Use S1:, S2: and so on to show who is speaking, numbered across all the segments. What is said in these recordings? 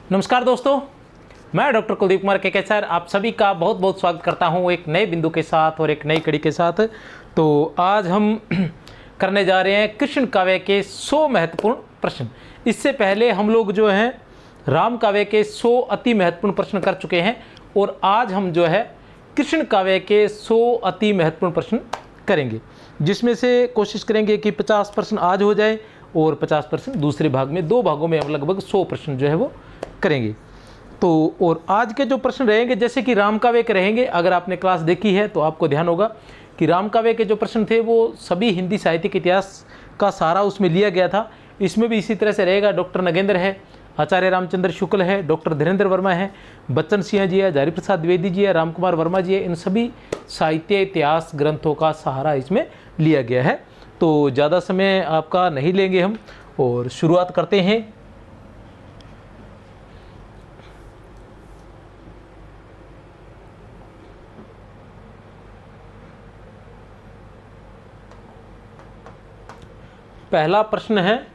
S1: नमस्कार दोस्तों, मैं डॉक्टर कुलदीप कुमार केकेसर आप सभी का बहुत बहुत स्वागत करता हूं एक नए बिंदु के साथ और एक नई कड़ी के साथ। तो आज हम करने जा रहे हैं कृष्ण काव्य के 100 महत्वपूर्ण प्रश्न। इससे पहले हम लोग जो हैं राम काव्य के 100 अति महत्वपूर्ण प्रश्न कर चुके हैं और आज हम जो है कृष्ण काव्य के 100 अति महत्वपूर्ण प्रश्न करेंगे, जिसमें से कोशिश करेंगे कि 50 प्रश्न आज हो जाए और 50 प्रश्न दूसरे भाग में, 2 भागों में हम लगभग 100 प्रश्न जो है वो करेंगे। तो और आज के जो प्रश्न रहेंगे जैसे कि राम काव्य के रहेंगे। अगर आपने क्लास देखी है तो आपको ध्यान होगा कि राम काव्य के जो प्रश्न थे वो सभी हिंदी साहित्य के इतिहास का सहारा उसमें लिया गया था। इसमें भी इसी तरह से रहेगा। डॉक्टर नगेंद्र है, आचार्य रामचंद्र शुक्ल है, डॉक्टर धीरेन्द्र वर्मा है, बच्चन सिंह जी है, हजारी प्रसाद द्विवेदी जी है, राम कुमार वर्मा जी है। इन सभी साहित्य इतिहास ग्रंथों का सहारा इसमें लिया गया है। तो ज़्यादा समय आपका नहीं लेंगे हम और शुरुआत करते हैं। पहला प्रश्न है,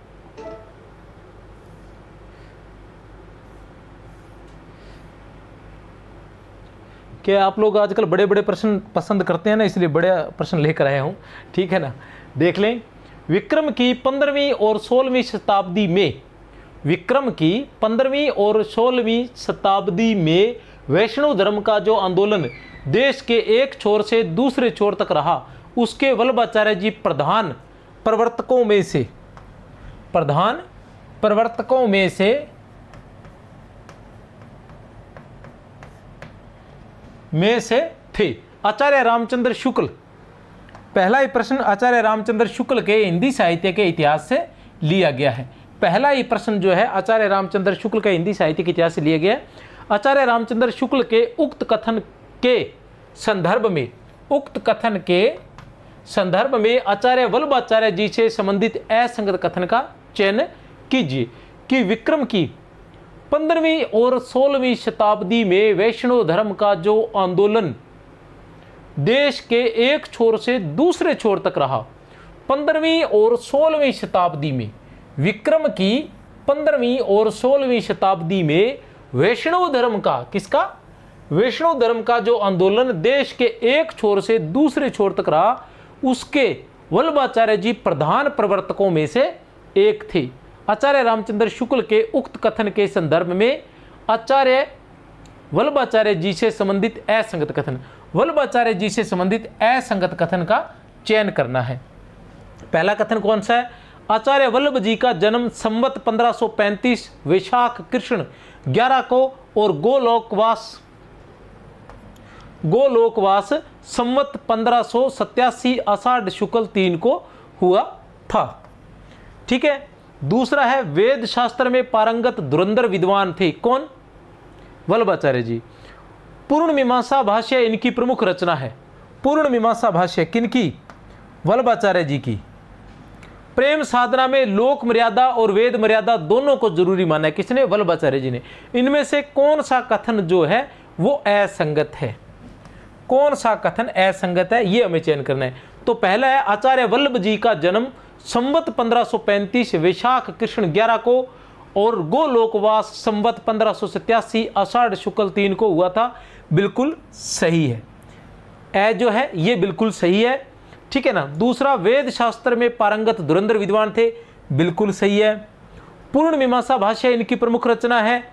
S1: कि आप लोग आजकल बड़े बड़े प्रश्न पसंद करते हैं ना, इसलिए बड़े प्रश्न लेकर आया हूं। ठीक है ना, देख लें। विक्रम की 15वीं और 16वीं शताब्दी में, विक्रम की 15वीं और 16वीं शताब्दी में वैष्णव धर्म का जो आंदोलन देश के एक छोर से दूसरे छोर तक रहा, उसके वल्लभाचार्य जी प्रधान प्रवर्तकों में से थे। आचार्य रामचंद्र शुक्ल। पहला ही प्रश्न आचार्य रामचंद्र शुक्ल के हिंदी साहित्य के इतिहास से लिया गया है। पहला ही प्रश्न जो है आचार्य रामचंद्र शुक्ल के हिंदी साहित्य के इतिहास से लिया गया है। आचार्य रामचंद्र शुक्ल के उक्त कथन के संदर्भ में आचार्य वल्लभाचार्य जी से संबंधित असंगत कथन का चयन कीजिए कि विक्रम की 15वीं और 16वीं शताब्दी में वैष्णव धर्म का जो आंदोलन देश के एक छोर से दूसरे छोर तक रहा। 15वीं और 16वीं शताब्दी में, विक्रम की 15वीं और 16वीं शताब्दी में वैष्णव धर्म का, किसका? वैष्णव धर्म का जो आंदोलन देश के एक छोर से दूसरे छोर तक रहा, उसके वल्लभाचार्य जी प्रधान प्रवर्तकों में से एक थे। आचार्य रामचंद्र शुक्ल के उक्त कथन के संदर्भ में आचार्य वल्लभाचार्य जी से संबंधित असंगत कथन, वल्लभाचार्य जी से संबंधित असंगत कथन का चयन करना है। पहला कथन कौन सा है? आचार्य वल्लभ जी का जन्म संवत 1535 वैशाख कृष्ण 11 को और गोलोकवास संवत 1587 आषाढ़ शुक्ल 3 को हुआ था। ठीक है। दूसरा है, वेद शास्त्र में पारंगत धुरंधर विद्वान थे। कौन? वल्लभाचार्य जी। पूर्ण मीमांसा भाष्य इनकी प्रमुख रचना है। पूर्ण मीमांसा भाष्य किनकी? वल्लभाचार्य जी की। प्रेम साधना में लोक मर्यादा और वेद मर्यादा दोनों को जरूरी माना है। किसने? वल्लभाचार्य जी ने। इनमें से कौन सा कथन जो है वो असंगत है? कौन सा कथन असंगत है, ये हमें चयन करना है। तो पहला है, आचार्य वल्लभ जी का जन्म संवत 1535 वैशाख कृष्ण 11 को और गोलोकवास संवत 1587 आषाढ़ शुक्ल 3 को हुआ था। बिल्कुल सही है। ए जो है ये बिल्कुल सही है। ठीक है ना। दूसरा, वेद शास्त्र में पारंगत धुरंधर विद्वान थे। बिल्कुल सही है। पूर्ण मीमांसा भाष्य इनकी प्रमुख रचना है।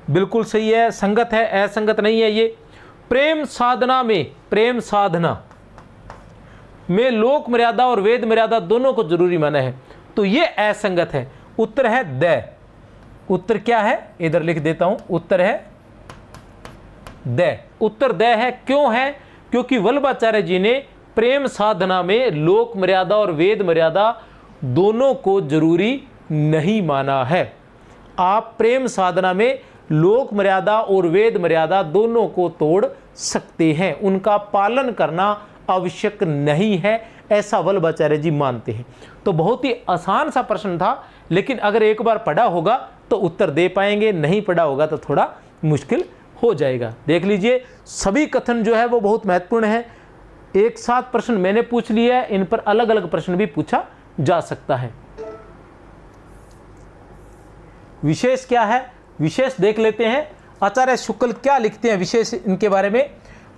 S1: बिल्कुल सही है। संगत है, असंगत नहीं है ये। प्रेम साधना में लोक मर्यादा और वेद मर्यादा दोनों को जरूरी माना है, तो ये असंगत है। उत्तर है द। उत्तर क्या है? इधर लिख देता हूं। उत्तर है द। उत्तर द है। क्यों है? क्योंकि वल्लभाचार्य जी ने प्रेम साधना में लोक मर्यादा और वेद मर्यादा दोनों को जरूरी नहीं माना है। आप प्रेम साधना में लोक मर्यादा और वेद मर्यादा दोनों को तोड़ सकते हैं, उनका पालन करना आवश्यक नहीं है, ऐसा वल्लभाचार्य जी मानते हैं। तो बहुत ही आसान सा प्रश्न था, लेकिन अगर एक बार पढ़ा होगा तो उत्तर दे पाएंगे, नहीं पढ़ा होगा तो थोड़ा मुश्किल हो जाएगा। देख लीजिए, सभी कथन जो है वो बहुत महत्वपूर्ण है। एक साथ प्रश्न मैंने पूछ लिया है, इन पर अलग अलग प्रश्न भी पूछा जा सकता है। विशेष क्या है? विशेष देख लेते हैं आचार्य शुक्ल क्या लिखते हैं विशेष इनके बारे में।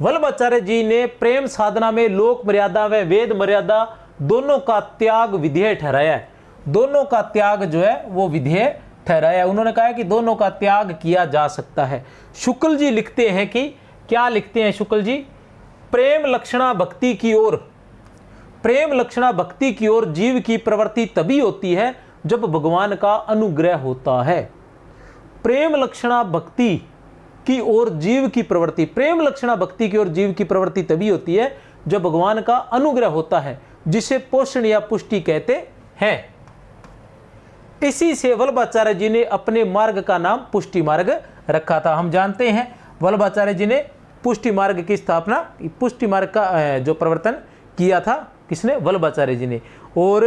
S1: वल्लभाचार्य जी ने प्रेम साधना में लोक मर्यादा व वेद मर्यादा दोनों का त्याग विधेय ठहराया है। दोनों का त्याग जो है वो विधेय ठहराया। उन्होंने कहा कि दोनों का त्याग किया जा सकता है। शुक्ल जी लिखते हैं कि क्या लिखते हैं शुक्ल जी, प्रेम लक्षणा भक्ति की ओर, प्रेम लक्षणा भक्ति की ओर जीव की प्रवृत्ति तभी होती है जब भगवान का अनुग्रह होता है। प्रेम लक्षणा भक्ति की ओर जीव की प्रवृत्ति, प्रेम लक्षणा भक्ति की ओर जीव की प्रवृत्ति तभी होती है जब भगवान का अनुग्रह होता है, जिसे पोषण या पुष्टि कहते हैं। इसी से वल्लभाचार्य जी ने अपने मार्ग का नाम पुष्टि मार्ग रखा था। हम जानते हैं वल्लभाचार्य जी ने पुष्टि मार्ग की स्थापना, पुष्टि मार्ग का जो प्रवर्तन किया था किसने, वल्लभाचार्य जी ने। और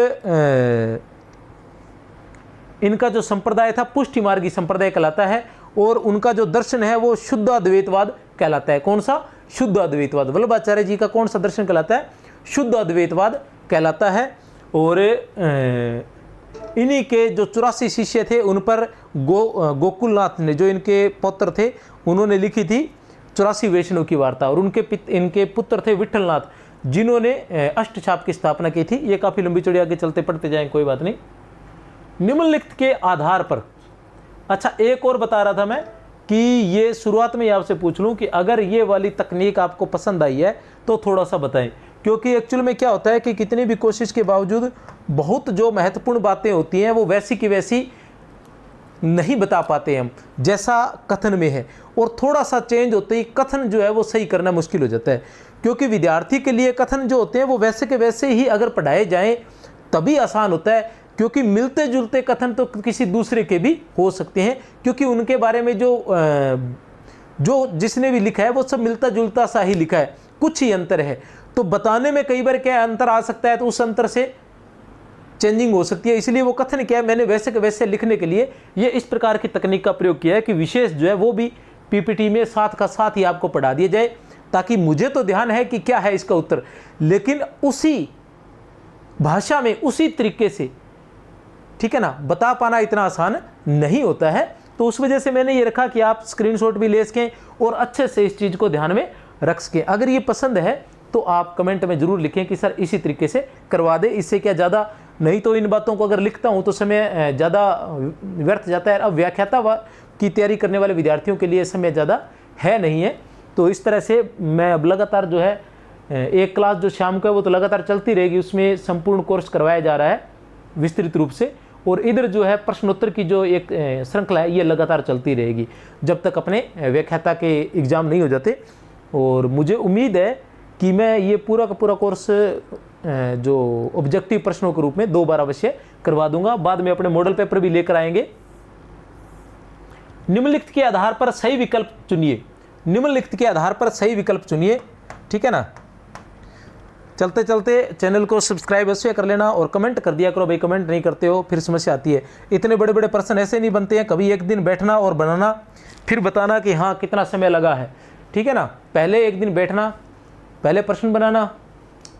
S1: इनका जो संप्रदाय था पुष्टि मार्गी संप्रदाय कहलाता है। और उनका जो दर्शन है वो शुद्ध अद्वैतवाद कहलाता है। कौन सा, शुद्ध अद्वैतवाद। वल्लभाचार्य जी का कौन सा दर्शन कहलाता है, शुद्ध अद्वैतवाद कहलाता है। और इन्हीं के जो 84 शिष्य थे उन पर गोकुलनाथ ने, जो इनके पुत्र थे, उन्होंने लिखी थी 84 वैष्णव की वार्ता। और इनके पुत्र थे विठलनाथ, जिन्होंने अष्टछाप की स्थापना की थी। ये काफ़ी लंबी चौड़ी, आगे चलते पढ़ते जाएं, कोई बात नहीं। निम्नलिखित के आधार पर, अच्छा एक और बता रहा था मैं कि ये शुरुआत में आपसे पूछ लूं कि अगर ये वाली तकनीक आपको पसंद आई है तो थोड़ा सा बताएं, क्योंकि एक्चुअल में क्या होता है कि कितनी भी कोशिश के बावजूद बहुत जो महत्वपूर्ण बातें होती हैं वो वैसी की वैसी नहीं बता पाते हम जैसा कथन में है। और थोड़ा सा चेंज होते ही कथन जो है वो सही करना मुश्किल हो जाता है, क्योंकि विद्यार्थी के लिए कथन जो होते हैं वो वैसे के वैसे ही अगर पढ़ाए जाएं तभी आसान होता है, क्योंकि मिलते जुलते कथन तो किसी दूसरे के भी हो सकते हैं, क्योंकि उनके बारे में जो जिसने भी लिखा है वो सब मिलता जुलता सा ही लिखा है, कुछ ही अंतर है। तो बताने में कई बार क्या अंतर आ सकता है, तो उस अंतर से चेंजिंग हो सकती है। इसलिए वो कथन क्या है, मैंने वैसे के वैसे लिखने के लिए ये इस प्रकार की तकनीक का प्रयोग किया है कि विशेष जो है वो भी पीपीटी में साथ का साथ ही आपको पढ़ा दिया जाए, ताकि मुझे तो ध्यान है कि क्या है इसका उत्तर, लेकिन उसी भाषा में उसी तरीके से, ठीक है ना, बता पाना इतना आसान नहीं होता है। तो उस वजह से मैंने ये रखा कि आप स्क्रीनशॉट भी ले सकें और अच्छे से इस चीज़ को ध्यान में रख सकें। अगर ये पसंद है तो आप कमेंट में ज़रूर लिखें कि सर इसी तरीके से करवा दे, इससे क्या ज़्यादा, नहीं तो इन बातों को अगर लिखता हूँ तो समय ज़्यादा व्यर्थ जाता है। अब व्याख्याता की तैयारी करने वाले विद्यार्थियों के लिए समय ज़्यादा है नहीं है। तो इस तरह से मैं अब लगातार जो है एक क्लास जो शाम को है वो तो लगातार चलती रहेगी, उसमें संपूर्ण कोर्स करवाया जा रहा है विस्तृत रूप से। और इधर जो है प्रश्नोत्तर की जो एक श्रृंखला है ये लगातार चलती रहेगी जब तक अपने व्याख्याता के एग्ज़ाम नहीं हो जाते। और मुझे उम्मीद है कि मैं ये पूरा का पूरा कोर्स जो ऑब्जेक्टिव प्रश्नों के रूप में 2 बार अवश्य करवा दूंगा। बाद में अपने मॉडल पेपर भी लेकर आएंगे। निम्नलिखित के आधार पर सही विकल्प चुनिए, निम्नलिखित के आधार पर सही विकल्प चुनिए, ठीक है ना। चलते चलते चैनल को सब्सक्राइब अवश्य कर लेना और कमेंट कर दिया करो भाई, कमेंट नहीं करते हो फिर समस्या आती है। इतने बड़े बड़े प्रश्न ऐसे नहीं बनते हैं, कभी एक दिन बैठना और बनाना फिर बताना कि हाँ कितना समय लगा है, ठीक है ना। पहले एक दिन बैठना, पहले प्रश्न बनाना,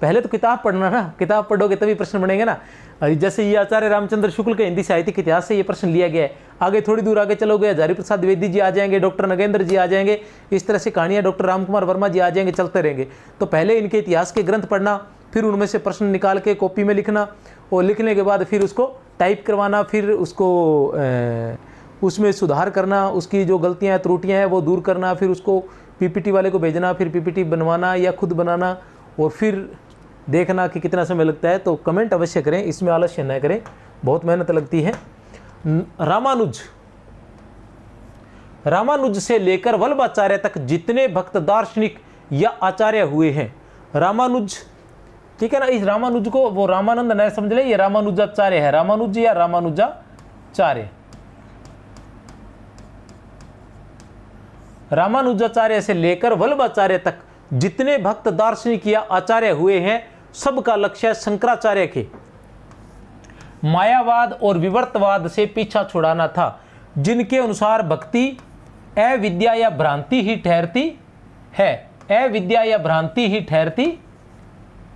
S1: पहले तो किताब पढ़ना ना, किताब पढ़ोगे तभी प्रश्न बनेंगे ना। जैसे ये आचार्य रामचंद्र शुक्ल के हिंदी साहित्यिक इतिहास से ये प्रश्न लिया गया है। आगे थोड़ी दूर आगे चलोगे हजारी प्रसाद द्विवेदी जी आ जाएंगे, डॉक्टर नगेंद्र जी आ जाएंगे, इस तरह से कहानियाँ डॉक्टर रामकुमार वर्मा जी आ जाएंगे, चलते रहेंगे। तो पहले इनके इतिहास के ग्रंथ पढ़ना, फिर उनमें से प्रश्न निकाल के कॉपी में लिखना, और लिखने के बाद फिर उसको टाइप करवाना, फिर उसको उसमें सुधार करना, उसकी जो गलतियाँ त्रुटियाँ हैं वो दूर करना, फिर उसको पीपीटी वाले को भेजना, फिर पीपीटी बनवाना या खुद बनाना, और फिर देखना कि कितना समय लगता है। तो कमेंट अवश्य करें, इसमें आलस्य न करें, बहुत मेहनत लगती है। रामानुज से लेकर वल्लभाचार्य तक जितने भक्त दार्शनिक या आचार्य हुए हैं, रामानुज, ठीक है ना, इस रामानुज को वो रामानंद न समझ ले, ये रामानुजाचार्य है, रामानुज या रामानुजाचार्य। रामानुजाचार्य से लेकर वल्लभाचार्य तक जितने भक्त दार्शनिक या आचार्य हुए हैं, सबका लक्ष्य शंकराचार्य के मायावाद और विवर्तवाद से पीछा छुड़ाना था, जिनके अनुसार भक्ति अविद्या या भ्रांति ही ठहरती है, अविद्या या भ्रांति ही ठहरती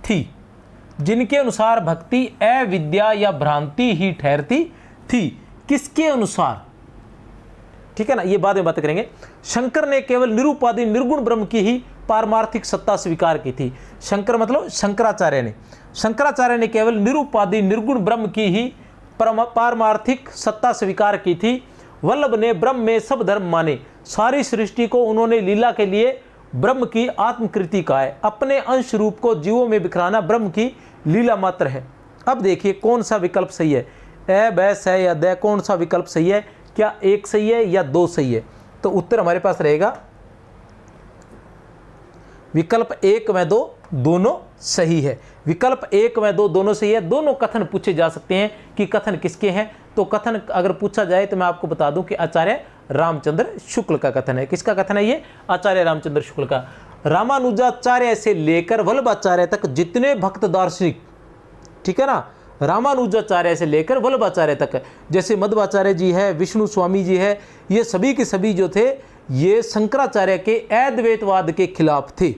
S1: थी, जिनके अनुसार भक्ति अविद्या या भ्रांति ही ठहरती थी। किसके अनुसार? ठीक है ना, ये बाद में बात करेंगे। शंकर ने केवल निरुपाधि निर्गुण ब्रह्म की ही पारमार्थिक सत्ता स्वीकार की थी। शंकर मतलब शंकराचार्य ने केवल निरुपाधि निर्गुण ब्रह्म की ही पारमार्थिक सत्ता स्वीकार की थी। वल्लभ ने ब्रह्म में सब धर्म माने। सारी सृष्टि को उन्होंने लीला के लिए ब्रह्म की आत्मकृति कहा है। अपने अंश रूप को जीवों में बिखराना ब्रह्म की लीला मात्र है। अब देखिए कौन सा विकल्प सही है, ए बै स या द, कौन सा विकल्प सही है? क्या एक सही है या दो सही है? तो उत्तर हमारे पास रहेगा विकल्प एक व दो दोनों सही है। विकल्प एक व दो दोनों सही है। दोनों कथन पूछे जा सकते हैं कि कथन किसके हैं। तो कथन अगर पूछा जाए तो मैं आपको बता दूं कि आचार्य रामचंद्र शुक्ल का कथन है। किसका कथन है ये? आचार्य रामचंद्र शुक्ल का। रामानुजाचार्य से लेकर वल्लभाचार्य तक जितने भक्त दार्शनिक, ठीक है ना, रामानुजाचार्य से लेकर वल्लभाचार्य तक, जैसे मध्वाचार्य जी है, विष्णु स्वामी जी है, ये सभी के सभी जो थे ये शंकराचार्य के अद्वैतवाद के खिलाफ थे।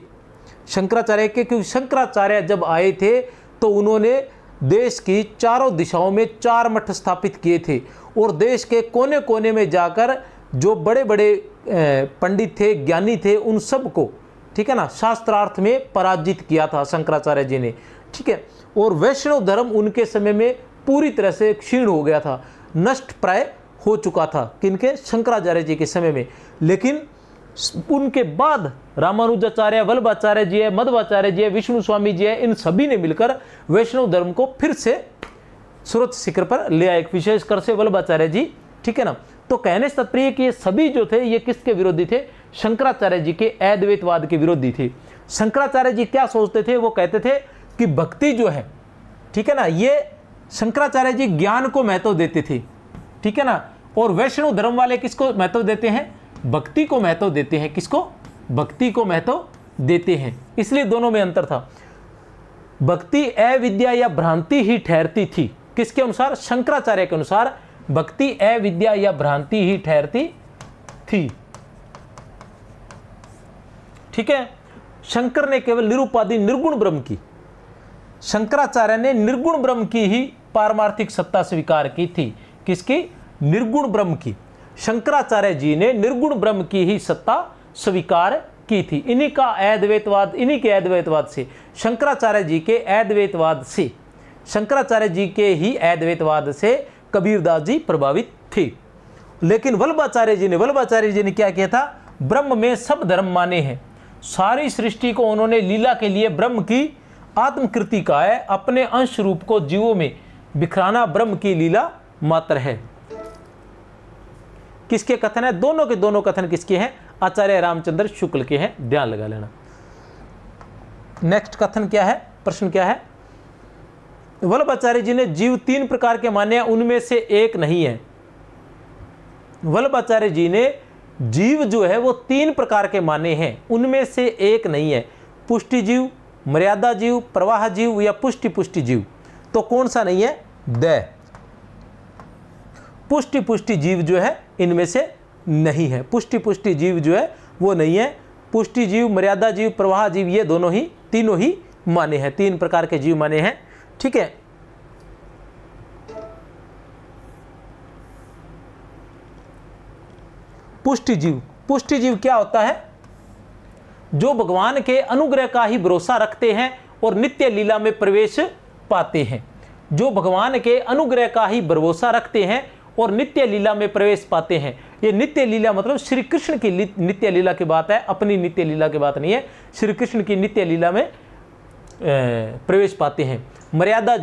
S1: शंकराचार्य के, क्योंकि शंकराचार्य जब आए थे तो उन्होंने देश की चारों दिशाओं में 4 मठ स्थापित किए थे और देश के कोने कोने में जाकर जो बड़े बड़े पंडित थे, ज्ञानी थे, उन सब को, ठीक है ना, शास्त्रार्थ में पराजित किया था शंकराचार्य जी ने, ठीक है। और वैष्णव धर्म उनके समय में पूरी तरह से क्षीण हो गया था, नष्ट प्राय हो चुका था। किनके? शंकराचार्य जी के समय में। लेकिन उनके बाद रामानुजाचार्य, वल्लभाचार्य जी है, मध्वाचार्य जी है, विष्णु स्वामी जी है, इन सभी ने मिलकर वैष्णव धर्म को फिर से सर्वोच्च शिखर पर ले आए, विशेषकर से वल्लभाचार्य जी, ठीक है ना। तो कहने से तात्पर्य कि ये सभी जो थे ये किसके विरोधी थे? शंकराचार्य जी के अद्वैतवाद के विरोधी थे। शंकराचार्य जी क्या सोचते थे? वो कहते थे कि भक्ति जो है, ठीक है ना, ये शंकराचार्य जी ज्ञान को महत्व देते थे, ठीक है ना, और वैष्णव धर्म वाले किसको महत्व देते हैं? भक्ति को महत्व देते हैं। किसको? भक्ति को महत्व देते हैं। इसलिए दोनों में अंतर था। भक्ति अविद्या या भ्रांति ही ठहरती थी। किसके अनुसार? शंकराचार्य के अनुसार भक्ति अविद्या या भ्रांति ही ठहरती थी, ठीक है। शंकर ने केवल निरुपाधि निर्गुण ब्रह्म की, शंकराचार्य ने निर्गुण ब्रह्म की ही पारमार्थिक सत्ता स्वीकार की थी। किसकी? निर्गुण ब्रह्म की। शंकराचार्य जी ने निर्गुण ब्रह्म की ही सत्ता स्वीकार की थी। इन्हीं का अद्वैतवाद, इन्हीं के अद्वैतवाद से, शंकराचार्य जी के अद्वैतवाद से, शंकराचार्य जी के ही अद्वैतवाद से कबीरदास जी प्रभावित थे। लेकिन वल्लभाचार्य जी ने क्या किया था? ब्रह्म में सब धर्म माने हैं। सारी सृष्टि को उन्होंने लीला के लिए ब्रह्म की आत्मकृति कहा है। अपने अंश रूप को जीवों में बिखराना ब्रह्म की लीला मात्र है। किसके कथन है? दोनों के दोनों कथन किसके हैं? आचार्य रामचंद्र शुक्ल के हैं। ध्यान लगा लेना। नेक्स्ट कथन क्या है? प्रश्न क्या है? वल्लभाचार्य जी ने जीव 3 प्रकार के माने हैं, उनमें से एक नहीं है। वल्लभाचार्य जी ने जीव जो है वो 3 प्रकार के माने हैं, उनमें से एक नहीं है। पुष्टि जीव, मर्यादा जीव, प्रवाह जीव या पुष्टि जीव। तो कौन सा नहीं है? द पुष्टि जीव जो है इनमें से नहीं है। पुष्टि जीव जो है वो नहीं है। पुष्टि जीव, मर्यादा जीव, प्रवाह जीव, ये दोनों ही, तीनों ही माने हैं। 3 प्रकार के जीव माने हैं, ठीक है। पुष्टि जीव क्या होता है? जो भगवान के अनुग्रह का ही भरोसा रखते हैं और नित्य लीला में प्रवेश पाते हैं। जो भगवान के अनुग्रह का ही भरोसा रखते हैं और नित्य लीला में प्रवेश पाते हैं। ये नित्य लीला मतलब श्री कृष्ण की नित्य लीला की बात है, अपनी नित्य लीला की बात नहीं है। श्री कृष्ण की नित्य लीला में प्रवेश पाते हैं। मर्यादा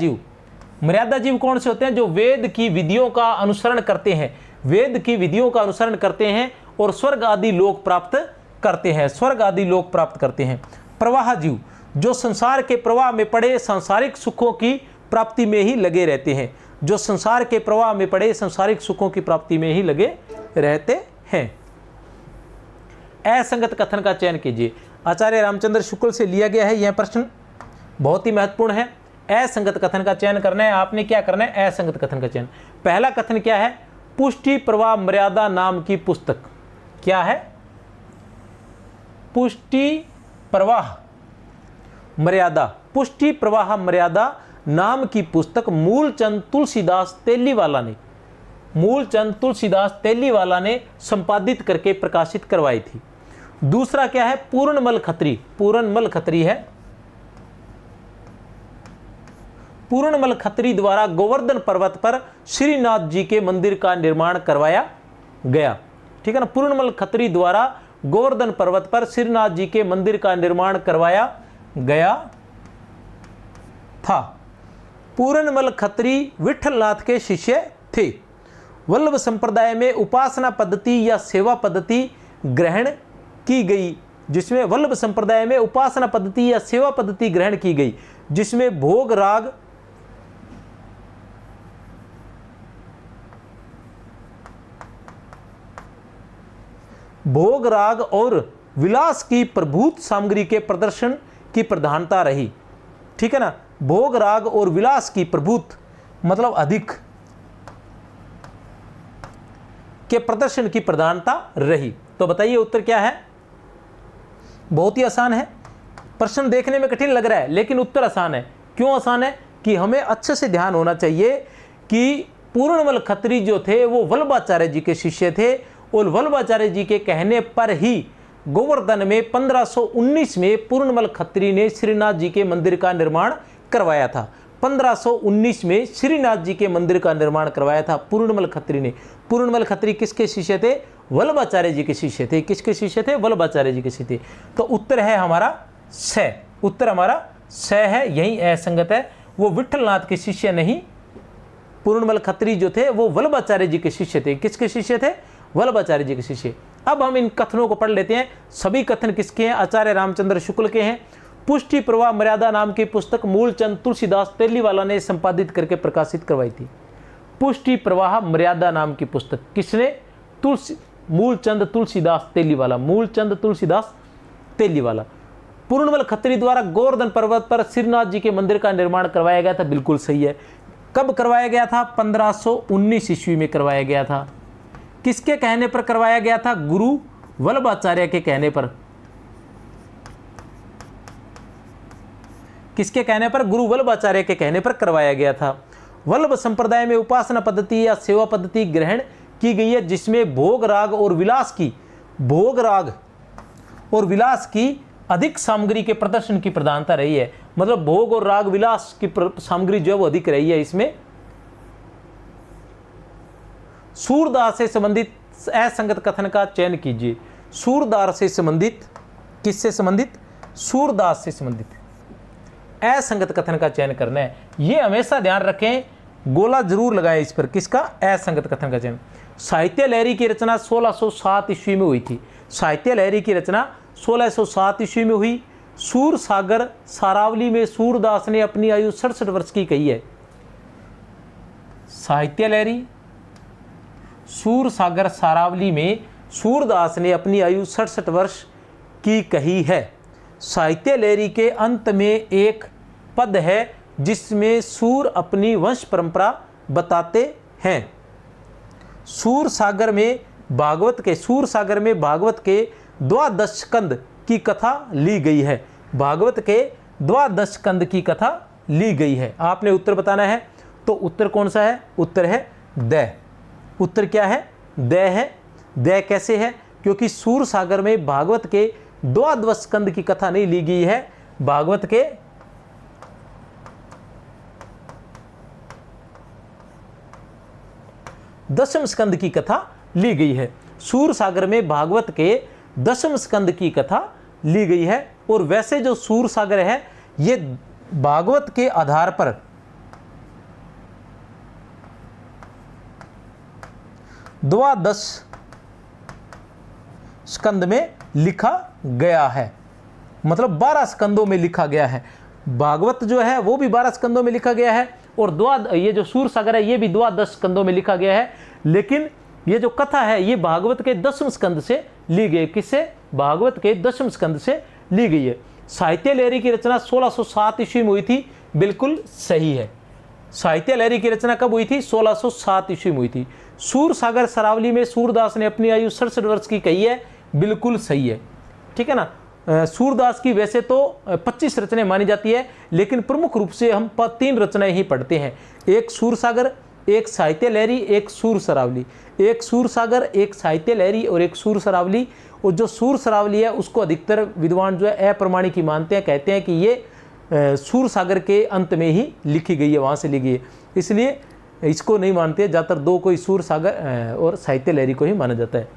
S1: जीव कौन से होते हैं? जो वेद की विधियों का अनुसरण करते हैं, वेद की विधियों का अनुसरण करते हैं और स्वर्ग आदि लोक प्राप्त करते हैं, स्वर्ग आदि लोक प्राप्त करते हैं। प्रवाह जीव जो संसार के प्रवाह में पड़े सांसारिक सुखों की प्राप्ति में ही लगे रहते हैं, जो संसार के प्रवाह में पड़े सांसारिक सुखों की प्राप्ति में ही लगे रहते हैं। असंगत कथन का चयन कीजिए। आचार्य रामचंद्र शुक्ल से लिया गया है यह प्रश्न, बहुत ही महत्वपूर्ण है। असंगत कथन का चयन करना है। आपने क्या करना है? असंगत कथन का चयन। पहला कथन क्या है? पुष्टि प्रवाह मर्यादा नाम की पुस्तक। क्या है? पुष्टि प्रवाह मर्यादा, पुष्टि प्रवाह मर्यादा नाम की पुस्तक मूलचंद तुलसीदास तेलीवाला ने, मूलचंद तुलसीदास तेलीवाला ने संपादित करके प्रकाशित करवाई थी। दूसरा क्या है, पूर्णमल खत्री। पूर्णमल खत्री है, पूर्णमल खत्री द्वारा गोवर्धन पर्वत पर श्रीनाथ जी के मंदिर का निर्माण करवाया गया। ठीक है ना, पूर्णमल खत्री द्वारा गोवर्धन पर्वत पर श्रीनाथ जी के मंदिर का निर्माण करवाया गया था। पूर्णमल खत्री विठलनाथ के शिष्य थे। वल्लभ संप्रदाय में उपासना पद्धति या सेवा पद्धति ग्रहण की गई, जिसमें वल्लभ संप्रदाय में उपासना पद्धति या सेवा पद्धति ग्रहण की गई, जिसमें भोग राग और विलास की प्रभुत सामग्री के प्रदर्शन की प्रधानता रही। ठीक है ना, भोग राग और विलास की प्रभुत मतलब अधिक के प्रदर्शन की प्रधानता रही। तो बताइए उत्तर क्या है। बहुत ही आसान है, प्रश्न देखने में कठिन लग रहा है लेकिन उत्तर आसान है। क्यों आसान है कि हमें अच्छे से ध्यान होना चाहिए कि पूर्णमल खत्री जो थे वो वल्लभाचार्य जी के शिष्य थे और वल्लभाचार्य जी के कहने पर ही गोवर्धन में 1519 में पूर्णमल खत्री ने श्रीनाथ जी के मंदिर का निर्माण करवाया था। 1519 में श्रीनाथ जी के मंदिर का निर्माण करवाया था पूर्णमल खत्री ने। पूर्णमल खत्री किसके शिष्य थे? वल्लभाचार्य जी के शिष्य थे। किसके शिष्य थे? वल्लभाचार्य जी के शिष्य थे। तो उत्तर है हमारा स। उत्तर हमारा स है, यही असंगत है। वो विठलनाथ के शिष्य नहीं, पूर्णमल खत्री जो थे वो वल्लभाचार्य जी के शिष्य थे। किसके शिष्य थे? वल्लभाचार्य जी के शिष्य। अब हम इन कथनों को पढ़ लेते हैं। सभी कथन किसके हैं? आचार्य रामचंद्र शुक्ल के हैं। पुष्टि प्रवाह मर्यादा नाम की पुस्तक मूलचंद तुलसीदास तेलीवाला ने संपादित करके प्रकाशित करवाई थी। पुष्टि प्रवाह मर्यादा नाम की पुस्तक किसने? मूलचंद तुलसीदास तेलीवाला। मूलचंद तुलसीदास तेलीवाला। पूर्णमल खत्री द्वारा गोवर्धन पर्वत पर श्रीनाथ जी के मंदिर का निर्माण करवाया गया था। बिल्कुल सही है। कब करवाया गया था? 1519 ईस्वी में करवाया गया था। किसके कहने पर करवाया गया था? गुरु वल्लभाचार्य के कहने पर। किसके कहने पर? गुरु वल्लभाचार्य के कहने पर करवाया गया था। वल्लभ संप्रदाय में उपासना पद्धति या सेवा पद्धति ग्रहण की गई है, जिसमें भोग राग और विलास की अधिक सामग्री के प्रदर्शन की प्रधानता रही है। मतलब भोग और राग विलास की सामग्री जो है वो अधिक रही है इसमें। सूरदास से संबंधित असंगत कथन का चयन कीजिए। सूरदास से संबंधित, किससे संबंधित? सूरदास से संबंधित असंगत कथन का चयन करना है। ये हमेशा ध्यान रखें, गोला जरूर लगाएं इस पर। किसका? असंगत कथन का चयन। साहित्य लहरी की रचना 1607 ईस्वी में हुई थी। साहित्य लहरी की रचना 1607 ईस्वी में हुई। सूर सागर सारावली में सूरदास ने अपनी आयु 67 वर्ष की कही है। साहित्य लहरी सूर सागर सारावली में सूरदास ने अपनी आयु 67 वर्ष की कही है। साहित्य लहरी के अंत में एक पद है जिसमें सूर अपनी वंश परंपरा बताते हैं। सूर सागर में भागवत के द्वादश स्कंद की कथा ली गई है। भागवत के द्वादश स्कंद की कथा ली गई है। आपने उत्तर बताना है। तो उत्तर कौन सा है? उत्तर है द। उत्तर क्या है? द है। द कैसे है? क्योंकि सूर सागर में भागवत के द्वादश स्कंद की कथा नहीं ली गई है, भागवत के दशम स्कंद की कथा ली गई है। सूर सागर में भागवत के दशम स्कंद की कथा ली गई है। और वैसे जो सूर सागर है ये भागवत के आधार पर द्वादश स्कंद में लिखा गया है। मतलब 12 स्कंदों में लिखा गया है। भागवत जो है वो भी 12 स्कंदों में लिखा गया है और ये जो सूर सागर है ये भी द्वादश स्कंदों में लिखा गया है। लेकिन ये जो कथा है ये भागवत के दशम स्कंद से ली गई। किससे? भागवत के दशम स्कंद से ली गई है। साहित्य लहरी की रचना 1607 ईस्वी में हुई थी। बिल्कुल सही है। साहित्य लहरी की रचना कब हुई थी? 1607 ईस्वी में हुई थी। सूर सागर सरावली में सूरदास ने अपनी आयु 67 वर्ष की कही है। बिल्कुल सही है। ठीक है ना। सूरदास की वैसे तो 25 रचनाएं मानी जाती है, लेकिन प्रमुख रूप से हम 3 रचनाएं ही पढ़ते हैं। एक सूर सागर, एक साहित्य लहरी, एक सूर सरावली। एक सूर सागर, एक साहित्य लहरी और एक सूर सरावली। और जो सूर सरावली है उसको अधिकतर विद्वान जो है अप्रमाणिक ही मानते हैं, कहते हैं कि ये सूर सागर के अंत में ही लिखी गई है, वहाँ से लिखी है, इसलिए इसको नहीं मानते। ज़्यादातर दो कोई सूर सागर और साहित्य लहरी को ही माना जाता है।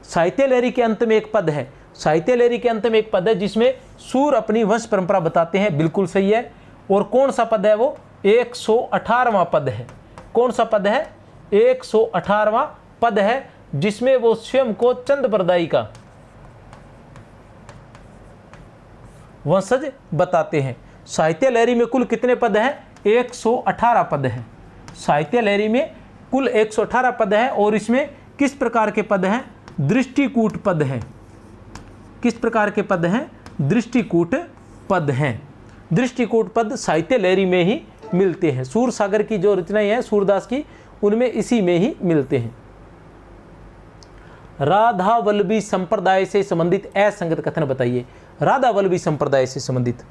S1: साहित्य लहरी के अंत में एक पद है, साहित्य लहरी के अंत में एक पद है जिसमें सूर अपनी वंश परंपरा बताते हैं, बिल्कुल सही है। और कौन सा पद है वो? 118वां पद है। कौन सा पद है? 118वां पद है, जिसमें वो स्वयं को चंद्रप्रदायी का वंशज बताते हैं। साहित्य लहरी में कुल कितने पद हैं? 118 पद हैं। साहित्य लहरी में कुल 118 पद हैं और इसमें किस प्रकार के पद हैं? दृष्टिकूट पद हैं। किस प्रकार के पद हैं? दृष्टिकूट पद हैं। दृष्टिकूट पद साहित्य लहरी में ही मिलते हैं। सूर सागर की जो रचनाएं हैं सूरदास की, उनमें इसी में ही मिलते हैं। राधा वल्लभी संप्रदाय से संबंधित असंगत कथन बताइए। राधा वल्लभी संप्रदाय से संबंधित,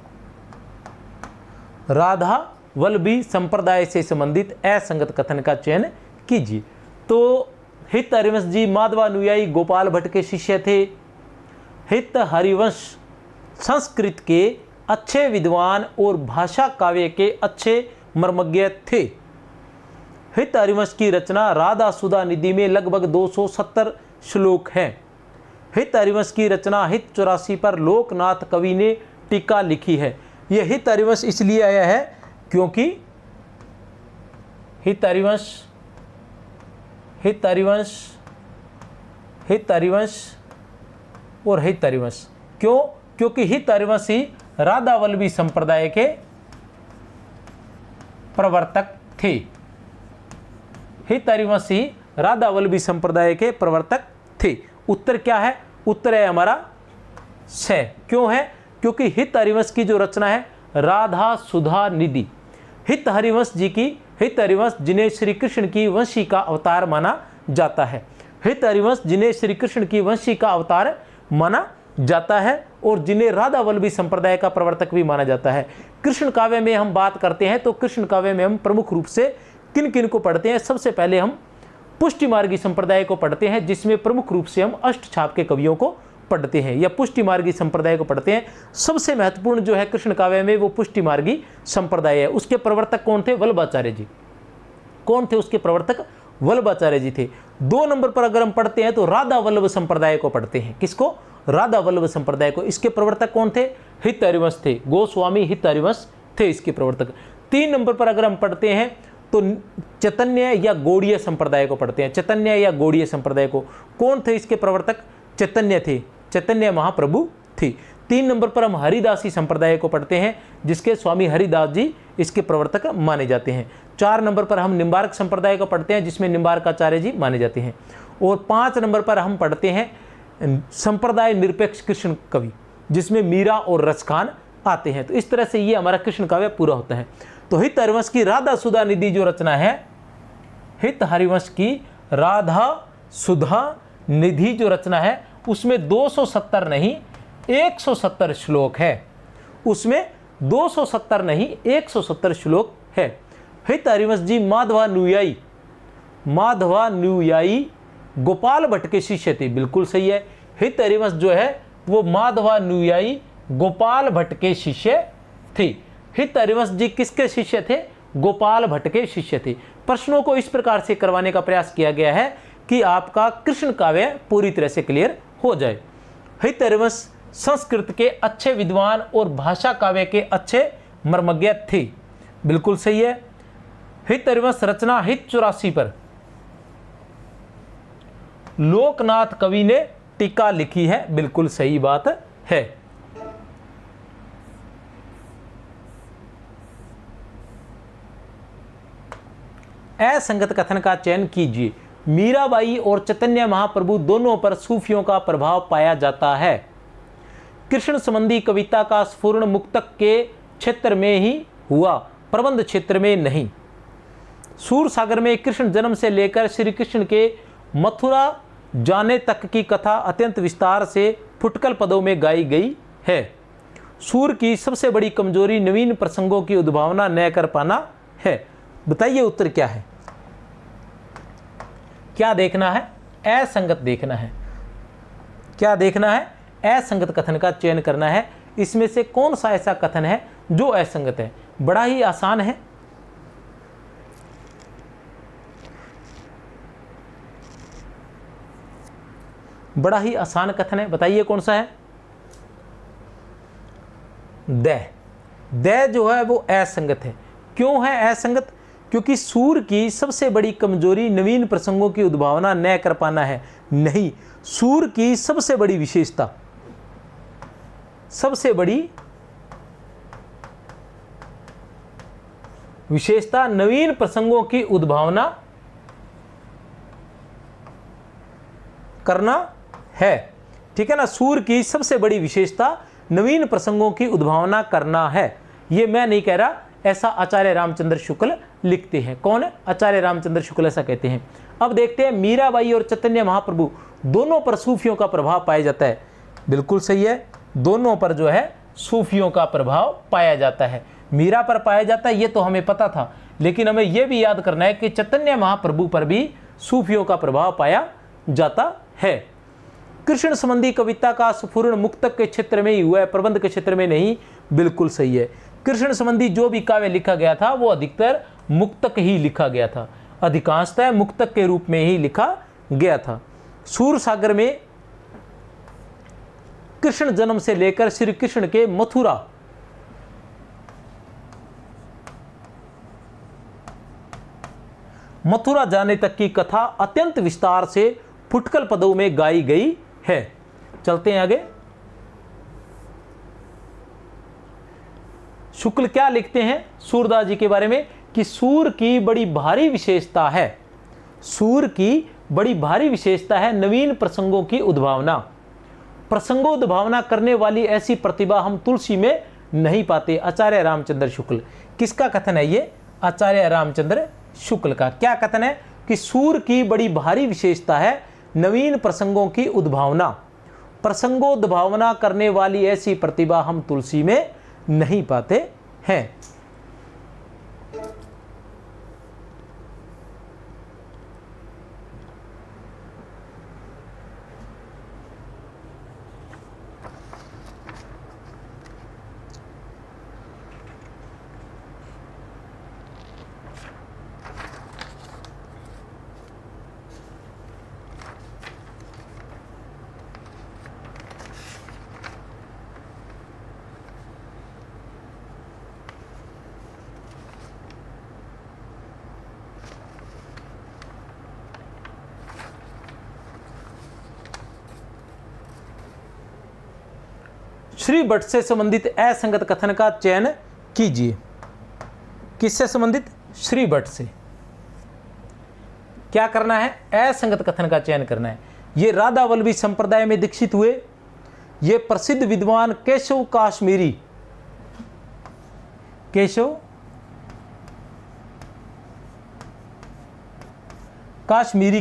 S1: राधा वल्लभी संप्रदाय से संबंधित असंगत कथन का चयन कीजिए। तो हित हरिवंश जी माधवानुयायी गोपाल भट्ट के शिष्य थे। हित हरिवंश संस्कृत के अच्छे विद्वान और भाषा काव्य के अच्छे मर्मज्ञ थे। हित हरिवंश की रचना राधा सुधा निधि में लगभग 270 श्लोक हैं। हित हरिवंश की रचना हित 84 पर लोकनाथ कवि ने टीका लिखी है। यह हित हरिवंश इसलिए आया है क्योंकि हित हरिवंश और हित हरिवंश क्यों? क्योंकि हित हरिवंश ही राधा वल्लभी संप्रदाय के प्रवर्तक थे। हित हरिवंश ही राधा वल्लभी संप्रदाय के प्रवर्तक थे। उत्तर क्या है? उत्तर है हमारा स। क्यों है? क्योंकि हित हरिवंश की जो रचना है राधा सुधा निधि, हित हरिवंश जी की, हित हरिवंश जिन्हें श्री कृष्ण की वंशी का अवतार माना जाता है, हित हरिवंश जिन्हें श्री कृष्ण की वंशी का अवतार माना जाता है और जिन्हें राधा वल्लभी संप्रदाय का प्रवर्तक भी माना जाता है। कृष्ण काव्य में हम बात करते हैं तो कृष्ण काव्य में हम प्रमुख रूप से किन किन को पढ़ते हैं? सबसे पहले हम पुष्टि मार्गी संप्रदाय को पढ़ते हैं, जिसमें प्रमुख रूप से हम अष्टछाप के कवियों को पढ़ते हैं या पुष्टि मार्गी संप्रदाय को पढ़ते हैं। सबसे महत्वपूर्ण जो है कृष्ण काव्य में वो पुष्टि मार्गी संप्रदाय है। उसके प्रवर्तक कौन थे? वल्लभाचार्य जी। कौन थे उसके प्रवर्तक? वल्लभाचार्य जी थे। 2 नंबर पर अगर हम पढ़ते हैं तो राधा वल्लभ संप्रदाय को पढ़ते हैं। किसको? राधा वल्लभ संप्रदाय को। इसके प्रवर्तक कौन थे? हित हरिवंश थे। गोस्वामी हित हरिवंश थे इसके प्रवर्तक। 3 नंबर पर अगर हम पढ़ते हैं तो चैतन्य या गौड़ीय संप्रदाय को पढ़ते हैं। चैतन्य या गौड़ीय संप्रदाय को। कौन थे इसके प्रवर्तक? चैतन्य थे, चैतन्य महाप्रभु थे। 3 नंबर पर हम हरिदासी संप्रदाय को पढ़ते हैं, जिसके स्वामी हरिदास जी इसके प्रवर्तक माने जाते हैं। 4 नंबर पर हम निम्बार्क संप्रदाय को पढ़ते हैं, जिसमें निम्बार्काचार्य जी माने जाते हैं। और 5 नंबर पर हम पढ़ते हैं संप्रदाय निरपेक्ष कृष्ण कवि, जिसमें मीरा और रसखान आते हैं। तो इस तरह से ये हमारा कृष्ण काव्य पूरा होता है। तो हित हरिवंश की राधा सुधा निधि जो रचना है, हित हरिवंश की राधा सुधा निधि जो रचना है, उसमें 270 नहीं 170 श्लोक है। उसमें 270 नहीं 170 श्लोक है। हित हरिवंश जी माधवानुयायी गोपाल भट्ट के शिष्य थे। बिल्कुल सही है। हित हरिवंश जो है वो माधवानुयायी गोपाल भट्ट के शिष्य थे। हित हरिवंश जी किसके शिष्य थे? गोपाल भट्ट के शिष्य थे। प्रश्नों को इस प्रकार से करवाने का प्रयास किया गया है कि आपका कृष्ण काव्य पूरी तरह से क्लियर हो जाए। हित हरिवंश संस्कृत के अच्छे विद्वान और भाषा काव्य के अच्छे मर्मज्ञ थे। बिल्कुल सही है। हित हरिवंश रचना हित 84 पर लोकनाथ कवि ने टीका लिखी है। बिल्कुल सही बात है। असंगत कथन का चयन कीजिए। मीराबाई और चैतन्य महाप्रभु दोनों पर सूफियों का प्रभाव पाया जाता है। कृष्ण संबंधी कविता का स्फुरण मुक्तक के क्षेत्र में ही हुआ, प्रबंध क्षेत्र में नहीं। सूर सागर में कृष्ण जन्म से लेकर श्री कृष्ण के मथुरा जाने तक की कथा अत्यंत विस्तार से फुटकल पदों में गाई गई है। सूर की सबसे बड़ी कमजोरी नवीन प्रसंगों की उद्भावना न कर पाना है। बताइए उत्तर क्या है? क्या देखना है? असंगत देखना है। क्या देखना है? असंगत कथन का चयन करना है। इसमें से कौन सा ऐसा कथन है जो असंगत है? बड़ा ही आसान है। बड़ा ही आसान कथन है, बताइए कौन सा है? द जो है वो असंगत है। क्यों है असंगत? क्योंकि सूर की सबसे बड़ी कमजोरी नवीन प्रसंगों की उद्भावना न कर पाना है। नहीं, सूर की सबसे बड़ी विशेषता, सबसे बड़ी विशेषता नवीन प्रसंगों की उद्भावना करना है। ठीक है ना? सूर की सबसे बड़ी विशेषता नवीन प्रसंगों की उद्भावना करना है। ये मैं नहीं कह रहा, ऐसा आचार्य रामचंद्र शुक्ल लिखते हैं। कौन? आचार्य रामचंद्र शुक्ल ऐसा कहते हैं। अब देखते हैं, मीराबाई और चैतन्य महाप्रभु दोनों पर सूफियों का प्रभाव पाया जाता है। बिल्कुल सही है, दोनों पर जो है सूफियों का प्रभाव पाया जाता है। मीरा पर पाया जाता है ये तो हमें पता था, लेकिन हमें यह भी याद करना है कि चैतन्य महाप्रभु पर भी सूफियों का प्रभाव पाया जाता है। कृष्ण संबंधी कविता का स्फुरण मुक्तक के क्षेत्र में ही हुआ है, प्रबंध के क्षेत्र में नहीं। बिल्कुल सही है। कृष्ण संबंधी जो भी काव्य लिखा गया था वो अधिकतर मुक्तक ही लिखा गया था, अधिकांशतः मुक्तक के रूप में ही लिखा गया था। सूर सागर में कृष्ण जन्म से लेकर श्री कृष्ण के मथुरा जाने तक की कथा अत्यंत विस्तार से फुटकल पदों में गाई गई है। चलते हैं आगे। शुक्ल क्या लिखते हैं सूरदास जी के बारे में कि सूर की बड़ी भारी विशेषता है, सूर की बड़ी भारी विशेषता है नवीन प्रसंगों की उद्भावना। प्रसंगोद्भावना करने वाली ऐसी प्रतिभा हम तुलसी में नहीं पाते। आचार्य रामचंद्र शुक्ल। किसका कथन है ये? आचार्य रामचंद्र शुक्ल का। क्या कथन है? कि सूर की बड़ी भारी विशेषता है नवीन प्रसंगों की उद्भावना। प्रसंगोद्भावना करने वाली ऐसी प्रतिभा हम तुलसी में नहीं पाते हैं। श्री भट्ट से संबंधित असंगत कथन का चयन कीजिए। किससे संबंधित? श्री भट्ट से। क्या करना है? असंगत कथन का चयन करना है। ये राधा वल्लभी संप्रदाय में दीक्षित हुए। ये प्रसिद्ध विद्वान केशव काश्मीरी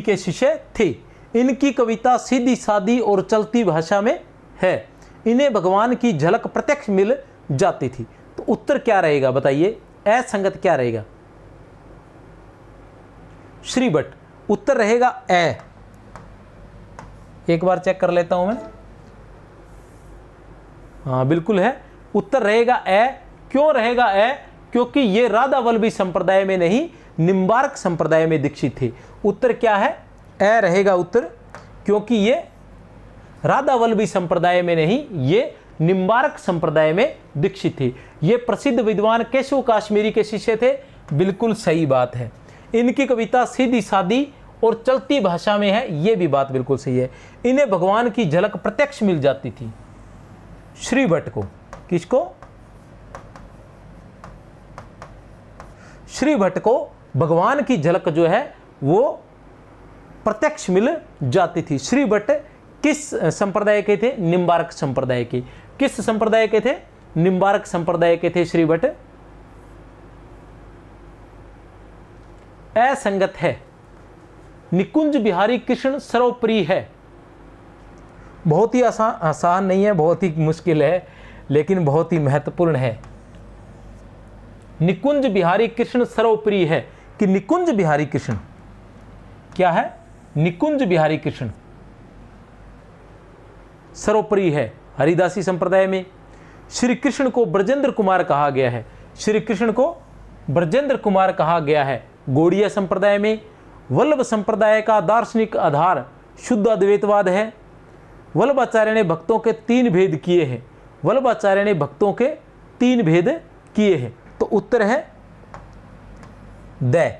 S1: के शिष्य थे। इनकी कविता सीधी सादी और चलती भाषा में है। इन्हें भगवान की झलक प्रत्यक्ष मिल जाती थी। तो उत्तर क्या रहेगा बताइए? असंगत क्या रहेगा? श्री भट्ट। उत्तर रहेगा ए। एक बार चेक कर लेता हूं मैं। हाँ बिल्कुल है, उत्तर रहेगा ए। क्यों रहेगा ए? क्योंकि ये राधा वल्लभी संप्रदाय में नहीं, निम्बार्क संप्रदाय में दीक्षित थे। उत्तर क्या है? ए रहेगा उत्तर, क्योंकि ये राधा वल्लभी संप्रदाय में नहीं, ये निम्बार्क संप्रदाय में दीक्षित थे। ये प्रसिद्ध विद्वान केशव काश्मीरी के शिष्य थे। बिल्कुल सही बात है। इनकी कविता सीधी सादी और चलती भाषा में है, ये भी बात बिल्कुल सही है। इन्हें भगवान की झलक प्रत्यक्ष मिल जाती थी। श्री भट्ट को। किसको? श्री भट्ट को भगवान की झलक जो है वो प्रत्यक्ष मिल जाती थी। श्री भट्ट किस संप्रदाय के थे? निम्बार्क संप्रदाय के। किस संप्रदाय के थे? निम्बार्क संप्रदाय के थे श्री भट्ट। असंगत है। निकुंज बिहारी कृष्ण सर्वप्रिय है। बहुत ही आसान नहीं है, बहुत ही मुश्किल है, लेकिन बहुत ही महत्वपूर्ण है। निकुंज बिहारी कृष्ण सर्वप्रिय है कि निकुंज बिहारी कृष्ण क्या है? निकुंज बिहारी कृष्ण सर्वोपरि है हरिदासी संप्रदाय में। श्री कृष्ण को ब्रजेंद्र कुमार कहा गया है, श्री कृष्ण को ब्रजेंद्र कुमार कहा गया है गौड़ीय संप्रदाय में। वल्लभ संप्रदाय का दार्शनिक आधार शुद्ध अद्वैतवाद है। वल्लभाचार्य ने भक्तों के 3 भेद किए हैं, वल्लभाचार्य ने भक्तों के 3 भेद किए हैं। तो उत्तर है द।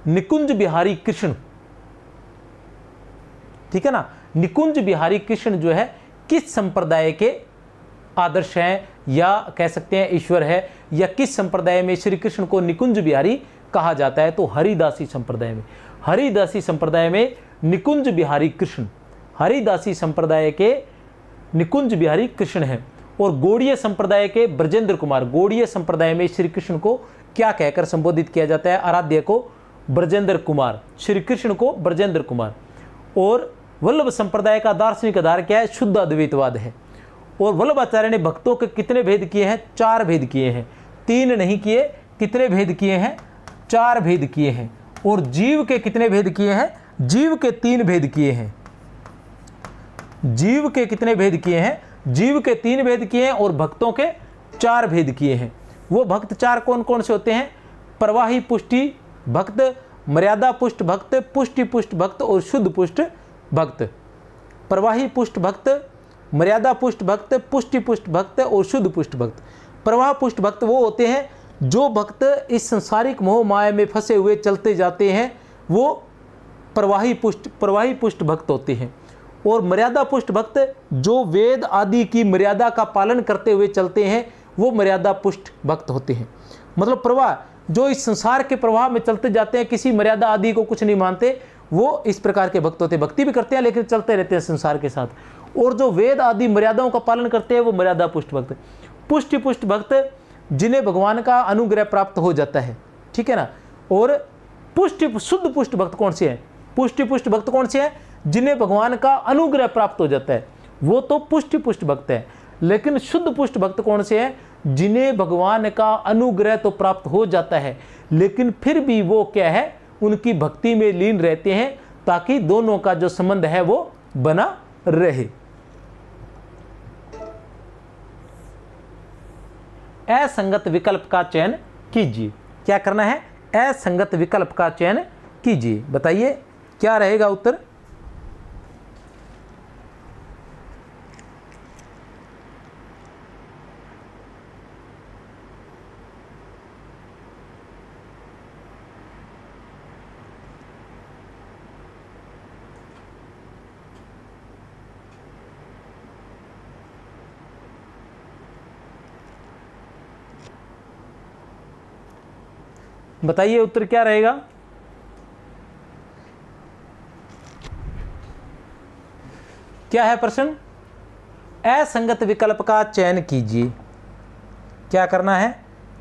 S1: निकुंज बिहारी कृष्ण, ठीक है ना, निकुंज बिहारी कृष्ण जो है किस संप्रदाय के आदर्श हैं, या कह सकते हैं ईश्वर है, या किस संप्रदाय में श्री कृष्ण को निकुंज बिहारी कहा जाता है? तो हरिदासी संप्रदाय में। हरिदासी संप्रदाय में निकुंज बिहारी कृष्ण, हरिदासी संप्रदाय के निकुंज बिहारी कृष्ण हैं। और गौड़ीय संप्रदाय के ब्रजेंद्र कुमार, गौड़ीय संप्रदाय में श्री कृष्ण को क्या कहकर संबोधित किया जाता है? आराध्य को ब्रजेंद्र कुमार, श्री कृष्ण को ब्रजेंद्र कुमार। और वल्लभ संप्रदाय का दार्शनिक आधार क्या है? शुद्ध अद्वैतवाद है। और वल्लभाचार्य ने भक्तों के कितने भेद किए हैं? 4 भेद किए हैं, 3 नहीं किए। कितने भेद किए हैं? 4 भेद किए हैं। और जीव के कितने भेद किए हैं? जीव के 3 भेद किए हैं। जीव के कितने भेद किए हैं? जीव के 3 भेद किए हैं और भक्तों के 4 भेद किए हैं। वो भक्त 4 कौन कौन से होते हैं? प्रवाही पुष्टि भक्त, मर्यादा पुष्ट भक्त, पुष्टि पुष्ट भक्त और शुद्ध पुष्ट भक्त। प्रवाही पुष्ट भक्त, मर्यादा पुष्ट भक्त, पुष्टि पुष्ट भक्त और शुद्ध पुष्ट भक्त। प्रवाह पुष्ट भक्त वो होते हैं जो भक्त इस संसारिक मोह माया में फंसे हुए चलते जाते हैं, वो प्रवाही पुष्ट भक्त होते हैं। और मर्यादा पुष्ट भक्त जो वेद आदि की मर्यादा का पालन करते हुए चलते हैं, वो मर्यादा पुष्ट भक्त होते हैं। मतलब प्रवाह जो इस संसार के प्रवाह में चलते जाते हैं, किसी मर्यादा आदि को कुछ नहीं मानते, वो इस प्रकार के भक्त होते हैं। भक्ति भी करते हैं लेकिन चलते रहते हैं संसार के साथ। और जो वेद आदि मर्यादाओं का पालन करते हैं, वो मर्यादा पुष्ट भक्त। पुष्टि पुष्ट भक्त जिन्हें भगवान का अनुग्रह प्राप्त हो जाता है, ठीक है ना। और शुद्ध पुष्ट भक्त कौन से हैं? पुष्टि पुष्ट भक्त कौन से हैं? जिन्हें भगवान का अनुग्रह प्राप्त हो जाता है, वो तो पुष्टि पुष्ट भक्त है। लेकिन शुद्ध पुष्ट भक्त कौन से हैं? जिन्हें भगवान का अनुग्रह तो प्राप्त हो जाता है, लेकिन फिर भी वो क्या है? उनकी भक्ति में लीन रहते हैं, ताकि दोनों का जो संबंध है वो बना रहे। असंगत विकल्प का चयन कीजिए। क्या करना है? असंगत विकल्प का चयन कीजिए। बताइए क्या रहेगा उत्तर? बताइए उत्तर क्या रहेगा? क्या है प्रश्न? असंगत विकल्प का चयन कीजिए। क्या करना है?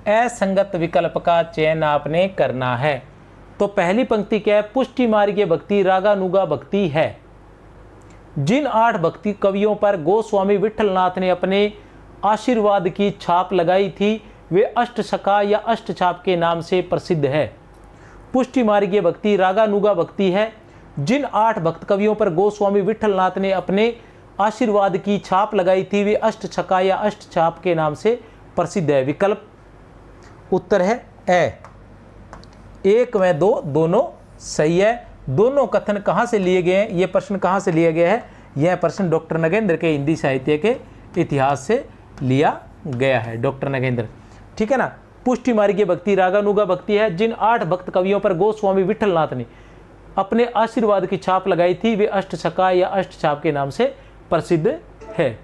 S1: असंगत विकल्प का चयन आपने करना है। तो पहली पंक्ति क्या है? पुष्टि मार्गीय भक्ति रागानुगा भक्ति है। जिन 8 भक्ति कवियों पर गोस्वामी विठलनाथ ने अपने आशीर्वाद की छाप लगाई थी, वे अष्टसखा या अष्टछाप के नाम से प्रसिद्ध है। पुष्टि मार्गीय भक्ति रागानुगा भक्ति है। जिन 8 भक्त कवियों पर गोस्वामी विठलनाथ ने अपने आशीर्वाद की छाप लगाई थी, वे अष्टछका या अष्टछाप के नाम से प्रसिद्ध है। विकल्प उत्तर है ए। 1 व 2 दोनों सही है। दोनों कथन कहाँ से लिए गए हैं? ये प्रश्न कहाँ से लिया गया है? यह प्रश्न डॉक्टर नगेंद्र के हिंदी साहित्य के इतिहास से लिया गया है। डॉक्टर नगेंद्र, ठीक है ना। पुष्टि मार्गीय भक्ति रागानुगा भक्ति है। जिन 8 भक्त कवियों पर गोस्वामी विठलनाथ ने अपने आशीर्वाद की छाप लगाई थी, वे अष्टछका या अष्टछाप के नाम से प्रसिद्ध है।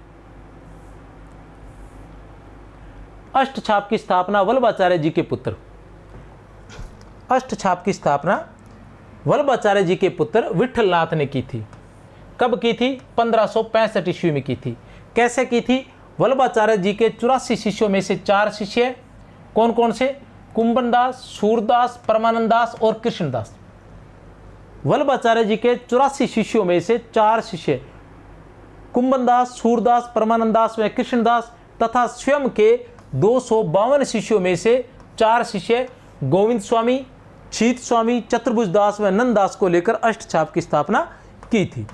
S1: अष्टछाप की स्थापना वल्लभाचार्य जी के पुत्र, अष्टछाप की स्थापना वल्लभाचार्य जी के पुत्र विठलनाथ ने की थी। कब की थी? 1565 ईस्वी में की थी। कैसे की थी? वल्लभाचार्य जी के 84 शिष्यों में से 4 शिष्य कौन कौन से? कुंभन दास, सूरदास, परमानंद दास और कृष्णदास। वल्लभाचार्य जी के 84 शिष्यों में से 4 शिष्य कुंभन दास, सूरदास, परमानंद दास व कृष्णदास तथा स्वयं के 252 शिष्यों में से 4 शिष्य गोविंद स्वामी, छीत स्वामी चतुर्भुज दास व नंद दास को लेकर अष्टछाप की स्थापना की थी।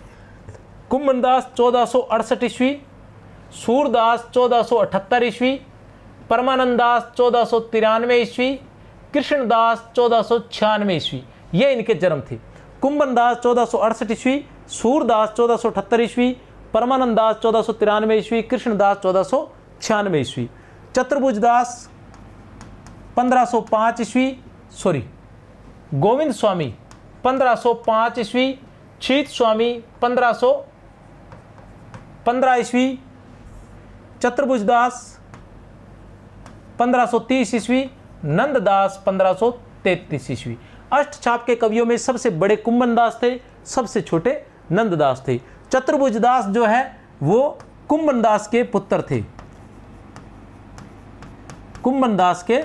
S1: कुंभन दास 1468 ईस्वी, सूरदास 1478 ईस्वी, परमानंद दास 1493 ईस्वी, कृष्णदास 1496 ईस्वी, ये इनके जन्म थे। कुंभन दास 1468 ईस्वी, सूरदास 1478 ईस्वी, परमानंद दास 1493 ईस्वी, कृष्णदास 1496 ईस्वी, चतुर्भुज दास 1505 ईस्वी, गोविंद स्वामी 1505 ईस्वी, छीत स्वामी 1515 ईस्वी, चतुर्भुज दास 1530 ईस्वी, नंददास 1533 ईस्वी। अष्टछाप के कवियों में सबसे बड़े कुंभन दास थे, सबसे छोटे नंददास थे। चतुर्भुज दास जो है वो कुंभन दास के पुत्र थे, कुंभन दास के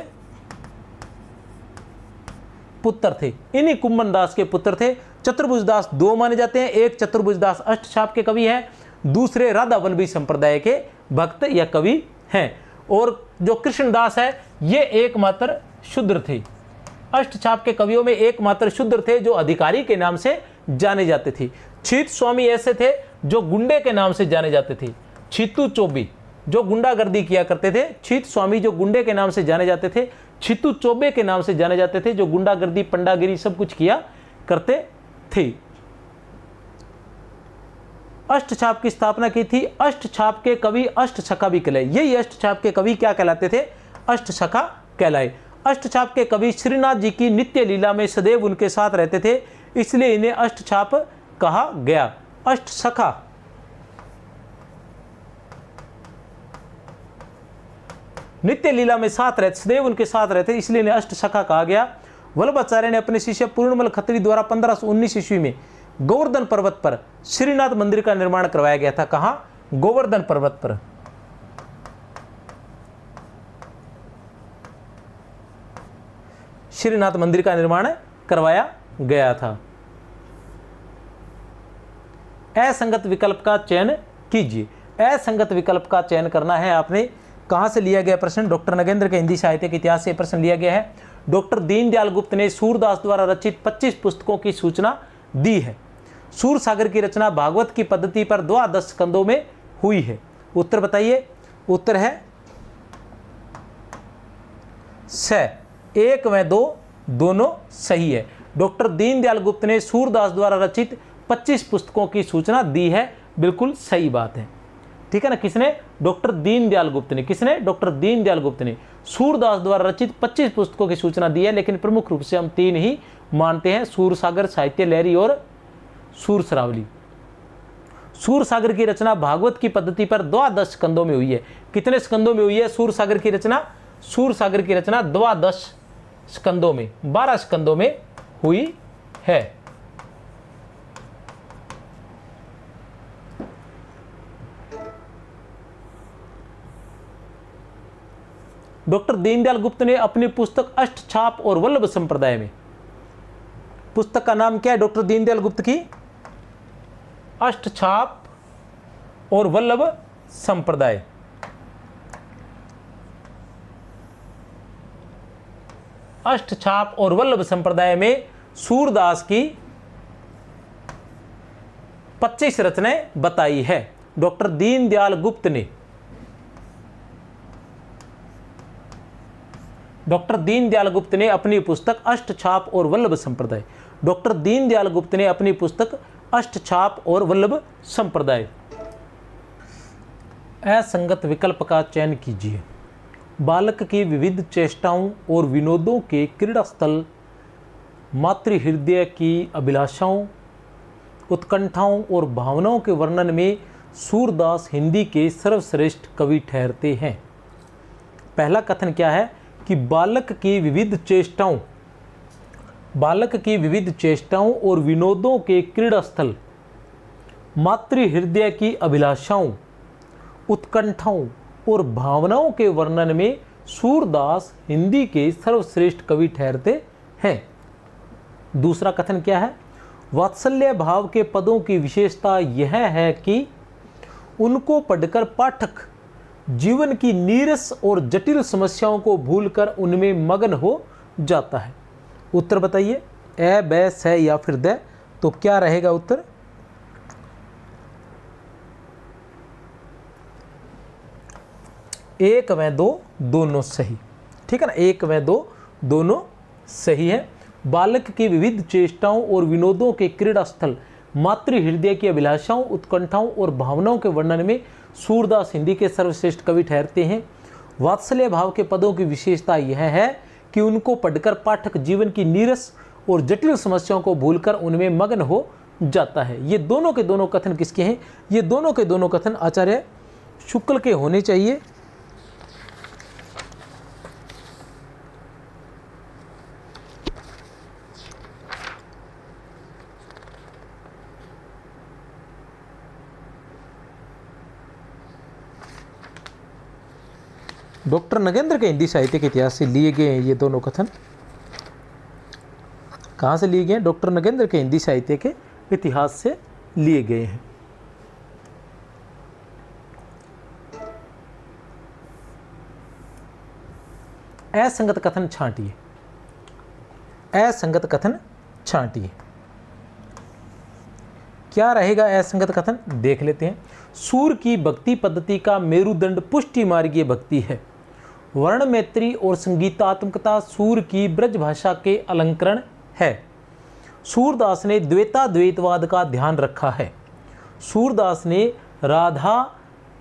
S1: पुत्र थे, इन्हीं कुंभन दास के पुत्र थे। चतुर्भुज दास दो माने जाते हैं, एक चतुर्भुज दास अष्टछाप के कवि हैं, दूसरे राधा वल्लभी संप्रदाय के भक्त या कवि हैं। और जो कृष्णदास है ये एकमात्र शूद्र थे। अष्टछाप के कवियों में एकमात्र शूद्र थे जो अधिकारी के नाम से जाने जाते थे। छीत स्वामी ऐसे थे जो गुंडे के नाम से जाने जाते थे। छीतू चौबे जो गुंडागर्दी किया करते थे, छीत स्वामी जो गुंडे के नाम से जाने जाते थे, छीतू चौबे के नाम से जाने जाते थे जो गुंडागर्दी पंडागिरी सब कुछ किया करते थे। अष्टछाप की स्थापना की थी। अष्टछाप के कवि अष्टसखा भी कहलाए। यही अष्टछाप के कवि क्या कहलाते थे? अष्टसखा कहलाए। अष्टछाप के कवि श्रीनाथ जी की नित्य लीला में सदैव उनके साथ रहते थे, इसलिए इन्हें अष्टछाप कहा गया। अष्टसखा नित्य लीला में साथ रहते, सदैव उनके साथ रहते, इसलिए इन्हें अष्टसखा कहा गया। वल्लभाचार्य ने अपने शिष्य पूर्णमल खत्री द्वारा 1519 ईस्वी में गोवर्धन पर्वत पर श्रीनाथ मंदिर का निर्माण करवाया गया था। कहां? गोवर्धन पर्वत पर। श्रीनाथ मंदिर का निर्माण करवाया गया था। असंगत विकल्प का चयन कीजिए। असंगत विकल्प का चयन करना है आपने। कहां से लिया गया प्रश्न? डॉक्टर नगेंद्र के हिंदी साहित्य के इतिहास से प्रश्न लिया गया है। डॉक्टर दीनदयाल गुप्त ने सूरदास द्वारा रचित 25 पुस्तकों की सूचना दी है। सूर सागर की रचना भागवत की पद्धति पर 12 स्कंदों में हुई है। उत्तर बताइए। उत्तर है स, 1 व 2 दोनों सही है। डॉक्टर दीनदयाल गुप्त ने सूरदास द्वारा रचित 25 पुस्तकों की सूचना दी है, बिल्कुल सही बात है। ठीक है ना। किसने? डॉक्टर दीनदयाल गुप्त ने। किसने? डॉक्टर दीनदयाल गुप्त ने सूरदास द्वारा रचित 25 पुस्तकों की सूचना दी है, लेकिन प्रमुख रूप से हम 3 ही मानते हैं, सूर सागर, साहित्य लहरी और सूर सरावली। सूर सागर की रचना भागवत की पद्धति पर 12 स्कंदों में हुई है। कितने स्कंदों में हुई है सूर सागर की रचना? सूर सागर की रचना 12 स्कंदों में, 12 स्कंदों में हुई है। डॉक्टर दीनदयाल गुप्त ने अपनी पुस्तक अष्टछाप और वल्लभ संप्रदाय में, पुस्तक का नाम क्या है डॉक्टर दीनदयाल गुप्त की? अष्टछाप और वल्लभ संप्रदाय। अष्टछाप और वल्लभ संप्रदाय में सूरदास की 25 रचनाएं बताई है। डॉक्टर दीनदयाल गुप्त ने, डॉक्टर दीनदयाल गुप्त ने अपनी पुस्तक अष्टछाप और वल्लभ संप्रदाय, डॉक्टर दीनदयाल गुप्त ने अपनी पुस्तक अष्टछाप और वल्लभ संप्रदाय। असंगत विकल्प का चयन कीजिए। बालक की विविध चेष्टाओं और विनोदों के क्रीड़ा स्थल, मातृहृदय की अभिलाषाओं, उत्कंठाओं और भावनाओं के वर्णन में सूरदास हिंदी के सर्वश्रेष्ठ कवि ठहरते हैं। पहला कथन क्या है कि बालक की विविध चेष्टाओं और विनोदों के क्रीड़ा स्थल, मातृहृदय की अभिलाषाओं, उत्कंठाओं और भावनाओं के वर्णन में सूरदास हिंदी के सर्वश्रेष्ठ कवि ठहरते हैं। दूसरा कथन क्या है? वात्सल्य भाव के पदों की विशेषता यह है कि उनको पढ़कर पाठक जीवन की नीरस और जटिल समस्याओं को भूलकर उनमें मगन हो जाता है। उत्तर बताइए, ए, ब, स या फिर द। तो क्या रहेगा उत्तर? एक व दो दोनों सही, ठीक है ना, एक व दो दोनों सही है। बालक की विविध चेष्टाओं और विनोदों के क्रीड़ा स्थल मातृ हृदय की अभिलाषाओं, उत्कंठाओं और भावनाओं के वर्णन में सूरदास हिंदी के सर्वश्रेष्ठ कवि ठहरते हैं। वात्सल्य भाव के पदों की विशेषता यह है कि उनको पढ़कर पाठक जीवन की नीरस और जटिल समस्याओं को भूलकर उनमें मग्न हो जाता है। ये दोनों के दोनों कथन किसके हैं? ये दोनों के दोनों कथन आचार्य शुक्ल के होने चाहिए। डॉक्टर नगेंद्र के हिंदी साहित्य के इतिहास से लिए गए हैं ये दोनों कथन। कहाँ से लिए गए हैं? डॉक्टर नगेंद्र के हिंदी साहित्य के इतिहास से लिए गए हैं। असंगत कथन छांटिए, असंगत कथन छांटिए। क्या रहेगा असंगत कथन? देख लेते हैं। सूर की भक्ति पद्धति का मेरुदंड पुष्टि मार्गीय भक्ति है। वर्ण मैत्री और संगीतात्मकता सूर की ब्रज भाषा के अलंकरण है। सूरदास ने द्वैताद्वैतवाद का ध्यान रखा है। सूरदास ने राधा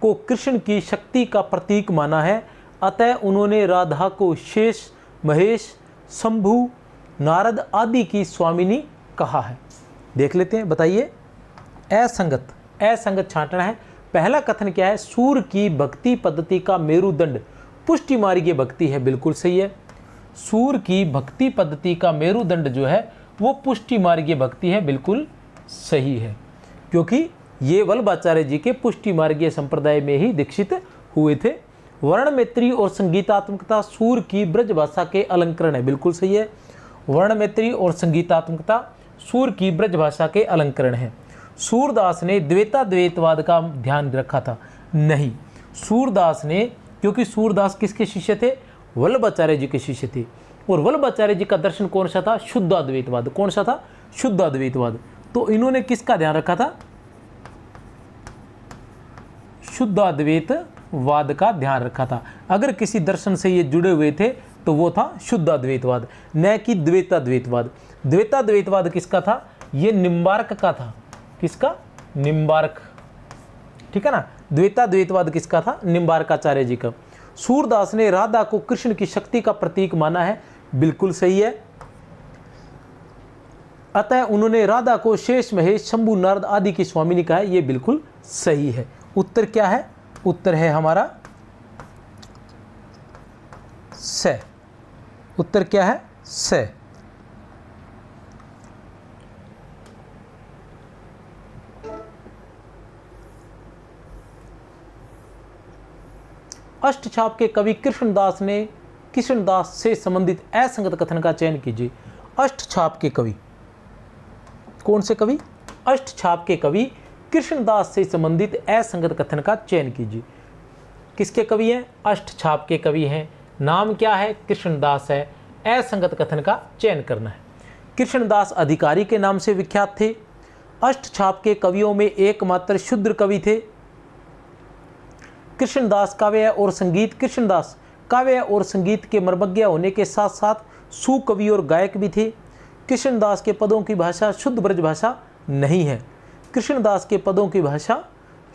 S1: को कृष्ण की शक्ति का प्रतीक माना है, अतः उन्होंने राधा को शेष, महेश, शंभु, नारद आदि की स्वामिनी कहा है। देख लेते हैं, बताइए। असंगत, असंगत छांटना है। पहला कथन क्या है? सूर की भक्ति पद्धति का मेरुदंड पुष्टि मार्गीय भक्ति है, बिल्कुल सही है। सूर की भक्ति पद्धति का मेरुदंड जो है वो पुष्टि मार्गीय भक्ति है, बिल्कुल सही है, क्योंकि ये वल्लभाचार्य जी के पुष्टि मार्गीय संप्रदाय में ही दीक्षित हुए थे। वर्ण मैत्री और संगीतात्मकता सूर की ब्रज भाषा के अलंकरण है, बिल्कुल सही है। वर्ण मैत्री और संगीतात्मकता सूर की ब्रज भाषा के अलंकरण है। सूरदास ने द्वैताद्वैतवाद का ध्यान रखा था? नहीं, सूरदास ने, क्योंकि सूरदास किसके शिष्य थे? वल्लभाचार्य जी के शिष्य थे, और वल्लभाचार्य जी का दर्शन कौन सा था? शुद्धाद्वैतवाद। कौन सा था? शुद्धाद्वैतवाद। तो इन्होंने किसका ध्यान रखा था? शुद्धाद्वैतवाद का ध्यान रखा था। अगर किसी दर्शन से ये जुड़े हुए थे तो वो था शुद्धाद्वैतवाद, न कि द्वैताद्वैतवाद। द्वैताद्वैतवाद किसका था? ये निम्बार्क का था। किसका? निम्बार्क, ठीक है ना। द्वैताद्वैतवाद किसका था? निम्बार्काचार्य जी का। सूरदास ने राधा को कृष्ण की शक्ति का प्रतीक माना है, बिल्कुल सही है। अतः उन्होंने राधा को शेष, महेश, शंभु, नारद आदि की स्वामिनी कहा है, ये बिल्कुल सही है। उत्तर क्या है? उत्तर है हमारा स। उत्तर क्या है? स। अष्टछाप के कवि कृष्णदास से संबंधित असंगत कथन का चयन कीजिए। अष्टछाप के कवि कौन से कवि? अष्टछाप के कवि कृष्णदास से संबंधित असंगत कथन का चयन कीजिए। किसके कवि हैं? अष्टछाप के कवि हैं। नाम क्या है? कृष्णदास है। असंगत कथन का चयन करना है। कृष्णदास अधिकारी के नाम से विख्यात थे। अष्टछाप के कवियों में एकमात्र शूद्र कवि थे। कृष्णदास काव्य और संगीत के मर्मज्ञ होने के साथ साथ सुकवि और गायक भी थे। कृष्णदास के पदों की भाषा शुद्ध ब्रज भाषा नहीं है। कृष्णदास के पदों की भाषा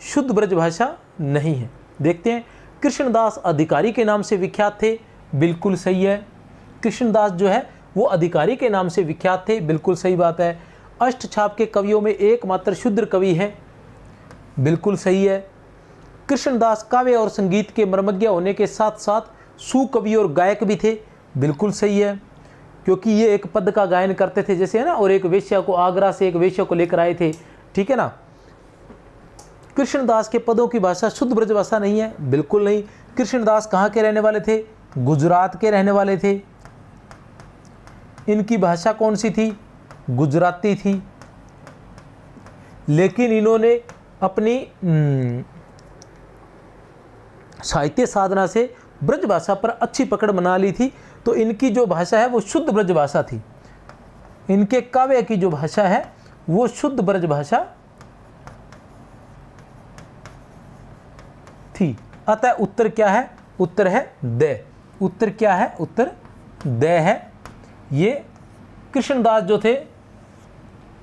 S1: शुद्ध ब्रज भाषा नहीं है। देखते हैं। कृष्णदास अधिकारी के नाम से विख्यात थे, बिल्कुल सही है। कृष्णदास जो है वो अधिकारी के नाम से विख्यात थे, बिल्कुल सही बात है। अष्टछाप के कवियों में एकमात्र शूद्र कवि है, बिल्कुल सही है। कृष्णदास काव्य और संगीत के मर्मज्ञ होने के साथ साथ सुकवि और गायक भी थे, बिल्कुल सही है, क्योंकि ये एक पद का गायन करते थे, जैसे है ना, और एक वेश्या को, आगरा से एक वेश्या को लेकर आए थे, ठीक है ना। कृष्णदास के पदों की भाषा शुद्ध ब्रज भाषा नहीं है, बिल्कुल नहीं। कृष्णदास कहाँ के रहने वाले थे? गुजरात के रहने वाले थे। इनकी भाषा कौन सी थी? गुजराती थी। लेकिन इन्होंने अपनी साहित्य साधना से ब्रज भाषा पर अच्छी पकड़ बना ली थी, तो इनकी जो भाषा है वो शुद्ध ब्रज भाषा थी। इनके काव्य की जो भाषा है वो शुद्ध ब्रज भाषा थी। अतः उत्तर क्या है? उत्तर है द। उत्तर क्या है? उत्तर द है। ये कृष्णदास जो थे,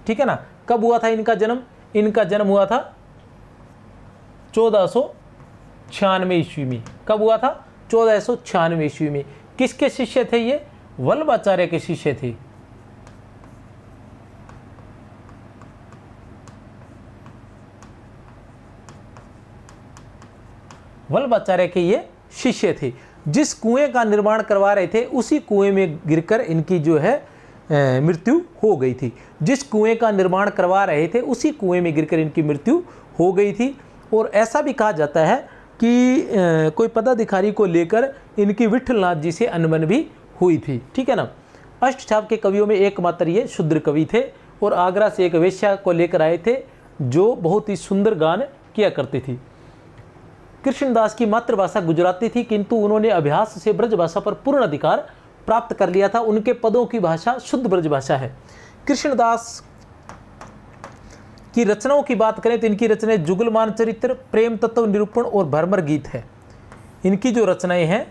S1: ठीक है ना, कब हुआ था इनका जन्म? इनका जन्म हुआ था 1496 ईस्वी में। कब हुआ था? 1496 ईस्वी में। किसके शिष्य थे ये? वल्लभाचार्य के शिष्य थे। वल्लभाचार्य के ये शिष्य थे। जिस कुएं का निर्माण करवा रहे थे उसी कुएं में गिरकर इनकी जो है मृत्यु हो गई थी। जिस कुएं का निर्माण करवा रहे थे उसी कुएं में गिरकर इनकी मृत्यु हो गई थी। और ऐसा भी कहा जाता है कि कोई पदाधिकारी को लेकर इनकी विठलनाथ जी से अनबन भी हुई थी। ठीक है ना। अष्टछाप के कवियों में एकमात्र ये शूद्र कवि थे और आगरा से एक वेश्या को लेकर आए थे जो बहुत ही सुंदर गान किया करती थी। कृष्णदास की मातृभाषा गुजराती थी, किंतु उन्होंने अभ्यास से ब्रज भाषा पर पूर्ण अधिकार प्राप्त कर लिया था। उनके पदों की भाषा शुद्ध ब्रज भाषा है। कृष्णदास की रचनाओं की बात करें तो इनकी रचनाएं जुगलमान चरित्र, प्रेम तत्व निरूपण और भरमर गीत है। इनकी जो रचनाएं हैं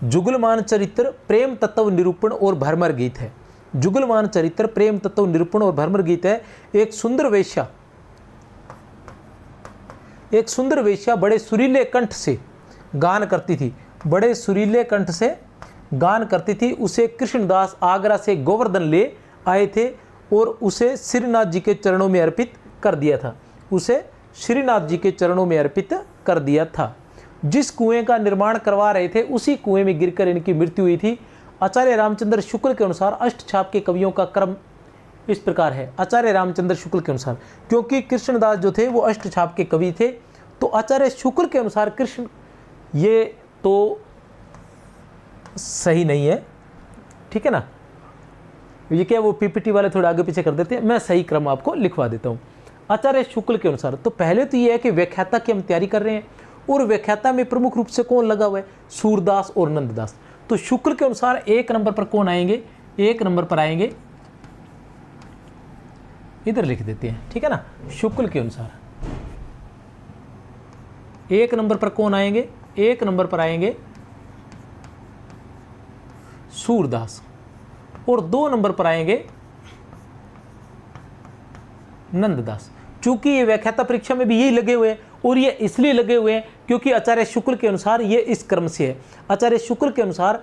S1: जुगलमान चरित्र, प्रेम तत्व निरूपण और भरमर गीत है। जुगलमान चरित्र, प्रेम तत्व निरूपण और भरमर गीत है। एक सुंदर वेश्या बड़े सुरीले कंठ से गान करती थी। बड़े सुरीले कंठ से गान करती थी। उसे कृष्णदास आगरा से गोवर्धन ले आए थे और उसे श्रीनाथ जी के चरणों में अर्पित कर दिया था। उसे श्रीनाथ जी के चरणों में अर्पित कर दिया था। जिस कुएं का निर्माण करवा रहे थे उसी कुएं में गिरकर इनकी मृत्यु हुई थी। आचार्य रामचंद्र शुक्ल के अनुसार अष्टछाप के कवियों का क्रम इस प्रकार है। आचार्य रामचंद्र शुक्ल के अनुसार, क्योंकि कृष्णदास जो थे वो अष्टछाप के कवि थे, तो आचार्य शुक्ल के अनुसार कृष्ण, ये तो सही नहीं है। ठीक है ना। ये क्या वो पीपीटी वाले थोड़ा आगे पीछे कर देते हैं, मैं सही क्रम आपको लिखवा देता हूँ। आचार्य शुक्ल के अनुसार तो पहले तो ये है कि व्याख्याता की हम तैयारी कर रहे हैं और व्याख्याता में प्रमुख रूप से कौन लगा हुआ है? सूरदास और नंददास। तो शुक्ल के अनुसार एक नंबर पर कौन आएंगे? एक नंबर पर आएंगे, इधर लिख देते हैं। ठीक है ना। शुक्ल के अनुसार एक नंबर पर कौन आएंगे? एक नंबर पर आएंगे सूरदास और 2 नंबर पर आएंगे नंददास। चूंकि ये व्याख्याता परीक्षा में भी यही लगे हुए हैं और ये इसलिए लगे हुए हैं क्योंकि आचार्य शुक्ल के अनुसार ये इस क्रम से है। आचार्य शुक्ल के अनुसार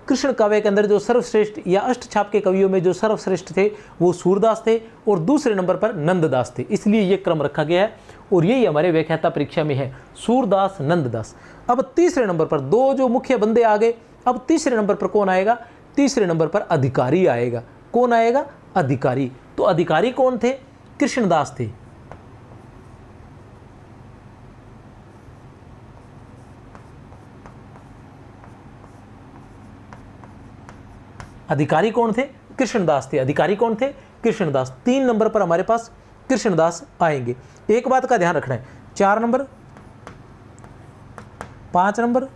S1: कृष्ण काव्य के अंदर जो सर्वश्रेष्ठ या अष्टछाप के कवियों में जो सर्वश्रेष्ठ थे वो सूरदास थे और दूसरे नंबर पर नंददास थे। इसलिए ये क्रम रखा गया है और यही हमारे व्याख्याता परीक्षा में है, सूरदास नंददास। अब तीसरे नंबर पर 2 जो मुख्य बंदे आ गए। अब तीसरे नंबर पर कौन आएगा? तीसरे नंबर पर अधिकारी आएगा। कौन आएगा? अधिकारी। तो अधिकारी कौन थे? कृष्णदास थे। अधिकारी कौन थे? कृष्णदास थे। अधिकारी कौन थे? कृष्णदास। 3 नंबर पर हमारे पास कृष्णदास आएंगे। एक बात का ध्यान रखना है, 4 नंबर, 5 नंबर,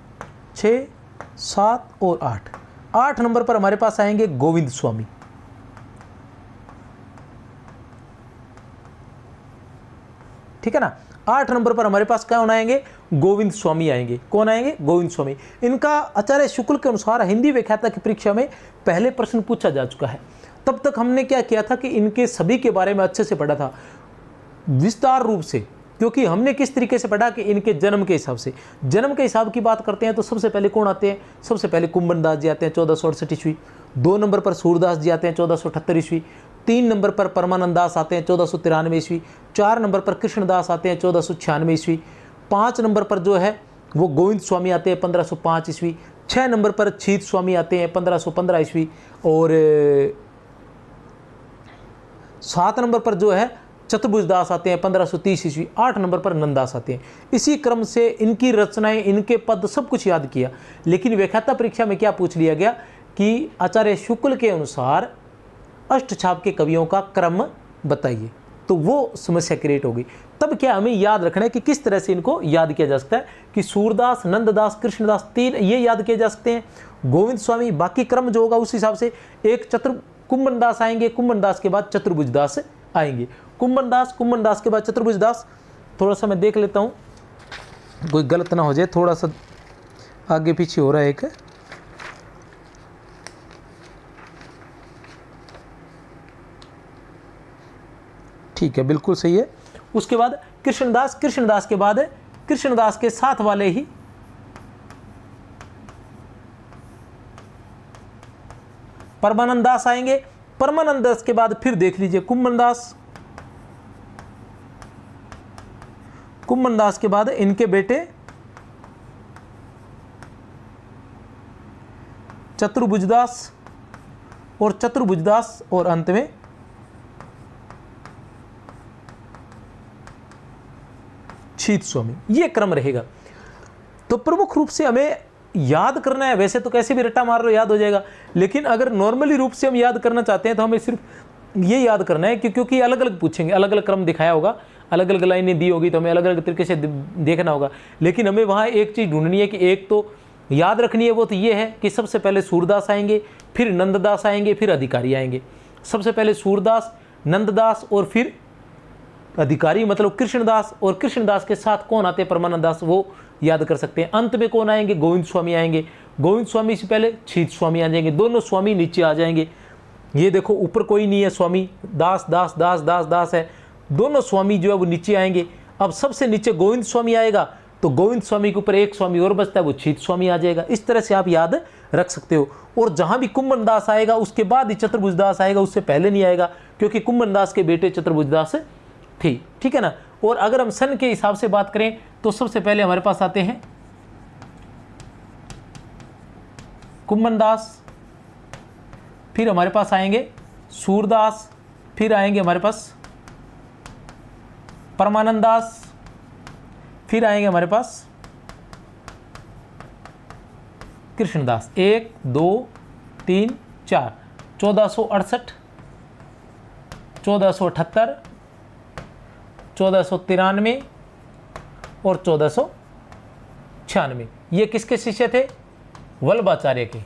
S1: 6, 7 और 8। 8 नंबर पर हमारे पास आएंगे गोविंद स्वामी। ठीक है ना। 8 नंबर पर हमारे पास कौन आएंगे? गोविंद स्वामी आएंगे। कौन आएंगे? गोविंद स्वामी। इनका आचार्य शुक्ल के अनुसार हिंदी व्याख्याता की परीक्षा में पहले प्रश्न पूछा जा चुका है। तब तक हमने क्या किया था कि इनके सभी के बारे में अच्छे से पढ़ा था, विस्तार रूप से, क्योंकि हमने किस तरीके से पढ़ा कि इनके जन्म के हिसाब से। जन्म के हिसाब की बात करते हैं तो सबसे पहले कौन आते हैं? सबसे पहले कुंभन दास जी आते हैं 1468 ईस्वी। 2 नंबर पर सूरदास जी आते हैं 1478 ईस्वी। 3 नंबर पर परमानंद दास आते हैं 1493 ईस्वी। 4 नंबर पर कृष्णदास आते हैं 1496 ईस्वी। 5 नंबर पर जो है वो गोविंद स्वामी आते हैं 1505 ईस्वी। 6 नंबर पर छीत स्वामी आते हैं 1515 ईस्वी। और 7 नंबर पर जो है चतुर्भुज दास आते हैं 1530 ईस्वी। 8 नंबर पर नंददास आते हैं। इसी क्रम से इनकी रचनाएं, इनके पद सब कुछ याद किया। लेकिन व्याख्याता परीक्षा में क्या पूछ लिया गया कि आचार्य शुक्ल के अनुसार अष्टछाप के कवियों का क्रम बताइए, तो वो समस्या क्रिएट होगी। तब क्या हमें याद रखना है कि किस तरह से इनको याद किया जा सकता है कि सूरदास, नंददास, कृष्णदास 3 ये याद किए जा सकते हैं। गोविंद स्वामी, बाकी क्रम जो होगा उस हिसाब से। एक कुम्भन दास आएंगे, कुम्भन दास के बाद चतुर्भुज दास आएंगे। कुम्भन दास के बाद चतुर्भुज दास। थोड़ा सा मैं देख लेता हूँ कोई गलत ना हो जाए, थोड़ा सा आगे पीछे हो रहा है एक। ठीक है, बिल्कुल सही है। उसके बाद कृष्णदास, कृष्णदास के बाद कृष्णदास के साथ वाले ही परमानंद दास आएंगे। परमानंद दास के बाद फिर देख लीजिए कुम्भन दास, कुम्भन दास के बाद इनके बेटे चतुर्भुज दास और चतुर्भुज दास, और अंत में शीत स्वामी। ये क्रम रहेगा। तो प्रमुख रूप से हमें याद करना है। वैसे तो कैसे भी रट्टा मार लो याद हो जाएगा, लेकिन अगर नॉर्मली रूप से हम याद करना चाहते हैं तो हमें सिर्फ ये याद करना है, क्योंकि अलग अलग पूछेंगे, अलग अलग क्रम दिखाया होगा, अलग अलग लाइनें दी होगी, तो हमें अलग अलग तरीके से देखना होगा। लेकिन हमें वहाँ एक चीज़ ढूंढनी है कि एक तो याद रखनी है, वो तो ये है कि सबसे पहले सूरदास आएंगे, फिर नंददास आएंगे, फिर अधिकारी आएंगे। सबसे पहले सूरदास, नंददास और फिर अधिकारी, मतलब कृष्णदास, और कृष्णदास के साथ कौन आते हैं, परमानंद दास, वो याद कर सकते हैं। अंत में कौन आएंगे, गोविंद स्वामी आएंगे। गोविंद स्वामी से पहले शीत स्वामी आ जाएंगे। दोनों स्वामी नीचे आ जाएंगे। ये देखो ऊपर कोई नहीं है स्वामी, दास दास दास दास दास है, दोनों स्वामी जो है वो नीचे आएंगे। अब सबसे नीचे गोविंद स्वामी आएगा, तो गोविंद स्वामी के ऊपर एक स्वामी और बचता है, वो शीत स्वामी आ जाएगा। इस तरह से आप याद रख सकते हो। और जहां भी कुम्भन दास आएगा उसके बाद ही चतुर्भुज दास आएगा, उससे पहले नहीं आएगा, क्योंकि कुम्भन दास के बेटे चतुर्भुज दास थे। ठीक है ना। और अगर हम सन के हिसाब से बात करें तो सबसे पहले हमारे पास आते हैं कुम्भन दास, फिर हमारे पास आएंगे सूरदास, फिर आएंगे हमारे पास परमानंद दास, फिर आएंगे हमारे पास कृष्णदास। 1 2 3 4 1468, 1478, 1493 और 1496। ये किसके शिष्य थे, वल्लभाचार्य के,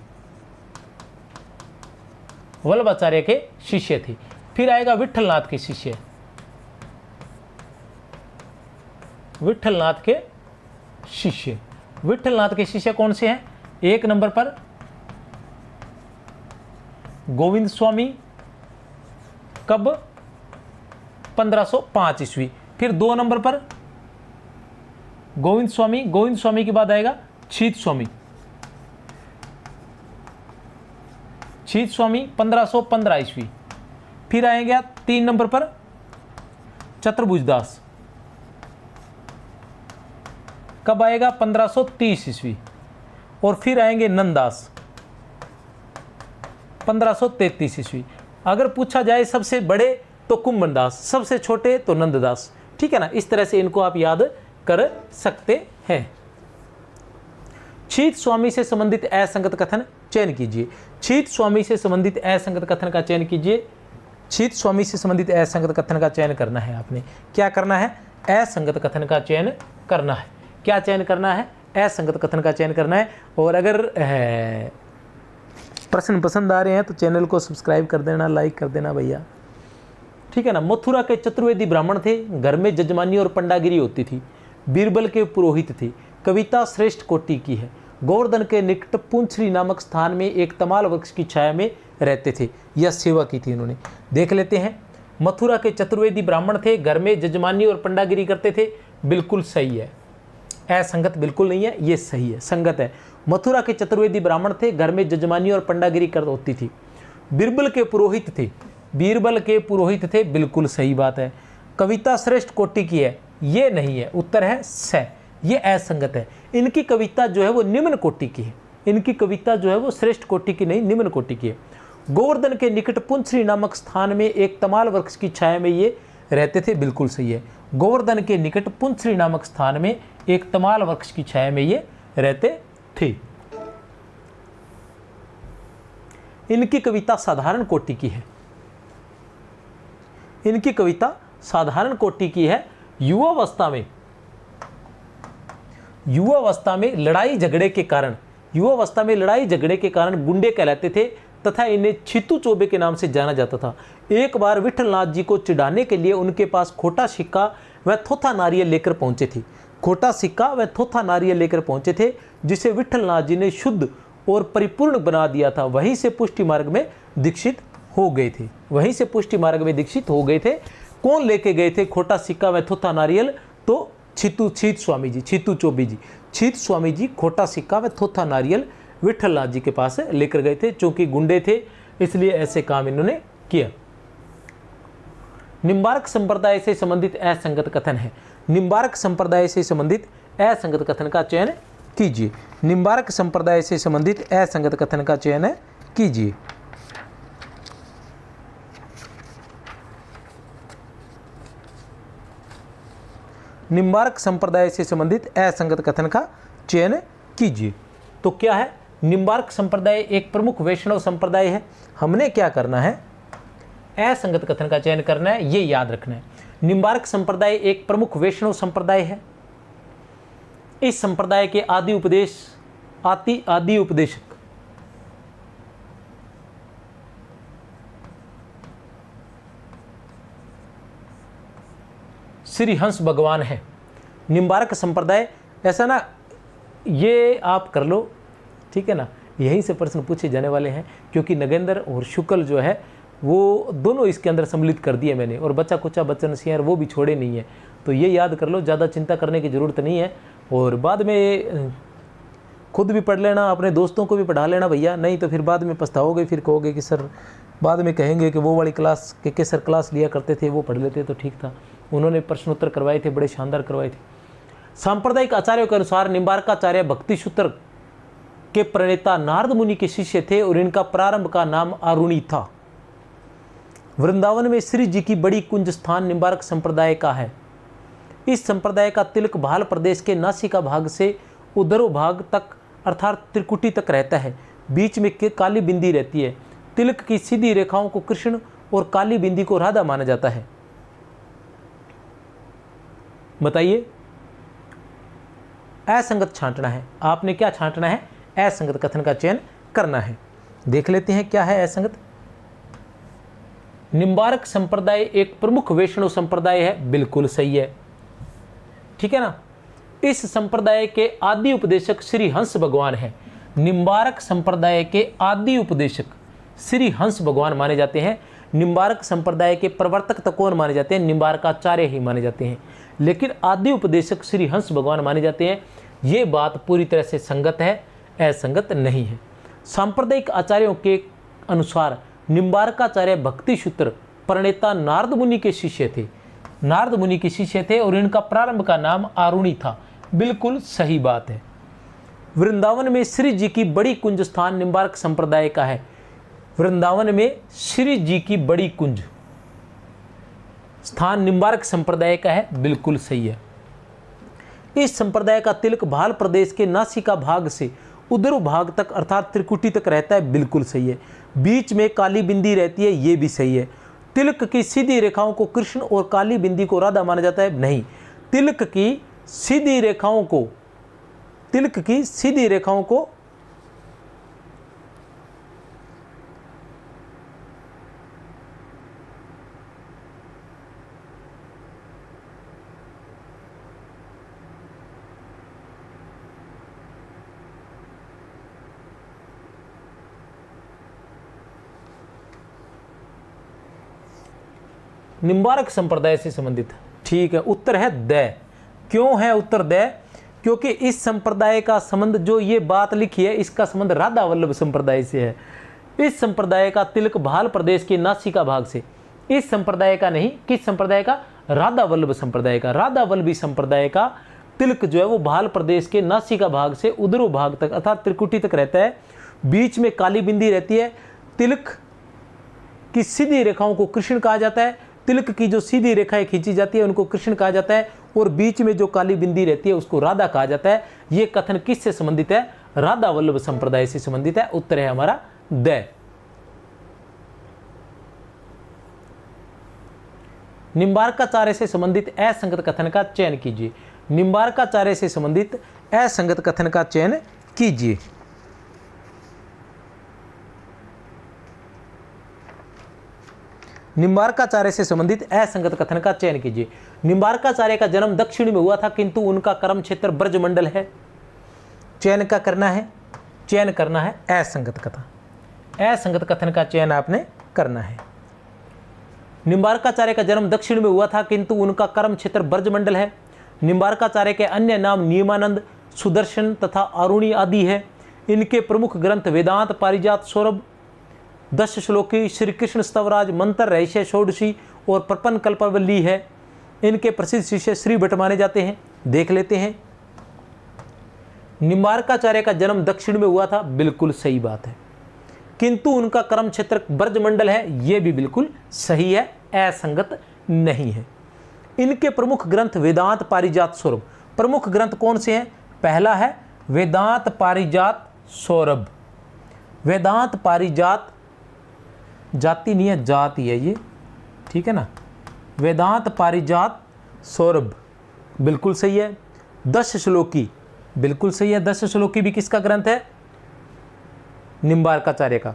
S1: वल्लभाचार्य के शिष्य थे। फिर आएगा विठलनाथ के शिष्य, विठलनाथ के शिष्य। विठलनाथ के शिष्य कौन से हैं, 1 नंबर पर गोविंद स्वामी, कब 1505 ईस्वी। फिर 2 नंबर पर गोविंद स्वामी, गोविंद स्वामी के बाद आएगा शीत स्वामी, शीत स्वामी 1515 ईस्वी। फिर आएगा 3 नंबर पर चतुर्भुज दास, कब आएगा 1530 ईस्वी। और फिर आएंगे नंददास 1533 ईस्वी। अगर पूछा जाए सबसे बड़े तो कुम्भन दास, सबसे छोटे तो नंददास। ठीक है ना। इस तरह से इनको आप याद कर सकते हैं। शीत स्वामी से संबंधित असंगत कथन चयन कीजिए। शीत स्वामी से संबंधित असंगत कथन का चयन कीजिए। शीत स्वामी से संबंधित असंगत कथन का चयन करना है। आपने क्या करना है, असंगत कथन का चयन करना है। क्या चयन करना है, असंगत कथन का चयन करना है। और अगर प्रश्न पसंद आ रहे हैं तो चैनल को सब्सक्राइब कर देना, लाइक कर देना भैया। ठीक है ना। मथुरा के चतुर्वेदी ब्राह्मण थे, घर में जजमानी और पंडागिरी होती थी। बीरबल के पुरोहित थे, कविता श्रेष्ठ कोटि की है। गोवर्धन के निकट पुंछरी नामक स्थान में एक तमाल वृक्ष की छाया में रहते थे। यह सेवा की थी इन्होंने। देख लेते हैं। मथुरा के चतुर्वेदी ब्राह्मण थे, घर में जजमानी और पंडागिरी करते थे। बिल्कुल सही है, असंगत बिल्कुल नहीं है, ये सही है, संगत है। मथुरा के चतुर्वेदी ब्राह्मण थे, घर में जजमानी और पंडागिरी कर होती थी। बीरबल के पुरोहित थे, बीरबल के पुरोहित थे, बिल्कुल सही बात है। कविता श्रेष्ठ कोटि की है, ये नहीं है, उत्तर है स, ये असंगत है। इनकी कविता जो है वो निम्न कोटि की है, इनकी कविता जो है वो श्रेष्ठ कोटि की नहीं, निम्न कोटि की है। गोवर्धन के निकट पुंछरी नामक स्थान में एक तमाल वृक्ष की छाया में ये रहते थे, बिल्कुल सही है। गोवर्धन के निकट पुंछरी नामक स्थान में एक तमाल वृक्ष की छाया में ये रहते थे। इनकी कविता साधारण कोटि की है, इनकी कविता साधारण कोटि की है। युवावस्था में लड़ाई झगड़े के कारण, युवावस्था में लड़ाई झगड़े के कारण गुंडे कहलाते थे, तथा इन्हें छितू चौबे के नाम से जाना जाता था। एक बार विठलनाथ जी को चिढ़ाने के लिए उनके पास खोटा सिक्का व थोथा नारियल लेकर पहुंचे थे। खोटा सिक्का व थोथा नारियल लेकर पहुंचे थे, जिसे विठलनाथ जी ने शुद्ध और परिपूर्ण बना दिया था। वहीं से पुष्टि मार्ग में दीक्षित हो गए थे। वहीं से पुष्टि मार्ग में दीक्षित हो गए थे। कौन लेके गए थे खोटा सिक्का व थोथा नारियल? तो छीत स्वामी जी, छीतू चौबे जी, छीत स्वामी जी खोटा सिक्का व थोथा नारियल विठलनाथ जी के पास लेकर गए थे। चूंकि गुंडे थे इसलिए ऐसे काम इन्होंने किया। निम्बार्क संप्रदाय से संबंधित असंगत कथन है। निम्बार्क संप्रदाय से संबंधित असंगत कथन का चयन कीजिए। निम्बार्क संप्रदाय से संबंधित असंगत कथन का चयन कीजिए। निम्बार्क संप्रदाय से संबंधित असंगत कथन का चयन कीजिए। तो क्या है? निम्बार्क संप्रदाय एक प्रमुख वैष्णव संप्रदाय है। हमने क्या करना है? असंगत कथन का चयन करना है, ये याद रखना है। निम्बार्क संप्रदाय एक प्रमुख वैष्णव संप्रदाय है। इस संप्रदाय के आदि उपदेशक श्री हंस भगवान है। निम्बार्क संप्रदाय, ऐसा ना ये आप कर लो, ठीक है ना, यहीं से प्रश्न पूछे जाने वाले हैं, क्योंकि नगेंद्र और शुक्ल जो है वो दोनों इसके अंदर सम्मिलित कर दिए मैंने, और बच्चा कुचा बच्चन सिंह वो भी छोड़े नहीं है। तो ये याद कर लो, ज़्यादा चिंता करने की ज़रूरत नहीं है। और बाद में खुद भी पढ़ लेना, अपने दोस्तों को भी पढ़ा लेना भैया, नहीं तो फिर बाद में पछताओगे, फिर कहोगे कि सर, बाद में कहेंगे कि वो वाली क्लास के सर क्लास लिया करते थे, वो पढ़ लेते तो ठीक था, उन्होंने प्रश्नोत्तर करवाए थे, बड़े शानदार करवाए थे। सांप्रदायिक आचार्यों के अनुसार निम्बार्काचार्य भक्ति सूत्र के प्रणेता नारद मुनि के शिष्य थे और इनका प्रारंभ का नाम आरुणी था। वृंदावन में श्री जी की बड़ी कुंज स्थान निम्बार्क संप्रदाय का है। इस संप्रदाय का तिलक भाल प्रदेश के नासिका भाग से उदरो भाग तक अर्थात त्रिकुटी तक रहता है। बीच में काली बिंदी रहती है। तिलक की सीधी रेखाओं को कृष्ण और काली बिंदी को राधा माना जाता है। बताइए, असंगत छांटना है। आपने क्या छांटना है? असंगत कथन का चयन करना है। देख लेते हैं क्या है असंगत। निम्बार्क संप्रदाय एक प्रमुख वैष्णव संप्रदाय है, बिल्कुल सही है, ठीक है ना। इस संप्रदाय के आदि उपदेशक श्री हंस भगवान है। निम्बार्क संप्रदाय के आदि उपदेशक श्री हंस भगवान माने जाते हैं। निम्बार्क संप्रदाय के प्रवर्तक तो कौन माने जाते हैं? निम्बार्काचार्य ही माने जाते हैं, लेकिन आदि उपदेशक श्री हंस भगवान माने जाते हैं। ये बात पूरी तरह से संगत है, असंगत नहीं है। सांप्रदायिक आचार्यों के अनुसार निम्बार्काचार्य भक्ति सूत्र प्रणेता नारद मुनि के शिष्य थे। नारद मुनि के शिष्य थे और इनका प्रारंभ का नाम आरुणी था, बिल्कुल सही बात है। वृंदावन में श्री जी की बड़ी कुंज स्थान निम्बार्क संप्रदाय का है। वृंदावन में श्री जी की बड़ी कुंज स्थान निम्बार्क संप्रदाय का है, बिल्कुल सही है। इस संप्रदाय का तिलक भाल प्रदेश के नासिका भाग से उदर भाग तक अर्थात त्रिकुटी तक रहता है, बिल्कुल सही है। बीच में काली बिंदी रहती है, ये भी सही है। तिलक की सीधी रेखाओं को कृष्ण और काली बिंदी को राधा माना जाता है, नहीं। तिलक की सीधी रेखाओं को निम्बार्क संप्रदाय से संबंधित, ठीक है। उत्तर है द। क्यों है उत्तर द? क्योंकि इस संप्रदाय का संबंध, जो ये बात लिखी है, इसका संबंध राधा वल्लभ संप्रदाय से है। इस संप्रदाय का तिलक भाल प्रदेश के नासिका भाग से, इस संप्रदाय का नहीं, किस संप्रदाय का? राधा वल्लभ संप्रदाय का। राधा वल्लभी संप्रदाय का तिलक जो है वो भाल प्रदेश के नासिका भाग से उदरो भाग तक अर्थात त्रिकुटी तक रहता है। बीच में काली बिंदी रहती है। तिलक की सीधी रेखाओं को कृष्ण कहा जाता है। तिलक की जो सीधी रेखाएं खींची जाती है उनको कृष्ण कहा जाता है, और बीच में जो काली बिंदी रहती है उसको राधा कहा जाता है। ये कथन किससे संबंधित है? राधा वल्लभ संप्रदाय से संबंधित है। उत्तर है हमारा द। निम्बार्काचार्य से संबंधित असंगत कथन का चयन कीजिए। निम्बार्काचार्य से संबंधित असंगत कथन का चयन कीजिए। निम्बार्काचार्य से संबंधित असंगत कथन का चयन कीजिए। निम्बार्काचार्य का जन्म दक्षिण में हुआ था किंतु उनका कर्म क्षेत्र ब्रजमंडल है। चयन करना है असंगत कथन। असंगत कथन का चयन आपने करना है। निम्बार्काचार्य का जन्म दक्षिण में हुआ था किंतु उनका कर्म क्षेत्र ब्रजमंडल है। निम्बार्काचार्य के अन्य नाम नियमानंद, सुदर्शन तथा अरुणी आदि है। इनके प्रमुख ग्रंथ वेदांत, पारिजात, सौरभ, 10 श्लोकी, श्री कृष्ण स्तवराज, मंत्र, रहस्य, षोडशी और प्रपन्न कल्पवल्ली है। इनके प्रसिद्ध शिष्य श्री भट्ट माने जाते हैं। देख लेते हैं। निम्बार्काचार्य का जन्म दक्षिण में हुआ था, बिल्कुल सही बात है, किंतु उनका कर्म क्षेत्र ब्रजमंडल है, यह भी बिल्कुल सही है, असंगत नहीं है। इनके प्रमुख ग्रंथ वेदांत, पारिजात, सौरभ। प्रमुख ग्रंथ कौन से हैं? पहला है वेदांत, पारिजात, सौरभ। वेदांत, पारिजात, जाति नहीं है, जाति है ये, ठीक है ना। वेदांत, पारिजात, सौरभ बिल्कुल सही है। 10 श्लोकी बिल्कुल सही है। 10 श्लोकी भी किसका ग्रंथ है? निम्बार्काचार्य का।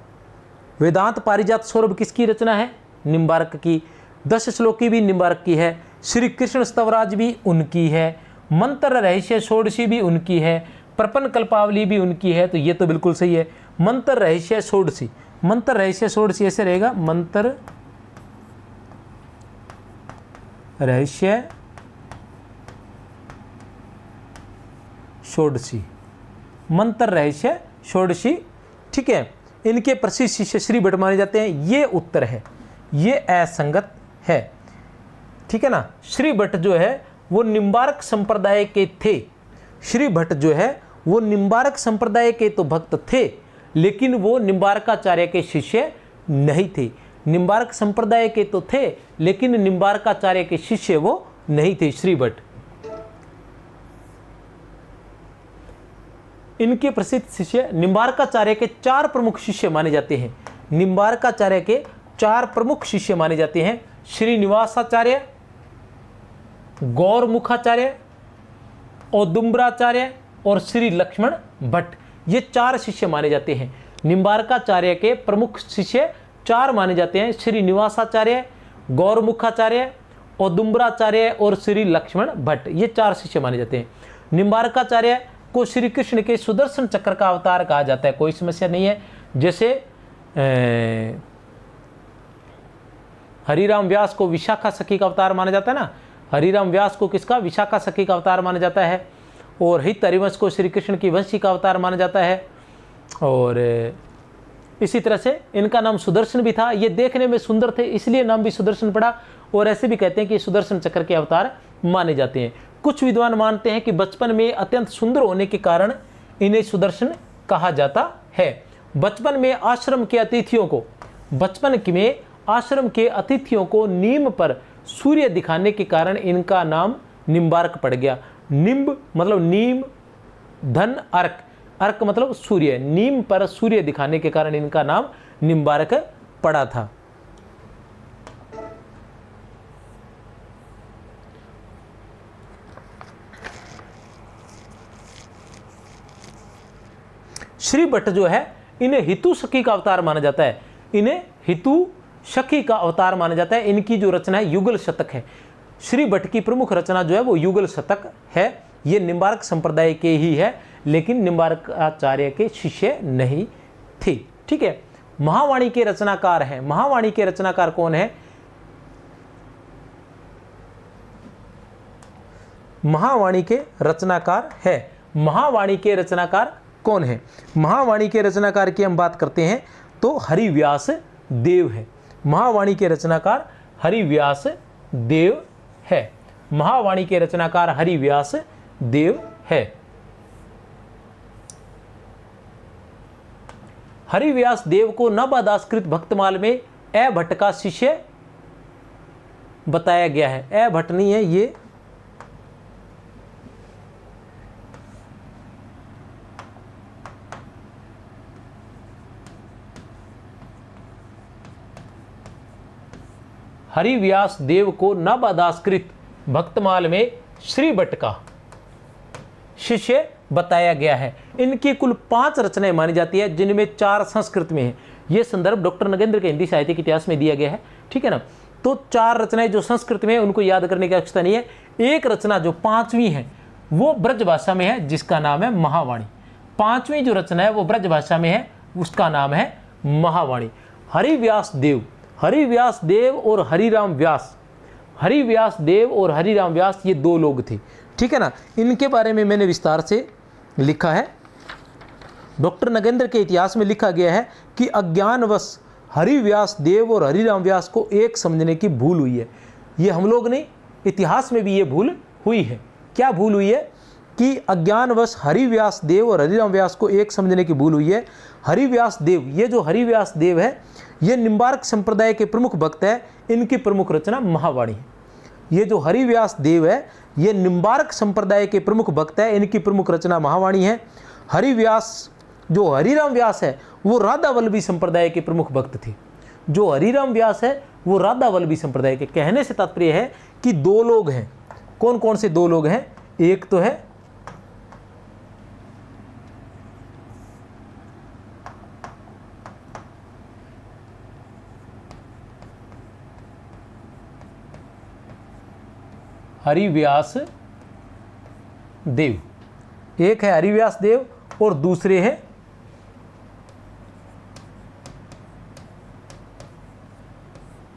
S1: वेदांत, पारिजात, सौरभ किसकी रचना है? निम्बार्क की। 10 श्लोकी भी निम्बार्क की है। श्री कृष्ण स्तवराज भी उनकी है। मंत्र, रहस्य, षोडशी भी उनकी है। प्रपन्न कल्पावली भी उनकी है, तो ये तो बिल्कुल सही है। मंत्र, रहस्य, षोडशी, मंत्र, रहस्य, षोडशी ऐसे रहेगा, मंत्र, रहस्य, षोडशी, मंत्र, रहस्य, षोडशी, ठीक है। इनके प्रसिद्ध शिष्य श्री भट्ट माने जाते हैं, ये उत्तर है, ये असंगत है, ठीक है ना। श्री भट्ट जो है वो निम्बार्क संप्रदाय के थे। श्री भट्ट जो है वो निम्बार्क संप्रदाय के तो भक्त थे, लेकिन वो निम्बार्काचार्य के शिष्य नहीं थे। निम्बार्क संप्रदाय के तो थे, लेकिन निम्बार्काचार्य के शिष्य वो नहीं थे, श्री भट्ट। इनके प्रसिद्ध शिष्य निम्बार्काचार्य के 4 प्रमुख शिष्य माने जाते हैं। निम्बार्काचार्य के 4 प्रमुख शिष्य माने जाते हैं। श्रीनिवासाचार्य, गौरमुखाचार्य, औदुम्बराचार्य और श्री लक्ष्मण भट्ट, ये 4 शिष्य माने जाते हैं। निम्बार्काचार्य के प्रमुख शिष्य 4 माने जाते हैं। श्रीनिवासाचार्य, गौरमुखाचार्य, औदुम्बराचार्य और श्री लक्ष्मण भट्ट, ये 4 शिष्य माने जाते हैं। निम्बार्काचार्य को श्री कृष्ण के सुदर्शन चक्र का अवतार कहा जाता है, कोई समस्या नहीं है। जैसे हरिराम व्यास को विशाखा सखी का अवतार माना जाता है ना, हरिराम व्यास को किसका? विशाखा सखी का अवतार माना जाता है। और हित हरिवंश को श्री कृष्ण की वंशी का अवतार माना जाता है। और इसी तरह से इनका नाम सुदर्शन भी था। ये देखने में सुंदर थे, इसलिए नाम भी सुदर्शन पड़ा। और ऐसे भी कहते हैं कि सुदर्शन चक्र के अवतार माने जाते हैं। कुछ विद्वान मानते हैं कि बचपन में अत्यंत सुंदर होने के कारण इन्हें सुदर्शन कहा जाता है। बचपन में आश्रम के अतिथियों को नीम पर सूर्य दिखाने के कारण इनका नाम निम्बार्क पड़ गया। निम्ब मतलब नीम, धन, अर्क, अर्क मतलब सूर्य, नीम पर सूर्य दिखाने के कारण इनका नाम निम्बार्क पड़ा था। श्री भट्ट जो है इन्हें हितु सखी का अवतार माना जाता है। इन्हें हितु सखी का अवतार माना जाता है। इनकी जो रचना है युगल शतक है। श्री भट्ट की प्रमुख रचना जो है वो युगल शतक है। ये निम्बार्क संप्रदाय के ही है, लेकिन निम्बार्काचार्य के शिष्य नहीं थे, ठीक है। महावाणी के रचनाकार हैं। महावाणी के रचनाकार कौन है? महावाणी के रचनाकार है। महावाणी के रचनाकार कौन है? महावाणी के रचनाकार की हम बात करते हैं तो हरिव्यास देव है। महावाणी के रचनाकार हरिव्यास देव है। महावाणी के रचनाकार हरिव्यास देव है। हरिव्यास देव को नवादासकृत भक्तमाल में ए भट्ट का शिष्य बताया गया है। ए भट्ट नहीं है ये, हरिव्यास देव को नवादासकृत भक्तमाल में श्री भट्ट का शिष्य बताया गया है। इनकी कुल 5 रचनाएं मानी जाती है, जिनमें 4 संस्कृत में है। ये संदर्भ डॉक्टर नगेंद्र के हिंदी साहित्य के इतिहास में दिया गया है, ठीक है ना। तो 4 रचनाएं जो संस्कृत में है उनको याद करने की आवश्यकता नहीं है। एक रचना जो 5वीं है वो ब्रजभाषा में है, जिसका नाम है महावाणी। 5वीं जो रचना है वो ब्रजभाषा में है, उसका नाम है महावाणी। हरिव्यास देव और हरिराम व्यास, हरिव्यास देव और हरिराम व्यास ये 2 लोग थे, ठीक है ना। इनके बारे में मैंने विस्तार से लिखा है। डॉक्टर नगेंद्र के इतिहास में लिखा गया है कि अज्ञानवश हरिव्यास देव और हरिराम व्यास को एक समझने की भूल हुई है। ये हम लोग नहीं, इतिहास में भी ये भूल हुई है। क्या भूल हुई है कि अज्ञानवश हरिव्यास देव और हरिराम व्यास को एक समझने की भूल हुई है। हरिव्यास देव, ये जो हरिव्यास देव है ये निम्बार्क संप्रदाय के प्रमुख भक्त है, इनकी प्रमुख रचना महावाणी है। ये जो हरिव्यास देव है ये निम्बार्क संप्रदाय के प्रमुख भक्त है, इनकी प्रमुख रचना महावाणी है। हरिव्यास, जो हरिराम व्यास है वो राधा वल्लभी संप्रदाय के प्रमुख भक्त थे। जो हरिराम व्यास है वो राधा वल्लभी संप्रदाय के। कहने से तात्पर्य है कि 2 लोग हैं। कौन कौन से 2 लोग हैं? एक तो है हरिव्यास देव, एक है हरिव्यास देव और दूसरे हैं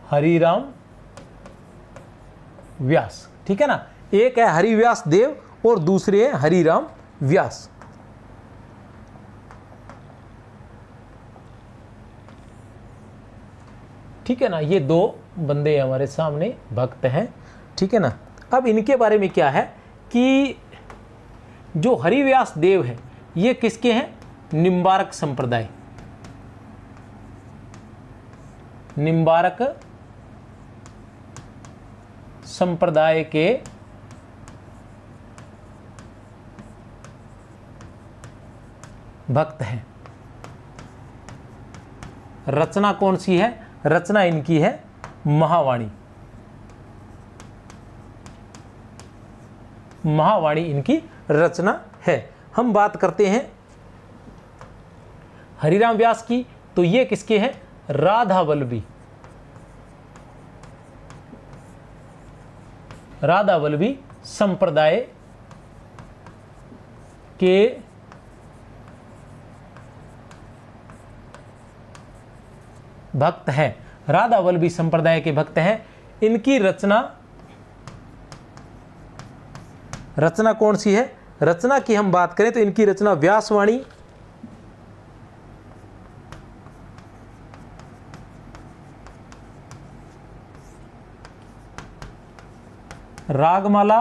S1: हरिराम व्यास, ठीक है ना। एक है हरिव्यास देव और दूसरे हैं हरिराम व्यास। ठीक है ना, ये 2 बंदे हमारे सामने भक्त हैं, ठीक है ना। अब इनके बारे में क्या है कि जो हरिव्यास देव है ये किसके हैं? निम्बार्क संप्रदाय, निम्बार्क संप्रदाय के भक्त हैं। रचना कौन सी है? रचना इनकी है महावाणी। महावाणी इनकी रचना है। हम बात करते हैं हरिराम व्यास की, तो ये किसके हैं? राधा वल्लभी, राधा वल्लभी संप्रदाय के भक्त हैं। राधा वल्लभी संप्रदाय के भक्त हैं। इनकी रचना कौन सी है? रचना की हम बात करें तो इनकी रचना व्यासवाणी, रागमाला,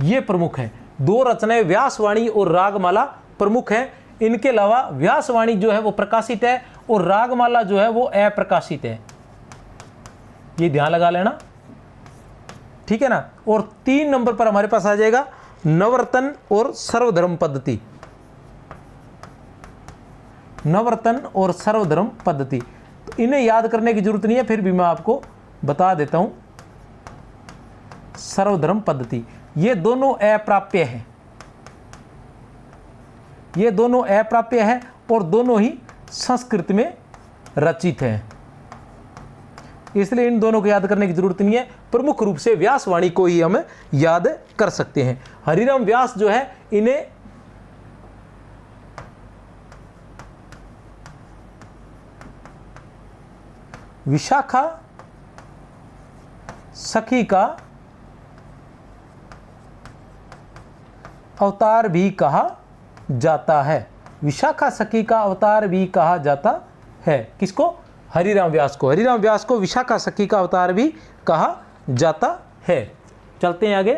S1: ये प्रमुख है। 2 रचनाएं व्यासवाणी और रागमाला प्रमुख है। इनके अलावा व्यासवाणी जो है वो प्रकाशित है और रागमाला जो है वो अप्रकाशित है, ये ध्यान लगा लेना, ठीक है ना। और 3 नंबर पर हमारे पास आ जाएगा नवरतन और सर्वधर्म पद्धति। नवरतन और सर्वधर्म पद्धति, तो इन्हें याद करने की जरूरत नहीं है, फिर भी मैं आपको बता देता हूं। सर्वधर्म पद्धति, ये दोनों अप्राप्य हैं, ये दोनों अप्राप्य है और दोनों ही संस्कृत में रचित हैं, इसलिए इन दोनों को याद करने की जरूरत नहीं है। प्रमुख रूप से व्यासवाणी को ही हम याद कर सकते हैं। हरिराम व्यास जो है इन्हें विशाखा सखी का अवतार भी कहा जाता है। विशाखा सखी का अवतार भी कहा जाता है। किसको? हरिराम व्यास को। हरिराम व्यास को विशाखा सखी का अवतार भी कहा जाता है। चलते हैं आगे।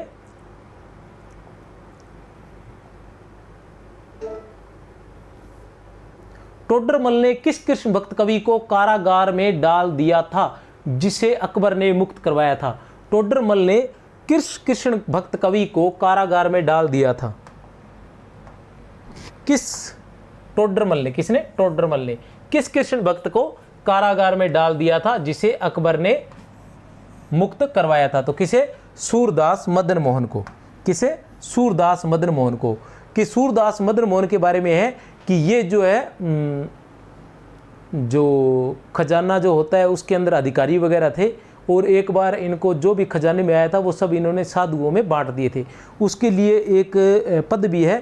S1: टोडरमल ने किस कृष्ण भक्त कवि को कारागार में डाल दिया था जिसे अकबर ने मुक्त करवाया था? टोडरमल ने किस कृष्ण भक्त कवि को कारागार में डाल दिया था? टोडरमल ने, किसने? टोडरमल ने किस कृष्ण भक्त को कारागार में डाल दिया था जिसे अकबर ने मुक्त करवाया था? तो किसे? सूरदास मदन मोहन को। किसे? सूरदास मदन मोहन को। कि सूरदास मदन मोहन के बारे में है कि ये जो है जो खजाना जो होता है उसके अंदर अधिकारी वगैरह थे, और एक बार इनको जो भी खजाने में आया था वो सब इन्होंने साधुओं में बांट दिए थे। उसके लिए एक पद भी है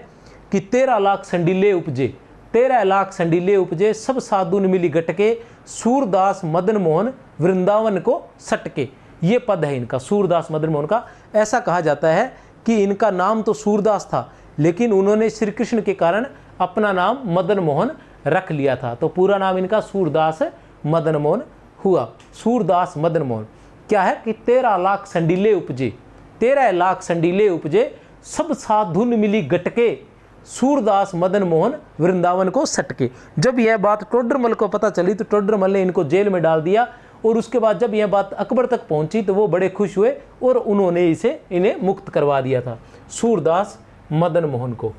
S1: कि 13 लाख संडीले उपजे, 13 लाख संडीले उपजे, सब साधु ने मिली गटके, सूरदास मदन मोहन वृंदावन को सटके। ये पद है इनका, सूरदास मदन मोहन का। ऐसा कहा जाता है कि इनका नाम तो सूरदास था, लेकिन उन्होंने श्री कृष्ण के कारण अपना नाम मदन मोहन रख लिया था, तो पूरा नाम इनका सूरदास मदन मोहन हुआ। सूरदास मदन मोहन क्या है कि 13 लाख संडीले उपजे, 13 लाख संडीले उपजे, सब साधुन मिली गटके, सूरदास मदन मोहन वृंदावन को सटके। जब यह बात टोडरमल को पता चली तो टोडरमल ने इनको जेल में डाल दिया, और उसके बाद जब यह बात अकबर तक पहुंची तो वो बड़े खुश हुए और उन्होंने इन्हें मुक्त करवा दिया था, सूरदास मदन मोहन को।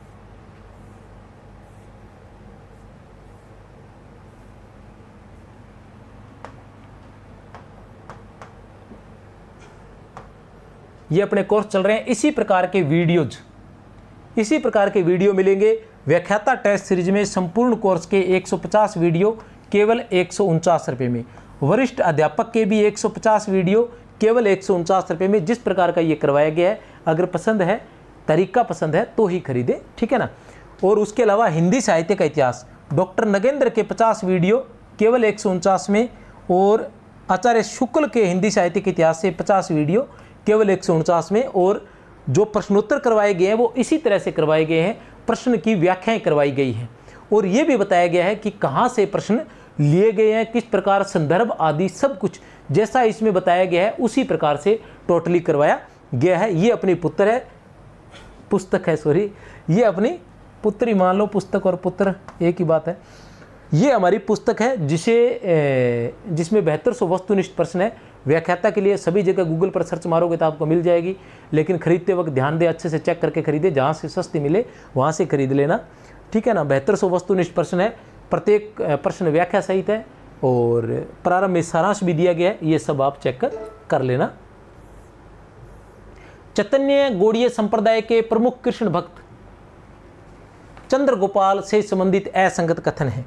S1: ये अपने कोर्स चल रहे हैं, इसी प्रकार के वीडियो मिलेंगे व्याख्याता टेस्ट सीरीज में। संपूर्ण कोर्स के 150 वीडियो केवल 149 रुपये में, वरिष्ठ अध्यापक के भी 150 वीडियो केवल 149 रुपये में। जिस प्रकार का ये करवाया गया है, अगर पसंद है, तरीका पसंद है तो ही खरीदे, ठीक है ना। और उसके अलावा हिंदी साहित्य का इतिहास डॉक्टर नगेंद्र के 50 वीडियो केवल 149 में, और आचार्य शुक्ल के हिंदी साहित्य के इतिहास से 50 वीडियो केवल 149 में। और जो प्रश्नोत्तर करवाए गए हैं वो इसी तरह से करवाए गए हैं, प्रश्न की व्याख्याएं करवाई गई हैं, और ये भी बताया गया है कि कहाँ से प्रश्न लिए गए हैं, किस प्रकार संदर्भ आदि सब कुछ जैसा इसमें बताया गया है उसी प्रकार से टोटली करवाया गया है। ये अपनी ये अपनी पुत्री मान लो, पुस्तक और पुत्र एक ही बात है। ये हमारी पुस्तक है जिसमें 7200 वस्तुनिष्ठ प्रश्न है। व्याख्याता के लिए सभी जगह गूगल पर सर्च मारोगे तो आपको मिल जाएगी, लेकिन खरीदते वक्त ध्यान दे, अच्छे से चेक करके खरीदे, जहाँ से सस्ती मिले वहाँ से खरीद लेना, ठीक है ना। 7200 वस्तुनिष्ठ प्रश्न है, प्रत्येक प्रश्न व्याख्या सहित है, और प्रारंभ में सारांश भी दिया गया है, ये सब आप चेक कर लेना। चैतन्य गौड़ीय संप्रदाय के प्रमुख कृष्ण भक्त चंद्र गोपाल से संबंधित असंगत कथन है।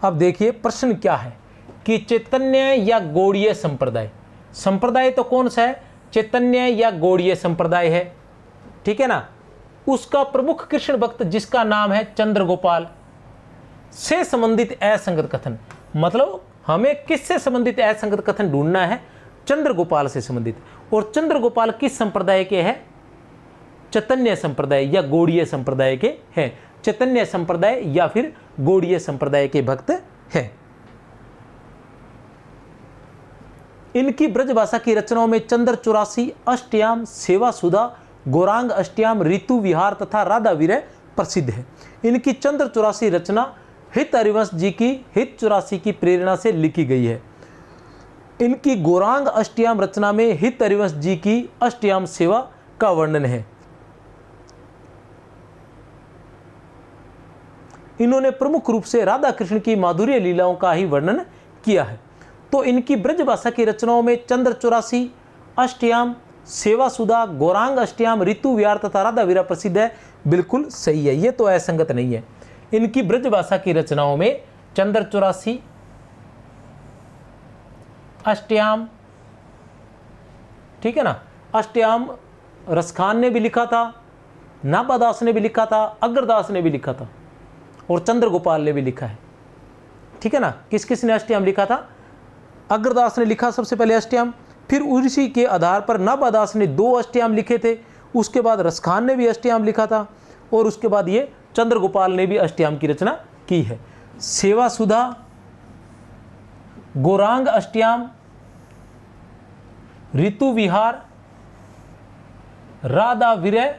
S1: अब देखिए प्रश्न क्या है कि चैतन्य या गौड़ीय संप्रदाय तो कौन सा है, चैतन्य या गौड़ीय संप्रदाय है, ठीक है ना। उसका प्रमुख कृष्ण भक्त जिसका नाम है चंद्र गोपाल से संबंधित असंगत कथन, मतलब हमें किससे संबंधित असंगत कथन ढूंढना है, चंद्र गोपाल से संबंधित। और चंद्र गोपाल किस संप्रदाय के हैं, चैतन्य संप्रदाय या गौड़ीय संप्रदाय के हैं, चैतन्य संप्रदाय या फिर गौड़ीय संप्रदाय के भक्त हैं। इनकी ब्रजभाषा की रचनाओं में चंद्र 84, अष्टयाम, सेवा सुधा, गौरांग अष्टयाम, ऋतु विहार तथा राधा विरह प्रसिद्ध है। इनकी चंद्र 84 रचना हित हरिवंश जी की हित 84 की प्रेरणा से लिखी गई है। इनकी गौरांग अष्टयाम रचना में हित हरिवंश जी की अष्टयाम सेवा का वर्णन है। इन्होंने प्रमुख रूप से राधा कृष्ण की माधुर्य लीलाओं का ही वर्णन किया है। तो इनकी ब्रजभाषा की रचनाओं में चंद्र 84, अष्टयाम, सेवा सुधा, गौरांग अष्टयाम, ऋतु विहार तथा राधा विरह प्रसिद्ध है। बिल्कुल सही है, ये तो असंगत नहीं है। इनकी ब्रजभाषा की रचनाओं में चंद्र 84, अष्टयाम, ठीक है ना, अष्टयाम रसखान ने भी लिखा था, नाबादास ने भी लिखा था, अग्रदास ने भी लिखा था, और चंद्र गोपाल ने भी लिखा है, ठीक है ना। किस किस ने अष्टयाम लिखा था, अग्रदास ने लिखा सबसे पहले अष्टयाम, फिर उसी के आधार पर नाबादास ने 2 अष्टयाम लिखे थे, उसके बाद रसखान ने भी अष्टयाम लिखा था, और उसके बाद ये चंद्र गोपाल ने भी अष्टयाम की रचना की है। सेवा सुधा, गौरांग अष्टयाम, ऋतु विहार, राधा विरह,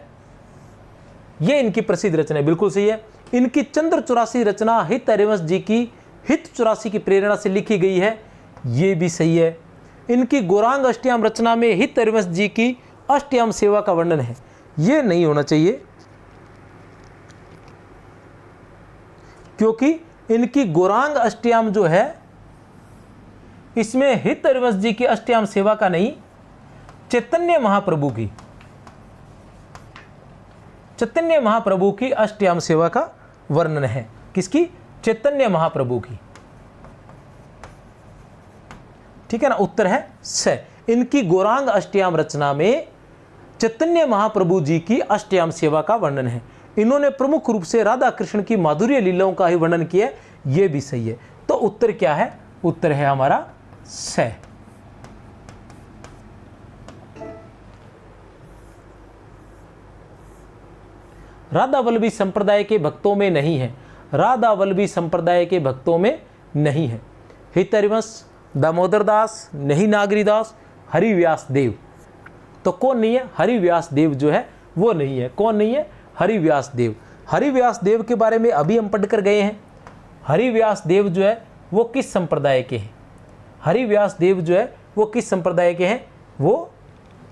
S1: ये इनकी प्रसिद्ध रचना है, बिल्कुल सही है। इनकी चंद्र 84 रचना हित हरिवंश जी की हित 84 की प्रेरणा से लिखी गई है, ये भी सही है। इनकी गौरांग अष्टयाम रचना में हित हरिवंश जी की अष्टयाम सेवा का वर्णन है, ये नहीं होना चाहिए, क्योंकि इनकी गौरांग अष्टयाम जो है इसमें हित हरिवंश जी की अष्टयाम सेवा का नहीं, चैतन्य महाप्रभु की अष्टयाम सेवा का वर्णन है। किसकी, चैतन्य महाप्रभु की। ठीक है ना, उत्तर है स। इनकी गौरांग अष्टयाम रचना में चैतन्य महाप्रभु जी की अष्टयाम सेवा का वर्णन है। इन्होंने प्रमुख रूप से राधा कृष्ण की माधुर्य लीलाओं का ही वर्णन किया, यह भी सही है। तो उत्तर क्या है? उत्तर है हमारा स। राधा वल्लभी संप्रदाय के भक्तों में नहीं है, राधा वल्लभी संप्रदाय के भक्तों में नहीं है हितरिवंश, दामोदर दास, नहीं नागरीदास, हरिव्यास देव। तो कौन नहीं है? हरिव्यास देव जो है वो नहीं है। कौन नहीं है? हरिव्यास देव। हरिव्यास देव के बारे में अभी हम पढ़कर गए हैं। हरिव्यास देव जो है वो किस संप्रदाय के हैं? हरिव्यास देव जो है वो किस संप्रदाय के हैं? वो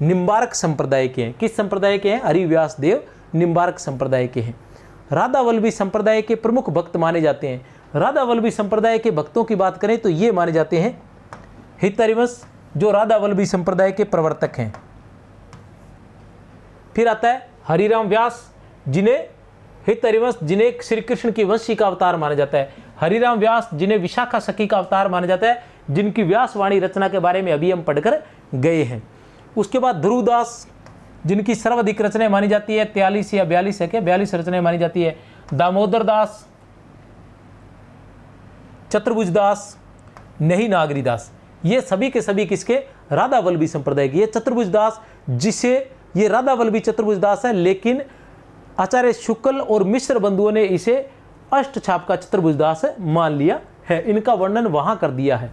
S1: निम्बार्क संप्रदाय के हैं। किस संप्रदाय के हैं? हरिव्यास देव निम्बार्क संप्रदाय के हैं। राधा वल्लभी संप्रदाय के प्रमुख भक्त माने जाते हैं। राधा वल्लभी संप्रदाय के भक्तों की बात करें तो ये माने जाते हैं हितरिवंश, जो राधा वल्लभी संप्रदाय के प्रवर्तक हैं। फिर आता है हरिराम व्यास, जिन्हें हितरिवंश, जिन्हें श्री कृष्ण की वंशी का अवतार माना जाता है। हरिराम व्यास जिन्हें विशाखा सखी का अवतार माना जाता है, जिनकी व्यासवाणी रचना के बारे में अभी हम पढ़कर गए हैं। उसके बाद ध्रुवदास, जिनकी सर्वाधिक रचनाएं मानी जाती है 43 या 42 है क्या, 42 रचनाएं मानी जाती है। दामोदर दास, चतुर्भुज दास, नहीं नागरी दास, ये सभी के सभी किसके? राधा वल्लभी संप्रदाय की। ये चतुर्भुज दास, जिसे ये राधा वल्लभी चतुर्भुज दास है, लेकिन आचार्य शुक्ल और मिश्र बंधुओं ने इसे अष्ट छाप का चतुर्भुज दास मान लिया है। इनका वर्णन वहां कर दिया है।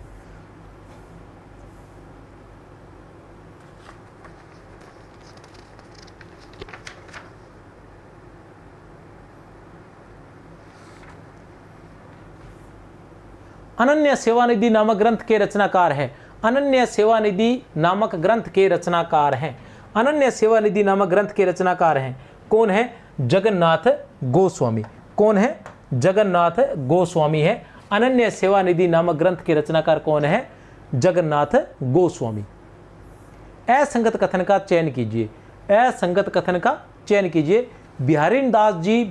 S1: अनन्य सेवानिधि नामक ग्रंथ के रचनाकार है। अनन्य सेवानिधि नामक ग्रंथ के रचनाकार हैं। अनन्य सेवानिधि नामक ग्रंथ के रचनाकार हैं। कौन है? जगन्नाथ गोस्वामी। कौन है? जगन्नाथ गोस्वामी है। अनन्य सेवानिधि नामक ग्रंथ के रचनाकार कौन है? जगन्नाथ गोस्वामी। असंगत कथन का चयन कीजिए। असंगत कथन का चयन कीजिए। बिहारी दास जी,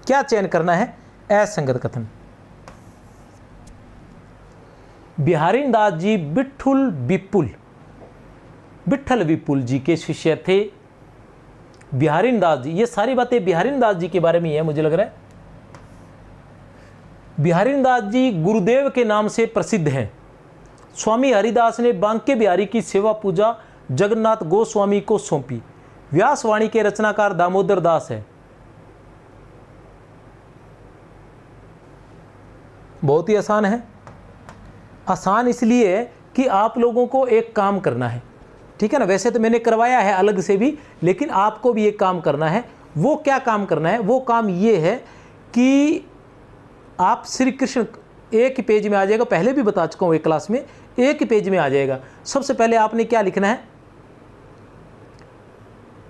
S1: क्या चयन करना है? असंगत कथन। बिहारी दास जी विठल विपुल जी के शिष्य थे। बिहारी दास जी, ये सारी बातें बिहारी दास जी के बारे में है मुझे लग रहा है। बिहारी दास जी गुरुदेव के नाम से प्रसिद्ध हैं। स्वामी हरिदास ने बांके बिहारी की सेवा पूजा जगन्नाथ गोस्वामी को सौंपी। व्यासवाणी के रचनाकार दामोदर दास है। बहुत ही आसान है। आसान इसलिए है कि आप लोगों को एक काम करना है, ठीक है ना। वैसे तो मैंने करवाया है अलग से भी, लेकिन आपको भी एक काम करना है। वो क्या काम करना है? वो काम ये है कि आप श्री कृष्ण, एक ही पेज में आ जाएगा, पहले भी बता चुका हूँ एक क्लास में, एक ही पेज में आ जाएगा। सबसे पहले आपने क्या लिखना है?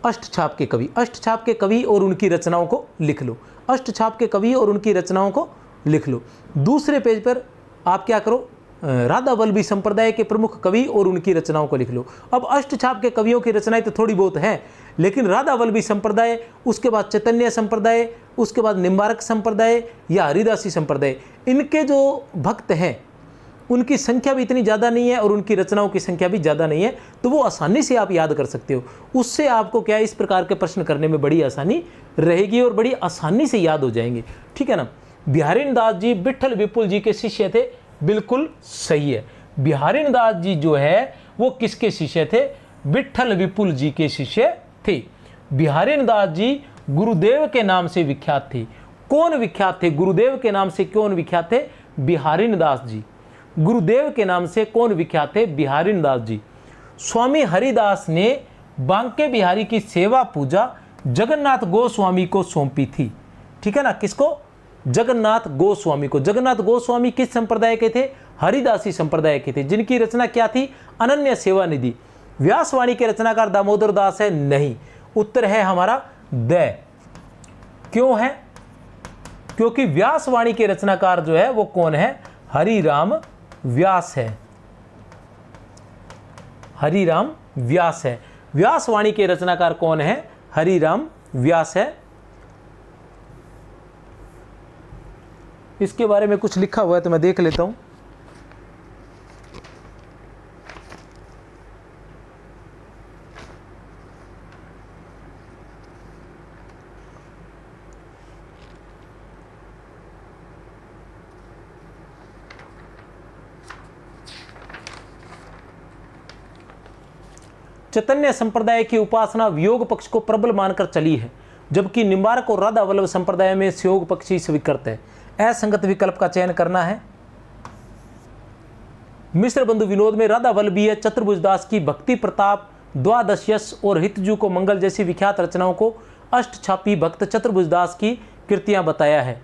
S1: अष्टछाप के कवि। अष्टछाप के कवि और उनकी रचनाओं को लिख लो। अष्टछाप के कवि और उनकी रचनाओं को लिख लो। दूसरे पेज पर आप क्या करो? राधा वल्लभी संप्रदाय के प्रमुख कवि और उनकी रचनाओं को लिख लो। अब अष्टछाप के कवियों की रचनाएं तो थोड़ी बहुत हैं, लेकिन राधा वल्लभी संप्रदाय, उसके बाद चैतन्य संप्रदाय, उसके बाद निम्बार्क संप्रदाय या हरिदासी संप्रदाय, इनके जो भक्त हैं उनकी संख्या भी इतनी ज़्यादा नहीं है और उनकी रचनाओं की संख्या भी ज़्यादा नहीं है, तो वो आसानी से आप याद कर सकते हो। उससे आपको क्या, इस प्रकार के प्रश्न करने में बड़ी आसानी रहेगी और बड़ी आसानी से याद हो जाएंगे, ठीक है ना। बिहारी दास जी विठल विपुल जी के शिष्य थे, बिल्कुल सही है। बिहारी दास जी जो है वो किसके शिष्य थे? विठल विपुल जी के शिष्य थे। बिहारी दास जी गुरुदेव के नाम से विख्यात थे। कौन विख्यात थे? गुरुदेव के नाम से कौन विख्यात थे? बिहारी दास जी। गुरुदेव के नाम से कौन विख्यात थे? बिहारी दास जी। स्वामी हरिदास ने बांके बिहारी की सेवा पूजा जगन्नाथ गोस्वामी को सौंपी थी, ठीक है ना। किसको? जगन्नाथ गोस्वामी को। जगन्नाथ गोस्वामी किस संप्रदाय के थे? हरिदासी संप्रदाय के थे, जिनकी रचना क्या थी? अनन्य सेवानिधि। व्यासवाणी के रचनाकार दामोदर दास है? नहीं। उत्तर है हमारा द। क्यों है? क्योंकि व्यासवाणी के रचनाकार जो है वो कौन है? हरिराम व्यास है। हरिराम व्यास है। व्यासवाणी के रचनाकार कौन है? हरिराम व्यास है। इसके बारे में कुछ लिखा हुआ है तो मैं देख लेता हूं। चैतन्य संप्रदाय की उपासना वियोग पक्ष को प्रबल मानकर चली है, जबकि निम्बार्क और राधा वल्लभ संप्रदाय में संयोग पक्ष ही स्वीकृत है। असंगत विकल्प का चयन करना है। मिश्र बंधु विनोद में राधा वल्लभीय चतुर्भुजदास की भक्ति प्रताप, द्वादश यश और हितजू को मंगल जैसी विख्यात रचनाओं को अष्टछापी भक्त चतुर्भुजदास की कृतियां बताया है।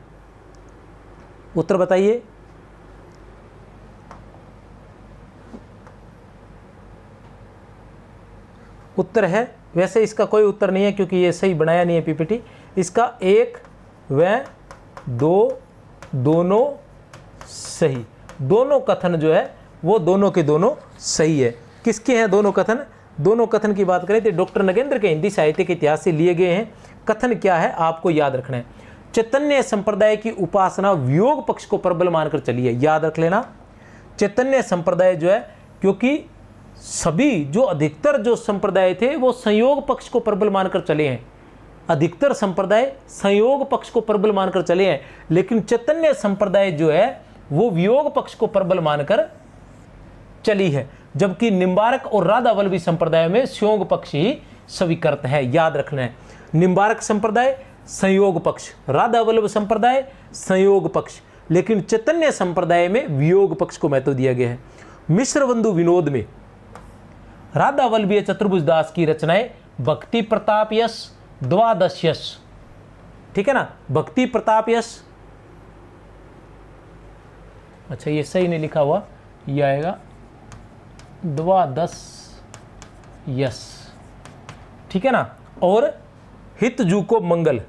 S1: उत्तर बताइए। उत्तर है, वैसे इसका कोई उत्तर नहीं है क्योंकि ये सही बनाया नहीं है पीपीटी। इसका 1 व 2 दोनों सही, दोनों कथन जो है वो दोनों के दोनों सही है। किसके हैं दोनों कथन? दोनों कथन की बात करें तो डॉक्टर नगेंद्र के हिंदी साहित्य के इतिहास से लिए गए हैं। कथन क्या है आपको याद रखना है। चैतन्य संप्रदाय की उपासना वियोग पक्ष को प्रबल मानकर चली है, याद रख लेना। चैतन्य संप्रदाय जो है, क्योंकि सभी जो अधिकतर जो संप्रदाय थे वो संयोग पक्ष को प्रबल मानकर चले हैं, अधिकतर संप्रदाय संयोग पक्ष को प्रबल मानकर चले हैं, लेकिन चैतन्य संप्रदाय जो है वो वियोग पक्ष को प्रबल मानकर चली है, जबकि निम्बार्क और राधा वल्लभी संप्रदाय में संयोग पक्ष ही स्वीकृत है, याद रखना है। निम्बार्क संप्रदाय संयोग पक्ष, राधा वल्लभ संप्रदाय संयोग पक्ष, लेकिन चैतन्य संप्रदाय में वियोग पक्ष को महत्व दिया गया है। मिश्र बंधु विनोद में राधा वल्लभीय चतुर्भुजदास की रचनाएं भक्ति प्रताप यश, द्वादश यश, ठीक है ना, भक्ति प्रताप यश, अच्छा ये सही नहीं लिखा हुआ, ये आएगा द्वादश यश, ठीक है ना, और हितजू को मंगल।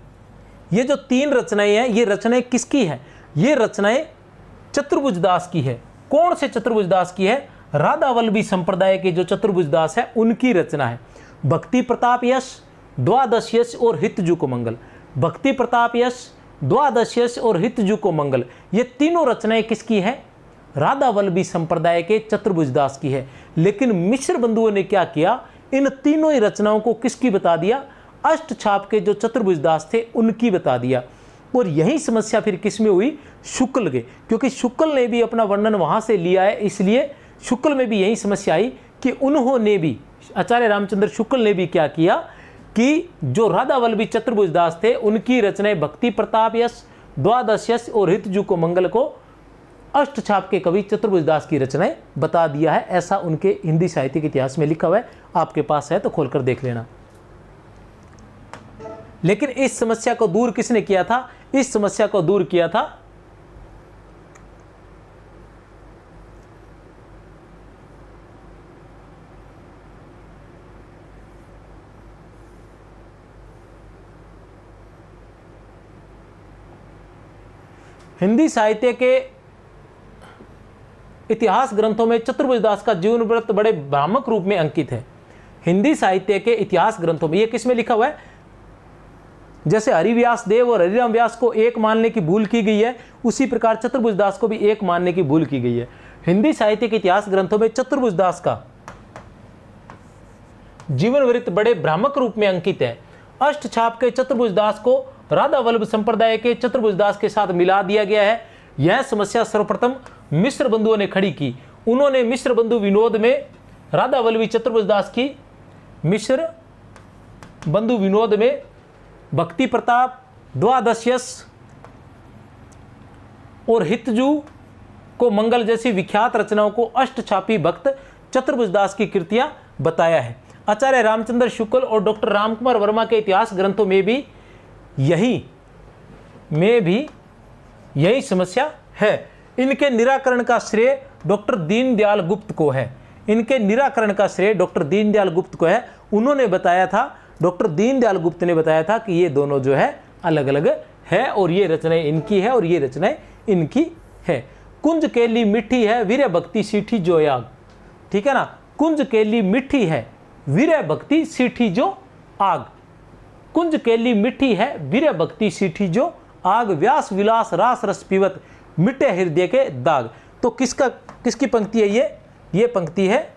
S1: ये जो 3 रचनाएं हैं, ये रचनाएं किसकी है? ये रचनाएं चतुर्भुजदास की है। कौन से चतुर्भुजदास की है? राधा वल्लभी संप्रदाय के जो चतुर्भुजदास है उनकी रचना है। भक्ति प्रताप यश, द्वादश यश और हितजू को मंगल। भक्ति प्रताप यश, द्वादश यश और हितजू को मंगल, ये तीनों रचनाएं किसकी है? राधा वल्लभी संप्रदाय के चतुर्भुजदास की है। लेकिन मिश्र बंधुओं ने क्या किया, इन तीनों ही रचनाओं को किसकी बता दिया? अष्टछाप के जो चतुर्भुजदास थे उनकी बता दिया। और यही समस्या फिर किस में हुई? शुक्ल के, क्योंकि शुक्ल ने भी अपना वर्णन वहां से लिया है, इसलिए शुक्ल में भी यही समस्या आई कि उन्होंने भी, आचार्य रामचंद्र शुक्ल ने भी क्या किया कि जो राधा वल्लभी चतुर्भुजदास थे उनकी रचनाएं भक्ति प्रताप यश, द्वादश यश और हितजू को मंगल को अष्टछाप के कवि चतुर्भुजदास की रचनाएं बता दिया है। ऐसा उनके हिंदी साहित्य के इतिहास में लिखा हुआ है, आपके पास है तो खोलकर देख लेना। लेकिन इस समस्या को दूर किसने किया था? इस समस्या को दूर किया था हिंदी साहित्य के इतिहास ग्रंथों में चतुर्भुजदास का जीवन वृत्त बड़े भ्रामक रूप में अंकित है। हिंदी साहित्य के इतिहास ग्रंथों में, ये किसमें लिखा हुआ है? जैसे हरिव्यास देव और हरिराम व्यास को एक मानने की भूल की गई है, उसी प्रकार चतुर्भुजदास को भी एक मानने की भूल की गई है। हिंदी साहित्य के इतिहास ग्रंथों में चतुर्भुजदास का जीवन वृत्त बड़े भ्रामक रूप में अंकित है। अष्टछाप के चतुर्भुजदास को राधा वल्लभ संप्रदाय के चतुर्भुजदास के साथ मिला दिया गया है। यह समस्या सर्वप्रथम मिश्र बंधुओं ने खड़ी की। उन्होंने मिश्र बंधु विनोद में राधा वल्लभी चतुर्भुजदास की, मिश्र बंधु विनोद में भक्ति प्रताप, द्वादश यश और हितजू को मंगल जैसी विख्यात रचनाओं को अष्टछापी भक्त चतुर्भुजदास की कृतियां बताया है। आचार्य रामचंद्र शुक्ल और डॉक्टर रामकुमार वर्मा के इतिहास ग्रंथों में भी यही समस्या है। इनके निराकरण का श्रेय डॉक्टर दीनदयाल गुप्त को है। इनके निराकरण का श्रेय डॉक्टर दीनदयाल गुप्त को है। उन्होंने बताया था, डॉक्टर दीनदयाल गुप्त ने बताया था कि ये दोनों जो है अलग अलग है और ये रचनाएं इनकी है और ये रचनाएं इनकी है। कुंज केली मिठी है, वीर भक्ति सीठी जो आग, ठीक है ना, कुंज केली मिठी है, वीर भक्ति सीठी जो आग। कुंज केली मिठी है, वीर भक्ति सीठी जो आग, व्यास विलास रास रस पीवत मिटे हृदय के दाग। तो किसकी पंक्ति है ये पंक्ति है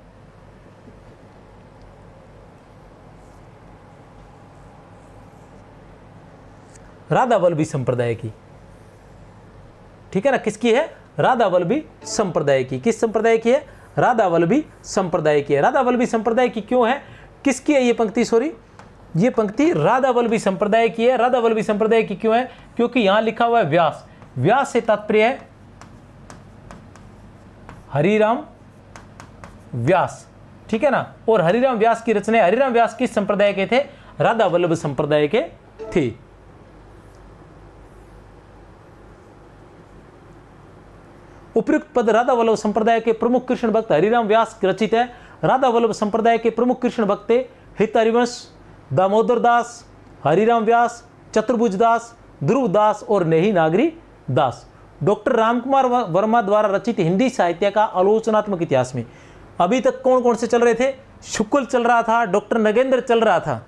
S1: राधा वल्लभी संप्रदाय की, ठीक है ना। किसकी है? राधा वल्लभी संप्रदाय की। किस संप्रदाय की है? राधा वल्लभी संप्रदाय की है। राधा वल्लभी संप्रदाय की क्यों है? किसकी है ये पंक्ति? सॉरी, ये पंक्ति राधा वल्लभी संप्रदाय की है। राधा वल्लभी संप्रदाय की क्यों है? क्योंकि यहां लिखा हुआ है व्यास। व्यास से तात्पर्य है हरिराम व्यास, ठीक है ना। और हरिराम व्यास की रचना, हरिराम व्यास किस संप्रदाय के थे? राधा वल्लभ संप्रदाय के थे। उपयुक्त पद राधा वल्लभ संप्रदाय के प्रमुख कृष्ण भक्त हरिराम व्यास रचित है। राधा वल्लभ संप्रदाय के प्रमुख कृष्ण भक्त थे हित हरिवंश, दामोदर दास, हरिराम व्यास, चतुर्भुज दास, ध्रुव दास और नेही नागरी दास। डॉक्टर रामकुमार वर्मा द्वारा रचित हिंदी साहित्य का आलोचनात्मक इतिहास में अभी तक कौन कौन से चल रहे थे? शुक्ल चल रहा था, डॉक्टर नगेंद्र चल रहा था।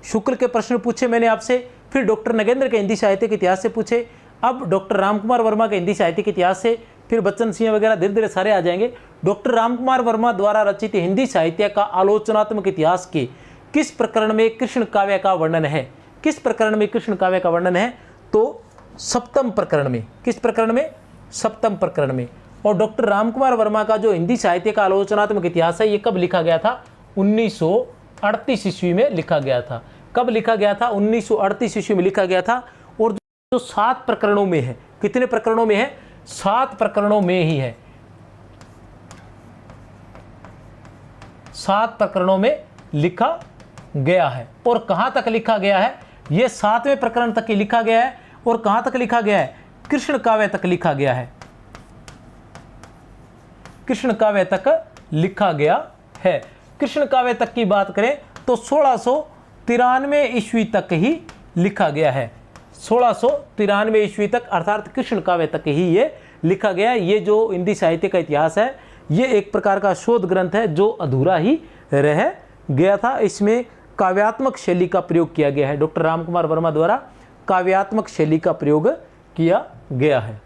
S1: शुक्ल के प्रश्न पूछे मैंने आपसे, फिर डॉक्टर नगेंद्र के हिंदी साहित्य के इतिहास से पूछे, अब डॉक्टर रामकुमार वर्मा के हिंदी साहित्य के इतिहास से, फिर बच्चन सिंह वगैरह धीरे धीरे सारे आ जाएंगे। डॉक्टर रामकुमार वर्मा द्वारा रचित हिंदी साहित्य का आलोचनात्मक इतिहास के किस प्रकरण में कृष्ण काव्य का वर्णन है? किस प्रकरण में कृष्ण काव्य का वर्णन है? तो सप्तम प्रकरण में। किस प्रकरण में? सप्तम प्रकरण में। और डॉक्टर रामकुमार वर्मा का जो हिंदी साहित्य का आलोचनात्मक इतिहास है, ये कब लिखा गया था? 1938 ईस्वी में लिखा गया था। कब लिखा गया था? 1938 ईस्वी में लिखा गया था। और जो 7 प्रकरणों में है, कितने प्रकरणों में है? 7 प्रकरणों में ही है। 7 प्रकरणों में लिखा गया है। और कहां तक लिखा गया है? यह 7वें प्रकरण तक ही लिखा गया है। और कहां तक लिखा गया है? कृष्ण काव्य तक लिखा गया है। कृष्ण काव्य तक लिखा गया है। कृष्ण काव्य तक की बात करें तो 1693 ईस्वी तक ही लिखा गया है। 1693 ईस्वी तक, अर्थात कृष्ण काव्य तक ही ये लिखा गया है। ये जो हिंदी साहित्य का इतिहास है, ये एक प्रकार का शोध ग्रंथ है जो अधूरा ही रह गया था। इसमें काव्यात्मक शैली का प्रयोग किया गया है। डॉक्टर रामकुमार वर्मा द्वारा काव्यात्मक शैली का प्रयोग किया गया है।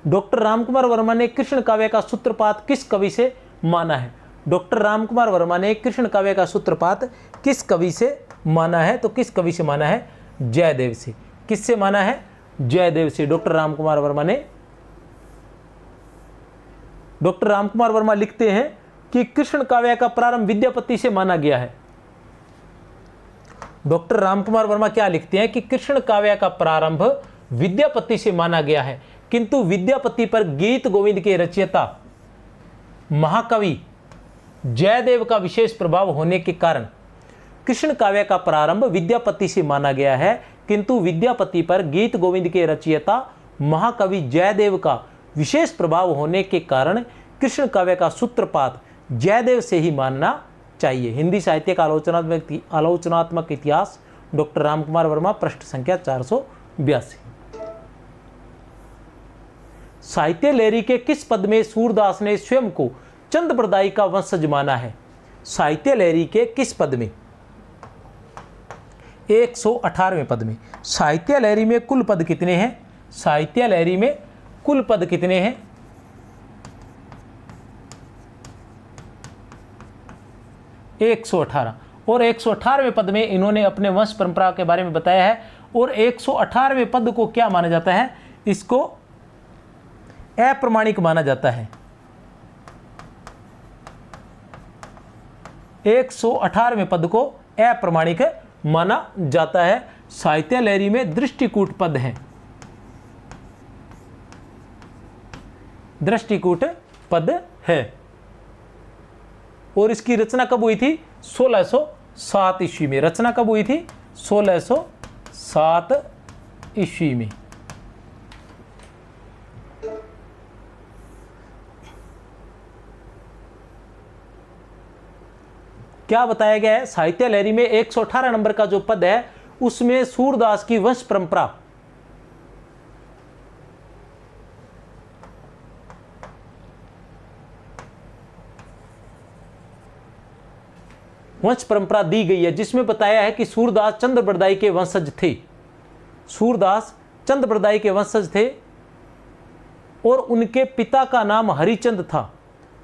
S1: डॉक्टर रामकुमार वर्मा ने कृष्ण काव्य का सूत्रपात किस कवि से माना है? डॉक्टर रामकुमार वर्मा ने कृष्ण काव्य का सूत्रपात किस कवि से माना है? तो किस कवि से माना है? जयदेव से। किससे माना है? जयदेव से। डॉक्टर रामकुमार वर्मा ने, डॉक्टर रामकुमार वर्मा लिखते हैं कि कृष्ण काव्य का प्रारंभ विद्यापति से माना गया है। डॉक्टर रामकुमार वर्मा क्या लिखते हैं कि कृष्ण काव्य का प्रारंभ विद्यापति से माना गया है, किंतु विद्यापति पर गीत गोविंद के रचयिता महाकवि जयदेव का विशेष प्रभाव होने के कारण कृष्ण काव्य का प्रारंभ विद्यापति से माना गया है, किंतु विद्यापति पर गीत गोविंद के रचयिता महाकवि जयदेव का विशेष प्रभाव होने के कारण कृष्ण काव्य का सूत्रपात जयदेव से ही मानना चाहिए। हिंदी साहित्य का आलोचनात्मक इतिहास, डॉक्टर रामकुमार वर्मा, पृष्ठ संख्या 482। साहित्य लहरी के किस पद में सूरदास ने स्वयं को चंद बरदाई का वंशज माना है? साहित्य लहरी के किस पद में? 118वें पद में। साहित्य लहरी में कुल पद कितने हैं? साहित्य लहरी में कुल पद कितने हैं? 118। और 118वें पद में इन्होंने अपने वंश परंपरा के बारे में बताया है। और 118वें पद को क्या माना जाता है? इसको अप्रमाणिक माना जाता है। 118वें पद को अप्रमाणिक माना जाता है। साहित्य लहरी में दृष्टिकूट पद हैं। दृष्टिकूट पद है। और इसकी रचना कब हुई थी? 1607 ईस्वी में। रचना कब हुई थी? 1607 ईस्वी में। क्या बताया गया है? साहित्य लहरी में 118 नंबर का जो पद है उसमें सूरदास की वंश परंपरा, वंश परंपरा दी गई है, जिसमें बताया है कि सूरदास चंद्र बरदाई के वंशज थे। सूरदास चंद्र बरदाई के वंशज थे और उनके पिता का नाम हरिचंद था।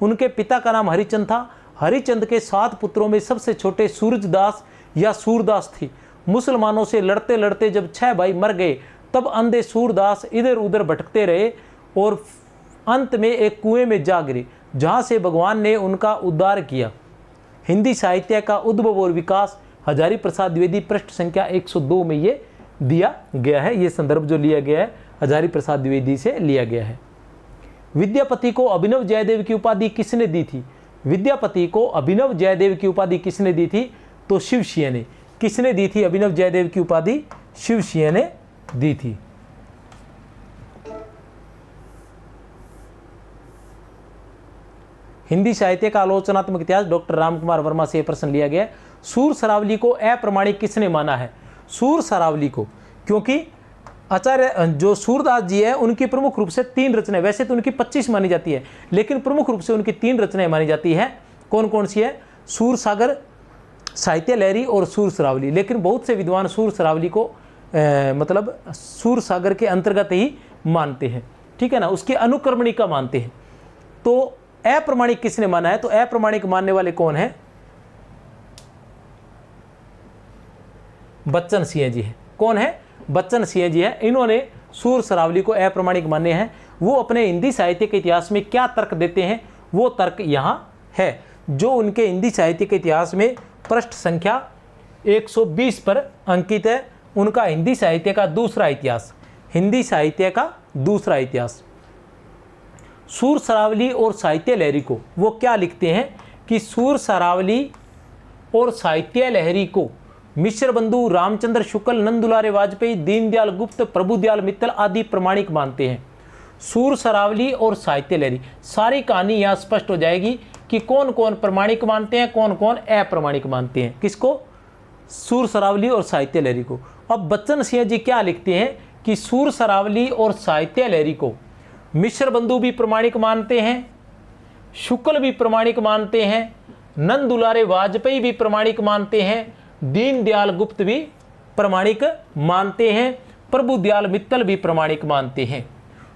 S1: उनके पिता का नाम हरिचंद था। हरिचंद के 7 पुत्रों में सबसे छोटे सूरजदास या सूरदास थे। मुसलमानों से लड़ते लड़ते जब 6 भाई मर गए, तब अंधे सूरदास इधर उधर भटकते रहे और अंत में एक कुएं में जा गिरे। जहाँ से भगवान ने उनका उद्धार किया। हिंदी साहित्य का उद्भव और विकास हजारी प्रसाद द्विवेदी, पृष्ठ संख्या 102 में ये दिया गया है। ये संदर्भ जो लिया गया है हजारी प्रसाद द्विवेदी से लिया गया है। विद्यापति को अभिनव जयदेव की उपाधि किसने दी थी? विद्यापति को अभिनव जयदेव की उपाधि किसने दी थी? तो शिव सिंह ने। किसने दी थी अभिनव जयदेव की उपाधि? शिव सिंह ने दी थी। हिंदी साहित्य का आलोचनात्मक इतिहास डॉक्टर रामकुमार वर्मा से प्रश्न लिया गया। सूर सरावली को अप्रमाणिक किसने माना है? सूर सरावली को, क्योंकि आचार्य जो सूरदास जी है उनकी प्रमुख रूप से 3 रचनाएं, वैसे तो उनकी 25 मानी जाती है, लेकिन प्रमुख रूप से उनकी 3 रचनाएं मानी जाती है। कौन कौन सी है? सूर सागर, साहित्य लहरी और सूर सरावली। लेकिन बहुत से विद्वान सूर सरावली को मतलब सूर सागर के अंतर्गत ही मानते हैं, ठीक है ना, उसकी अनुक्रमणिका मानते हैं। तो अप्रमाणिक किसने माना है? तो अप्रमाणिक मानने वाले कौन है? बच्चन सिंह जी है। कौन है? बच्चन सिंह जी है। इन्होंने सूर सरावली को अप्रमाणिक माने हैं। वो अपने हिंदी साहित्य के इतिहास में क्या तर्क देते हैं, वो तर्क यहाँ है, जो उनके हिंदी साहित्य के इतिहास में पृष्ठ संख्या 120 पर अंकित है। उनका हिंदी साहित्य का दूसरा इतिहास, हिंदी साहित्य का दूसरा इतिहास। सूर सरावली और साहित्य लहरी को वो क्या लिखते हैं कि सूर सरावली और साहित्य लहरी को मिश्र बंधु, रामचंद्र शुक्ल, नंद दुलारे वाजपेयी, दीनदयाल गुप्त, प्रभुदयाल मित्तल आदि प्रमाणिक मानते हैं। सूर सरावली और साहित्य लहरी, सारी कहानी यहाँ स्पष्ट हो जाएगी कि कौन कौन प्रमाणिक मानते हैं, कौन कौन अप्रमाणिक मानते हैं। किसको? सूर सरावली और साहित्य लहरी को। अब बच्चन सिंह जी क्या लिखते हैं कि सूर सरावली और साहित्य लहरी को मिश्र बंधु भी प्रमाणिक मानते हैं, शुक्ल भी प्रमाणिक मानते हैं, नंद दुलारे वाजपेयी भी प्रमाणिक मानते हैं, दीनदयाल गुप्त भी प्रमाणिक मानते हैं, प्रभुदयाल मित्तल भी प्रमाणिक मानते हैं।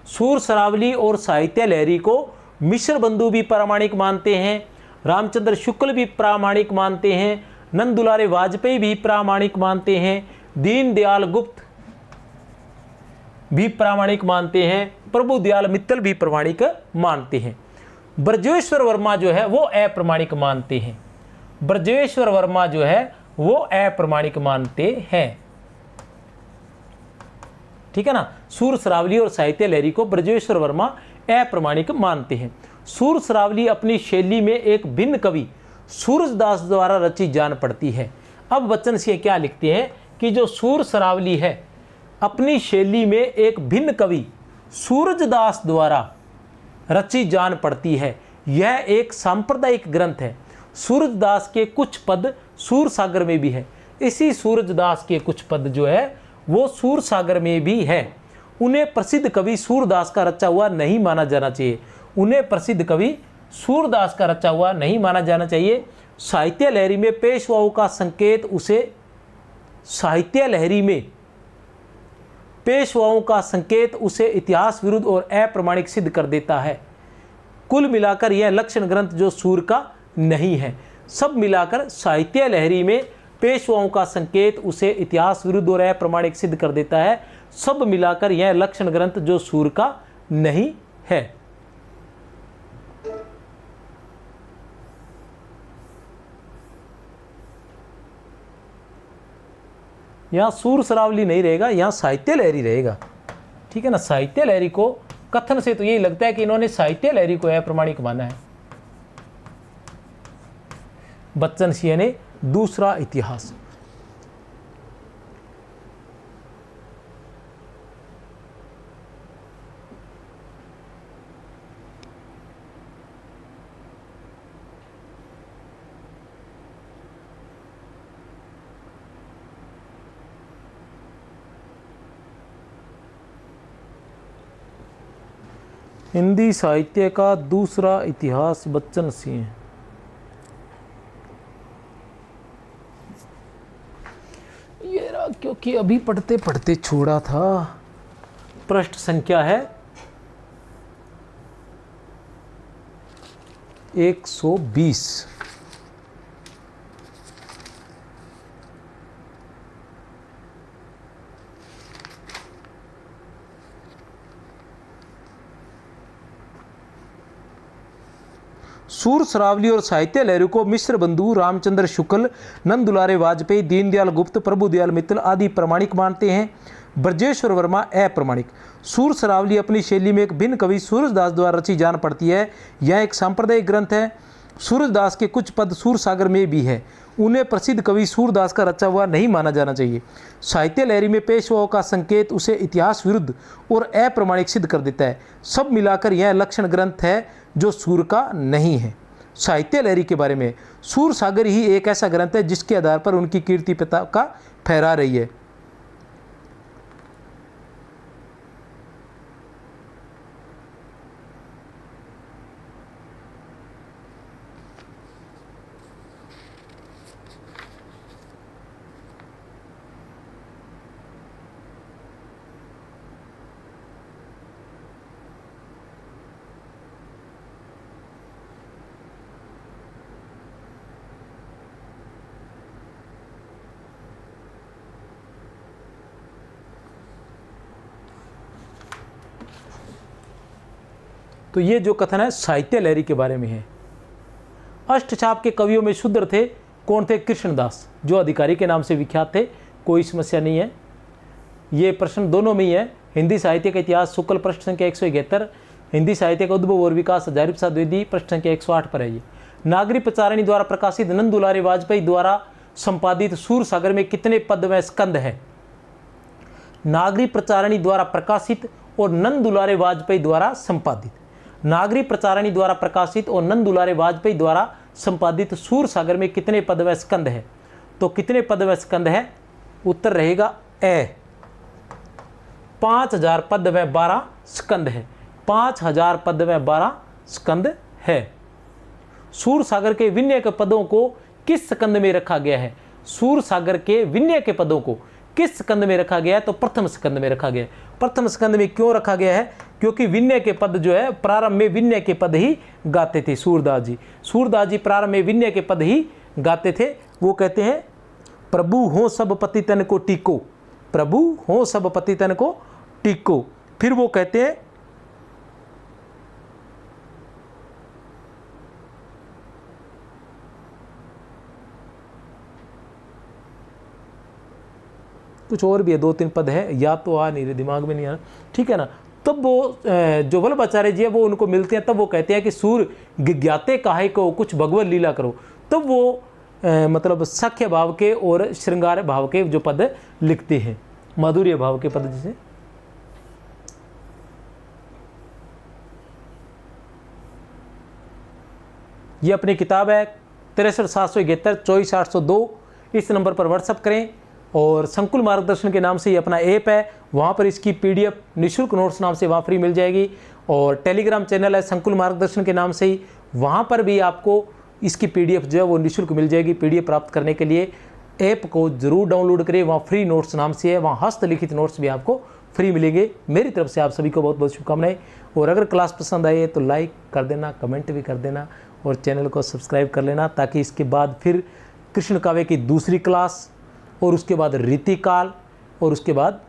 S1: सूर सरावली और साहित्य लहरी को मिश्र बंधु भी प्रमाणिक मानते हैं, रामचंद्र शुक्ल भी प्रामाणिक मानते हैं, नंद दुलारे वाजपेयी भी प्रामाणिक मानते हैं, दीनदयाल गुप्त भी प्रामाणिक मानते हैं, प्रभुदयाल मित्तल भी प्रमाणिक मानते हैं। ब्रजेश्वर वर्मा जो है वो अप्रमाणिक मानते हैं। ब्रजेश्वर वर्मा जो है वो अप्रमाणिक मानते हैं, ठीक है ना। सूर सरावली और साहित्य लहरी को ब्रजेश्वर वर्मा अप्रमाणिक मानते हैं। सूर सरावली अपनी शैली में एक भिन्न कवि सूरजदास द्वारा रची जान पड़ती है। अब बच्चन सिंह क्या लिखते हैं कि जो सूर सरावली है अपनी शैली में एक भिन्न कवि सूरजदास द्वारा रची जान पड़ती है। यह एक सांप्रदायिक ग्रंथ है। सूरजदास के कुछ पद सूर सागर में भी है। इसी सूरजदास के कुछ पद जो है वो सूर सागर में भी है। उन्हें प्रसिद्ध कवि सूरदास का रचा हुआ नहीं माना जाना चाहिए। उन्हें प्रसिद्ध कवि सूरदास का रचा हुआ नहीं माना जाना चाहिए। साहित्य लहरी में पेशवाओं का संकेत उसे साहित्य लहरी में पेशवाओं का संकेत उसे इतिहास विरुद्ध और अप्रमाणिक सिद्ध कर देता है। कुल मिलाकर यह लक्षण ग्रंथ जो सूर का नहीं है। सब मिलाकर साहित्य लहरी में पेशवाओं का संकेत उसे इतिहास विरुद्ध और अप्रमाणिक सिद्ध कर देता है। सब मिलाकर यह लक्षण ग्रंथ जो सूर का नहीं है। यहाँ सूर सरावली नहीं रहेगा, यहाँ साहित्य लहरी रहेगा, ठीक है ना। साहित्य लहरी को कथन से तो यही लगता है कि इन्होंने साहित्य लहरी को अप्रमाणिक माना है। बच्चन सिंह ने दूसरा इतिहास। हिंदी साहित्य का दूसरा इतिहास बच्चन सिंह। ये रहा, क्योंकि अभी पढ़ते पढ़ते छोड़ा था। पृष्ठ संख्या है 120। सूर श्रावली और साहित्य लहरी को मिश्र बंधु रामचंद्र शुक्ल, नंद दुलारे वाजपेयी, दीनदयाल गुप्त, प्रभुदयाल मित्तल आदि प्रमाणिक मानते हैं। ब्रजेश्वर वर्मा अप्रमाणिक। सूर श्रावली अपनी शैली में एक भिन्न कवि सूरजदास द्वारा रची जान पड़ती है। यह एक सांप्रदायिक ग्रंथ है। सूरजदास के कुछ पद सूरसागर में भी है। उन्हें प्रसिद्ध कवि सूरदास का रचा हुआ नहीं माना जाना चाहिए। साहित्य लहरी में पेशवाओं का संकेत उसे इतिहास विरुद्ध और अप्रमाणिक सिद्ध कर देता है। सब मिलाकर यह लक्षण ग्रंथ है जो सूर का नहीं है। साहित्य लहरी के बारे में, सूरसागर ही एक ऐसा ग्रंथ है जिसके आधार पर उनकी कीर्ति पताका फहरा रही है। तो ये जो कथन है साहित्य लहरी के बारे में है। अष्टचाप के कवियों में शूद्र थे। कौन थे? कृष्णदास, जो अधिकारी के नाम से विख्यात थे। कोई समस्या नहीं है। ये प्रश्न दोनों में ही है। हिंदी साहित्य का इतिहास शुक्ल पृष्ठ संख्या 171, हिंदी साहित्य का उद्भव और विकास हजारी प्रसाद द्विवेदी पृष्ठ संख्या 108 पर है। ये नागरी प्रचारणी द्वारा प्रकाशित नंद दुलारे वाजपेयी द्वारा संपादित सूरसागर में कितने पद व स्कंद है? नागरी प्रचारणी द्वारा प्रकाशित और नंद दुलारे वाजपेयी द्वारा संपादित। नागरी प्रचारणी द्वारा प्रकाशित और नंद दुलारे वाजपेयी द्वारा संपादित सूरसागर में कितने पद व स्कंद है? तो कितने पद व स्कंद है? उत्तर रहेगा ए। 5000 पद व 12 स्कंद है। 5000 पद व 12 स्कंद है। सूरसागर के विनय के पदों को किस स्कंद में रखा गया है? सूरसागर के विनय के पदों को किस स्कंद में रखा गया है? तो प्रथम स्कंद में रखा गया है। प्रथम स्कंद में क्यों रखा गया है? क्योंकि विनय के पद जो है प्रारंभ में विनय के पद ही गाते थे सूरदास जी। सूरदास जी प्रारंभ में विनय के पद ही गाते थे। वो कहते हैं प्रभु हो सब पतितन को टीको, प्रभु हो सब पतितन को टीको। फिर वो कहते हैं कुछ और भी है, 2-3 पद है, या तो आ नहीं रहे, दिमाग में नहीं आ रहा, ठीक है ना। तब वो जो वल्लभाचार्य जी है वो उनको मिलते हैं, तब वो कहते हैं कि सूर गिज्ञाते काहे को कुछ भगवत लीला करो। तब वो मतलब सख्य भाव के और श्रृंगार भाव के जो पद लिखते हैं, माधुर्य भाव के पद जैसे। ये अपनी किताब है 63,771 24,802। इस नंबर पर व्हाट्सअप करें। और संकुल मार्गदर्शन के नाम से ये अपना ऐप है, वहाँ पर इसकी PDF निःशुल्क नोट्स नाम से वहाँ फ्री मिल जाएगी। और टेलीग्राम चैनल है संकुल मार्गदर्शन के नाम से ही, वहाँ पर भी आपको इसकी PDF जो है वो निःशुल्क मिल जाएगी। PDF प्राप्त करने के लिए ऐप को जरूर डाउनलोड करिए, वहाँ फ्री नोट्स नाम से है, वहाँ हस्तलिखित नोट्स भी आपको फ्री मिलेंगे। मेरी तरफ से आप सभी को बहुत बहुत शुभकामनाएं। और अगर क्लास पसंद आई है तो लाइक कर देना, कमेंट भी कर देना और चैनल को सब्सक्राइब कर लेना, ताकि इसके बाद फिर कृष्ण काव्य की दूसरी क्लास और उसके बाद रीतिकाल और उसके बाद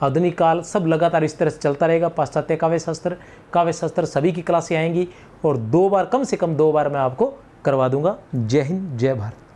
S1: आधुनिक काल, सब लगातार इस तरह से चलता रहेगा। पाश्चात्य काव्य शास्त्र सभी की क्लासें आएंगी और 2 बार, कम से कम 2 बार मैं आपको करवा दूंगा। जय हिंद, जय भारत।